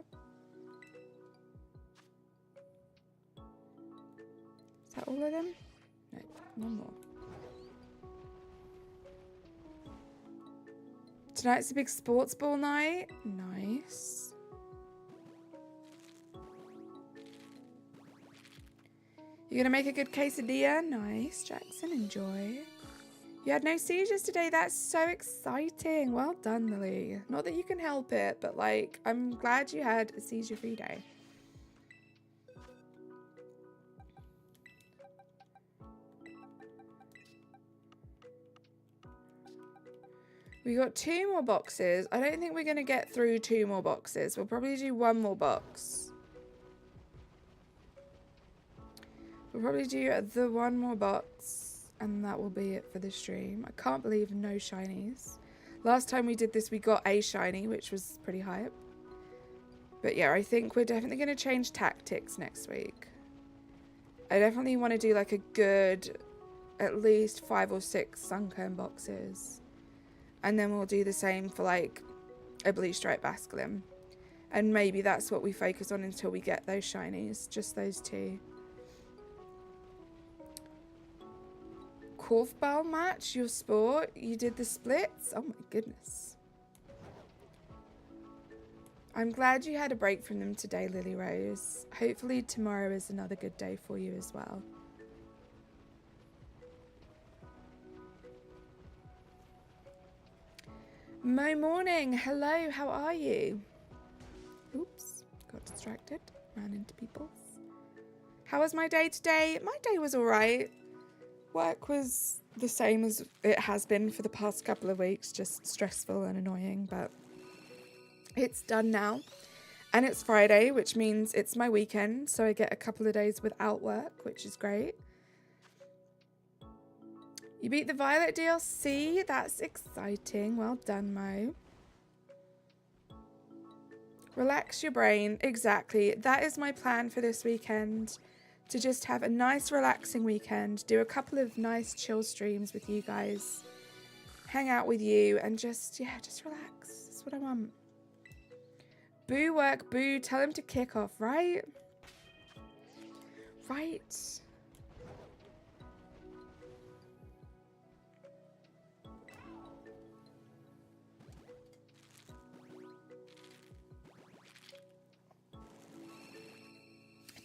Is that all of them? No, one more. Tonight's a big sports ball night. Nice. You're gonna make a good quesadilla? Nice, Jackson, enjoy. You had no seizures today. That's so exciting. Well done, Lily. Not that you can help it, but like, I'm glad you had a seizure-free day. We got 2 more boxes. I don't think we're going to get through 2 more boxes. We'll probably do 1 more box. We'll probably do the 1 more box, and that will be it for the stream. I can't believe no shinies. Last time we did this, we got a shiny, which was pretty hype. But yeah, I think we're definitely going to change tactics next week. I definitely want to do like a good, at least 5 or 6 Sunkern boxes. And then we'll do the same for like a Blue Stripe Basculin. And maybe that's what we focus on until we get those shinies. Just those 2. Korfball match, your sport. You did the splits? Oh my goodness. I'm glad you had a break from them today, Lily Rose. Hopefully tomorrow is another good day for you as well. Mo Morning, hello, how are you? Oops, got distracted, ran into people. How was my day today? My day was alright. Work was the same as it has been for the past couple of weeks, just stressful and annoying, but it's done now. And it's Friday, which means it's my weekend, so I get a couple of days without work, which is great. You beat the Violet DLC? That's exciting. Well done, Mo. Relax your brain. Exactly. That is my plan for this weekend. To just have a nice, relaxing weekend. Do a couple of nice, chill streams with you guys. Hang out with you and just, yeah, just relax. That's what I want. Boo work, boo. Tell him to kick off, right? Right.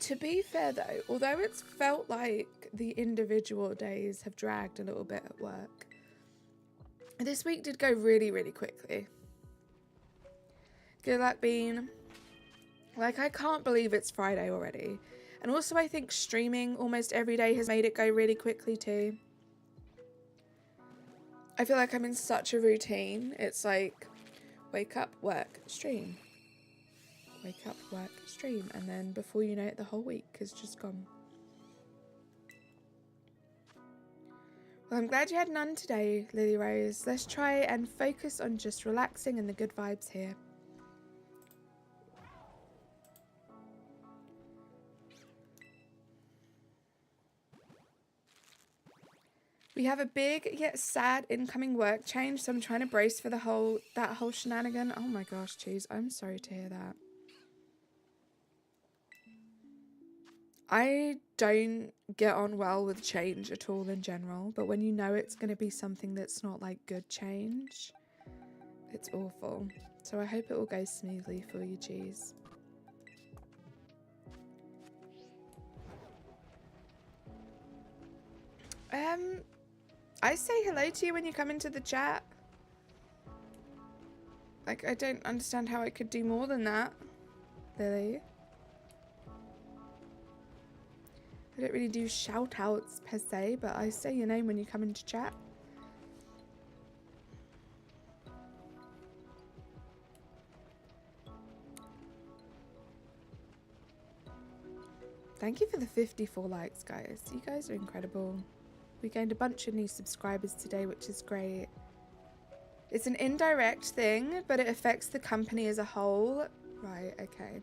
To be fair though, although it's felt like the individual days have dragged a little bit at work, this week did go really, really quickly. Good luck, Bean. Like, I can't believe it's Friday already. And also I think streaming almost every day has made it go really quickly too. I feel like I'm in such a routine. It's like, wake up, work, stream. Wake up, work, stream, and then before you know it, the whole week is just gone. Well, I'm glad you had none today, Lily Rose. Let's try and focus on just relaxing and the good vibes here. We have a big yet sad incoming work change, so I'm trying to brace for that whole shenanigan. Oh my gosh, Cheese, I'm sorry to hear that. I don't get on well with change at all in general, but when you know it's going to be something that's not like good change, it's awful. So I hope it all goes smoothly for you, Cheese. I say hello to you when you come into the chat. Like, I don't understand how I could do more than that, Lily. I don't really do shout outs per se, but I say your name when you come into chat. Thank you for the 54 likes, guys. You guys are incredible. We gained a bunch of new subscribers today, which is great. It's an indirect thing, but it affects the company as a whole. Right, okay.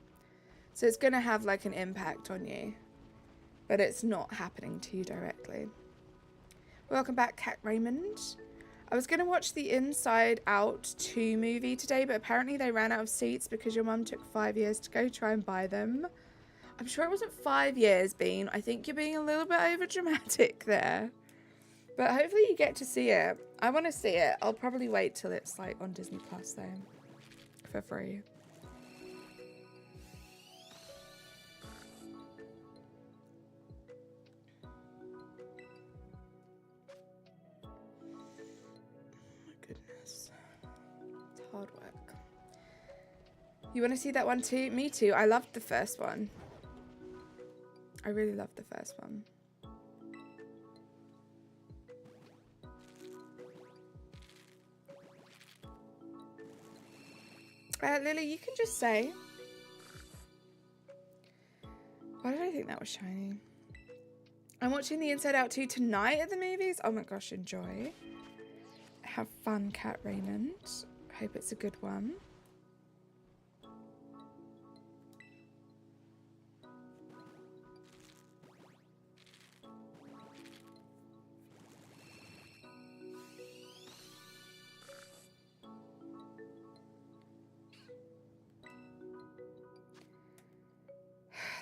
So it's going to have like an impact on you, but it's not happening to you directly. Welcome back, Cat Raymond. I was going to watch the Inside Out 2 movie today, but apparently they ran out of seats because your mum took 5 years to go try and buy them. I'm sure it wasn't 5 years, Bean. I think you're being a little bit over dramatic there. But hopefully you get to see it. I want to see it. I'll probably wait till it's like on Disney Plus though, for free. Goodness. It's hard work. You want to see that one too? Me too. I loved the first one. I really loved the first one. Lily, you can just say. Why did I think that was shiny? I'm watching the Inside Out 2 tonight at the movies. Oh my gosh, enjoy. Have fun, Cat Raymond. Hope it's a good one.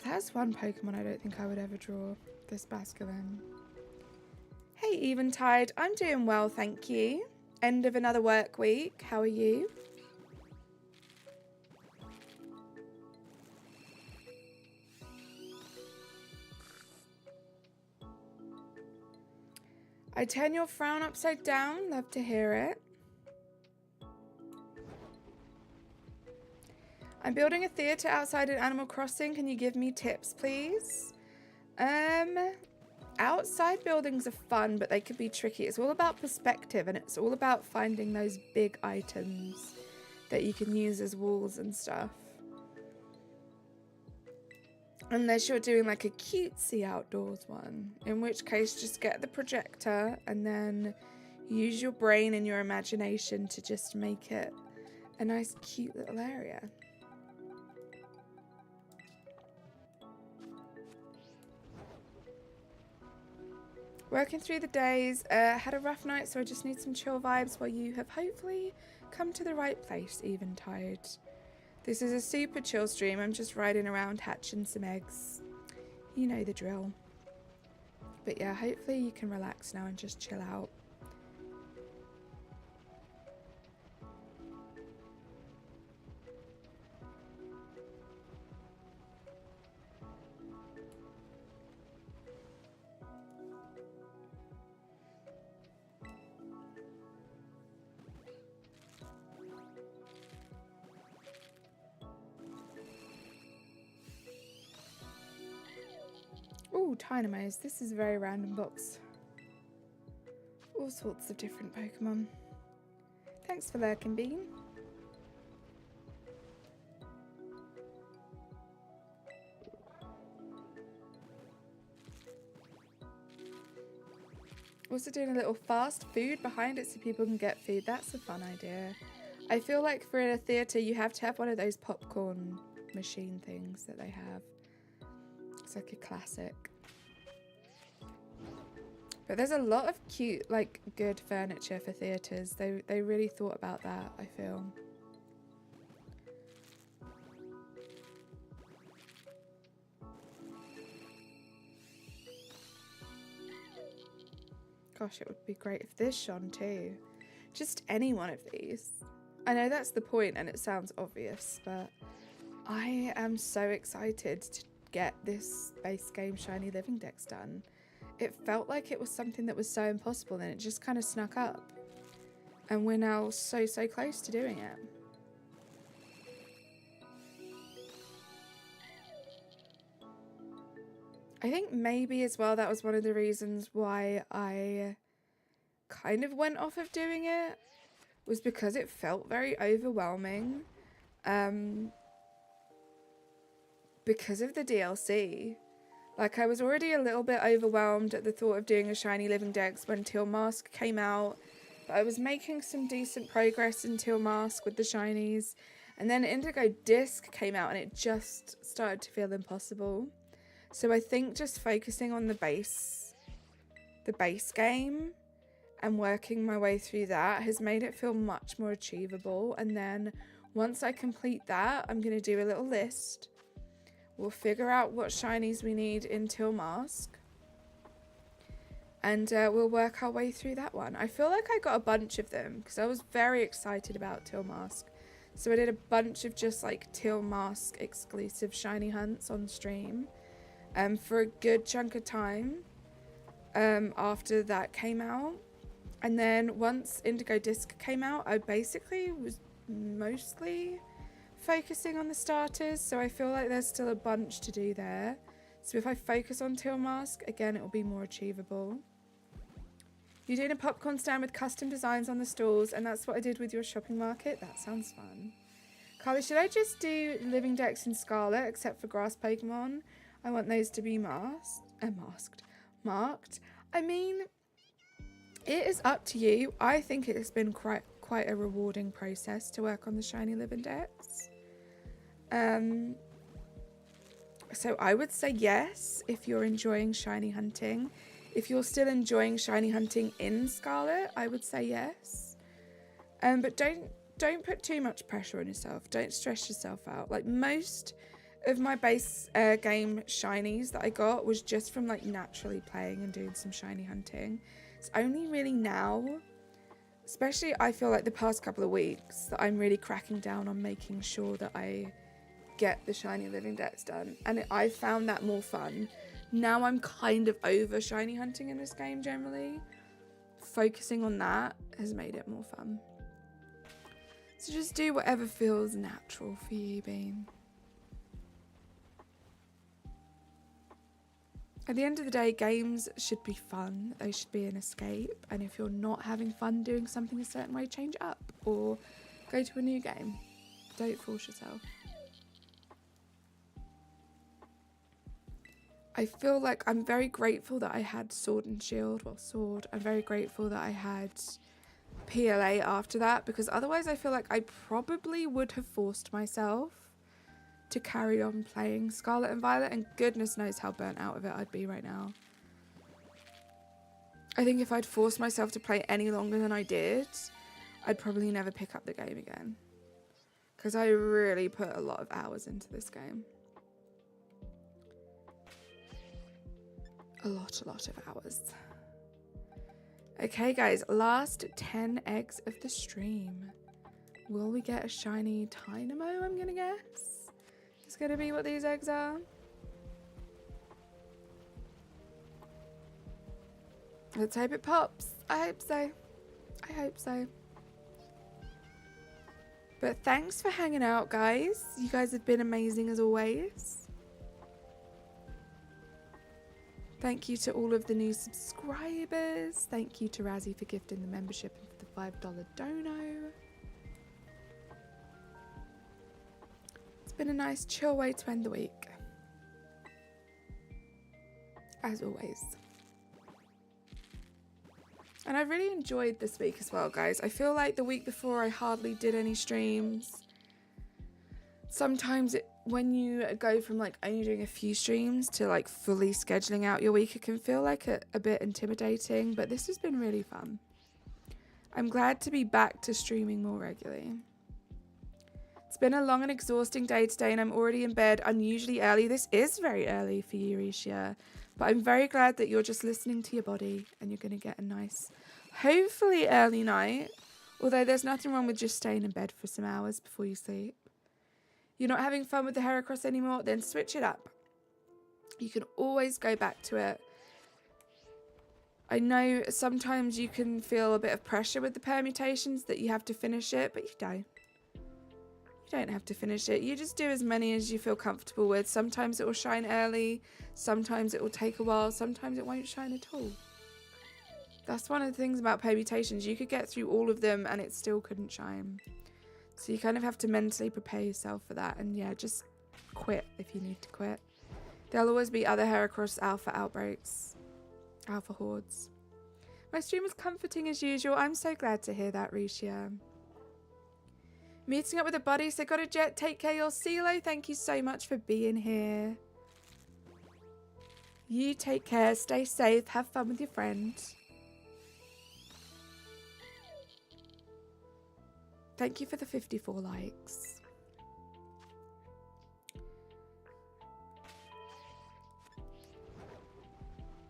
That's one Pokemon I don't think I would ever draw. This Basculin. Hey, Eventide. I'm doing well, thank you. End of another work week. How are you? I turn your frown upside down. Love to hear it. I'm building a theatre outside in Animal Crossing. Can you give me tips, please? Outside buildings are fun, but they can be tricky. It's all about perspective, and it's all about finding those big items that you can use as walls and stuff. Unless you're doing like a cutesy outdoors one, in which case just get the projector and then use your brain and your imagination to just make it a nice cute little area. Working through the days, had a rough night, so I just need some chill vibes while you have hopefully come to the right place, Eventide. This is a super chill stream. I'm just riding around hatching some eggs. You know the drill. But yeah, hopefully you can relax now and just chill out. Ooh, Dynamos. This is a very random box. All sorts of different Pokemon. Thanks for lurking, Bean. Also doing a little fast food behind it so people can get food. That's a fun idea. I feel like for a theatre you have to have one of those popcorn machine things that they have. It's like a classic. But there's a lot of cute, like, good furniture for theatres. They really thought about that, I feel. Gosh, it would be great if this shone too. Just any one of these. I know that's the point and it sounds obvious, but I am so excited to get this base game Shiny Living Dex done. It felt like it was something that was so impossible and it just kind of snuck up. And we're now so close to doing it. I think maybe as well that was one of the reasons why I kind of went off of doing it, was because it felt very overwhelming. Because of the DLC. Like, I was already a little bit overwhelmed at the thought of doing a shiny living dex when Teal Mask came out. But I was making some decent progress in Teal Mask with the shinies. And then Indigo Disc came out and it just started to feel impossible. So I think just focusing on the base game and working my way through that has made it feel much more achievable. And then once I complete that, I'm going to do a little list. We'll figure out what shinies we need in Teal Mask. And we'll work our way through that one. I feel like I got a bunch of them because I was very excited about Teal Mask. So I did a bunch of just like Teal Mask exclusive shiny hunts on stream for a good chunk of time after that came out. And then once Indigo Disc came out, I basically was mostly focusing on the starters. So I feel like there's still a bunch to do there. So if I focus on Teal Mask, again, it will be more achievable. You're doing a popcorn stand with custom designs on the stalls, and that's what I did with your shopping market? That sounds fun. Carly, should I just do Living Dex and Scarlet, except for grass Pokemon? I want those to be marked. I mean, it is up to you. I think it has been quite a rewarding process to work on the shiny Living Dex. So I would say yes if you're enjoying shiny hunting. If you're still enjoying shiny hunting in Scarlet, I would say yes. But don't put too much pressure on yourself. Don't stress yourself out. Like, most of my base game shinies that I got was just from like naturally playing and doing some shiny hunting. It's only really now, especially I feel like the past couple of weeks, that I'm really cracking down on making sure that I get the shiny Living Dex done. And I found that more fun. Now I'm kind of over shiny hunting in this game generally. Focusing on that has made it more fun. So just do whatever feels natural for you, Bean. At the end of the day, games should be fun. They should be an escape. And if you're not having fun doing something a certain way, change it up or go to a new game. Don't force yourself. I feel like I'm very grateful that I had Sword and Shield. Well, Sword. I'm very grateful that I had PLA after that, because otherwise I feel like I probably would have forced myself to carry on playing Scarlet and Violet, and goodness knows how burnt out of it I'd be right now. I think if I'd forced myself to play any longer than I did, I'd probably never pick up the game again. Because I really put a lot of hours into this game. A lot of hours. Okay, guys, last 10 eggs of the stream. Will we get a shiny Dynamo, I'm gonna guess? It's gonna be what these eggs are. Let's hope it pops. I hope so. I hope so. But thanks for hanging out, guys. You guys have been amazing as always. Thank you to all of the new subscribers. Thank you to Razzie for gifting the membership and for the $5 dono. It's been a nice chill way to end the week. As always. And I really enjoyed this week as well, guys. I feel like the week before I hardly did any streams. Sometimes when you go from like only doing a few streams to like fully scheduling out your week, it can feel like a bit intimidating, but this has been really fun. I'm glad to be back to streaming more regularly. It's been a long and exhausting day today and I'm already in bed unusually early. This is very early for you, Risha, but I'm very glad that you're just listening to your body and you're going to get a nice, hopefully early night. Although there's nothing wrong with just staying in bed for some hours before you sleep. You're not having fun with the Heracross anymore, then switch it up. You can always go back to it. I know sometimes you can feel a bit of pressure with the permutations that you have to finish it, but you don't. You don't have to finish it. You just do as many as you feel comfortable with. Sometimes it will shine early, sometimes it will take a while, sometimes it won't shine at all. That's one of the things about permutations. You could get through all of them and it still couldn't shine. So you kind of have to mentally prepare yourself for that. And yeah, just quit if you need to quit. There'll always be other Heracross alpha outbreaks. Alpha hordes. My stream was comforting as usual. I'm so glad to hear that, Risha. Meeting up with a buddy, so got a jet. Take care, your CeeLo. Thank you so much for being here. You take care, stay safe, have fun with your friend. Thank you for the 54 likes.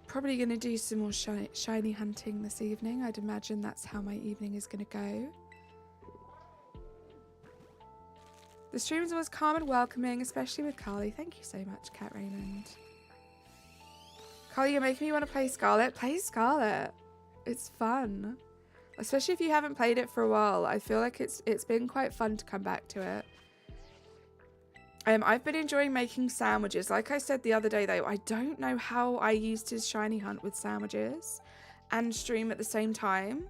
Probably going to do some more shiny hunting this evening. I'd imagine that's how my evening is going to go. The streams was calm and welcoming, especially with Carly. Thank you so much, Cat Raymond. Carly, you're making me want to play Scarlet. Play Scarlet. It's fun. Especially if you haven't played it for a while. I feel like it's been quite fun to come back to it. I've been enjoying making sandwiches. Like I said the other day, though, I don't know how I used to shiny hunt with sandwiches and stream at the same time.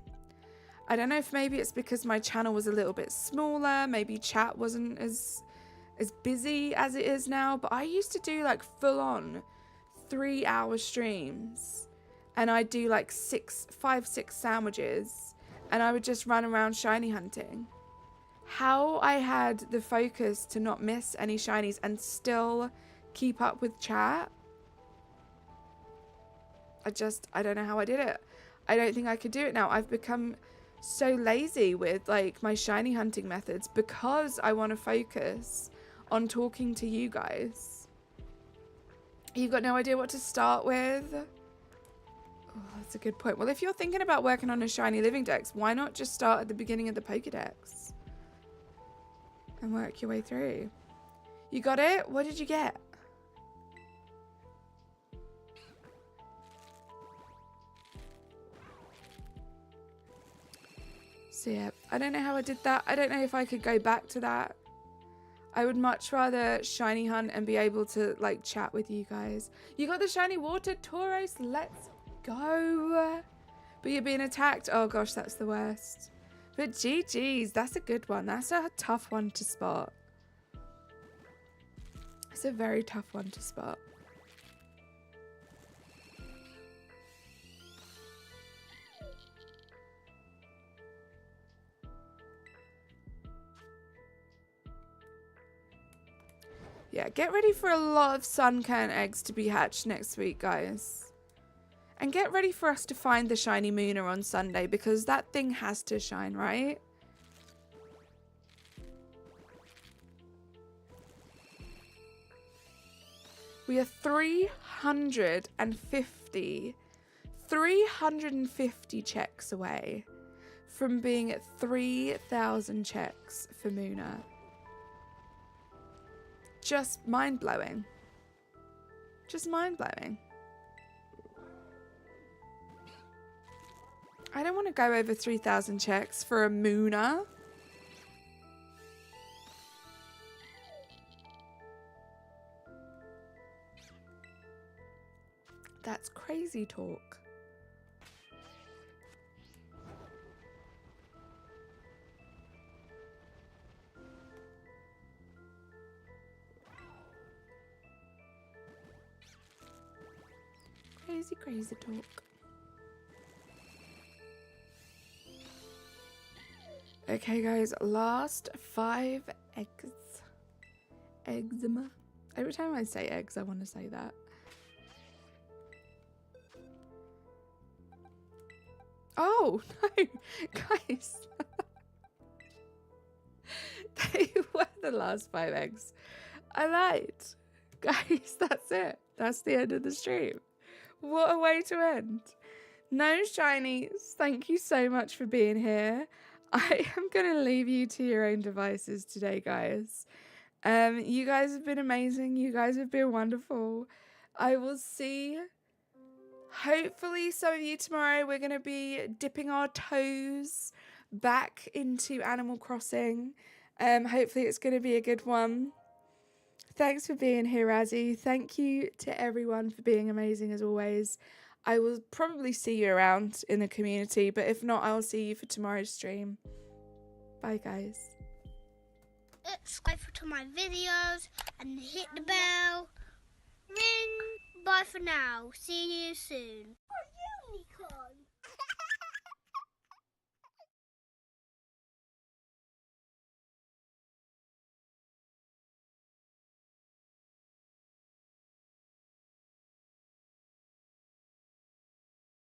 I don't know if maybe it's because my channel was a little bit smaller. Maybe chat wasn't as busy as it is now. But I used to do like full-on 3-hour streams. And I'd do like 5, 6 sandwiches. And I would just run around shiny hunting. How I had the focus to not miss any shinies and still keep up with chat. I don't know how I did it. I don't think I could do it now. I've become so lazy with like my shiny hunting methods because I want to focus on talking to you guys. You've got no idea what to start with? Oh, that's a good point. Well, if you're thinking about working on a shiny living dex, why not just start at the beginning of the Pokédex? And work your way through. You got it? What did you get? So yeah, I don't know how I did that. I don't know if I could go back to that. I would much rather shiny hunt and be able to like chat with you guys. You got the shiny water, Tauros. Let's go. But you're being attacked. Oh gosh, that's the worst. But GG's, that's a good one. That's a tough one to spot. It's a very tough one to spot. Yeah, get ready for a lot of sunkern eggs to be hatched next week, guys. And get ready for us to find the shiny Mooner on Sunday, because that thing has to shine, right? We are 350 checks away from being at 3,000 checks for Mooner. Just mind-blowing. Just mind-blowing. I don't want to go over 3,000 checks for a Mooner. That's crazy talk. Crazy, crazy talk. Okay, guys, last 5 eggs. Eczema. Every time I say eggs, I want to say that. Oh, no, guys. They were the last 5 eggs. I lied. Guys, that's it. That's the end of the stream. What a way to end. No shinies. Thank you so much for being here. I am going to leave you to your own devices today, guys. You guys have been amazing. You guys have been wonderful. I will see, hopefully, some of you tomorrow. We're going to be dipping our toes back into Animal Crossing. Hopefully, it's going to be a good one. Thanks for being here, Razzie. Thank you to everyone for being amazing as always. I will probably see you around in the community, but if not, I'll see you for tomorrow's stream. Bye, guys. Subscribe to my videos and hit the bell. Ring. Bye for now. See you soon.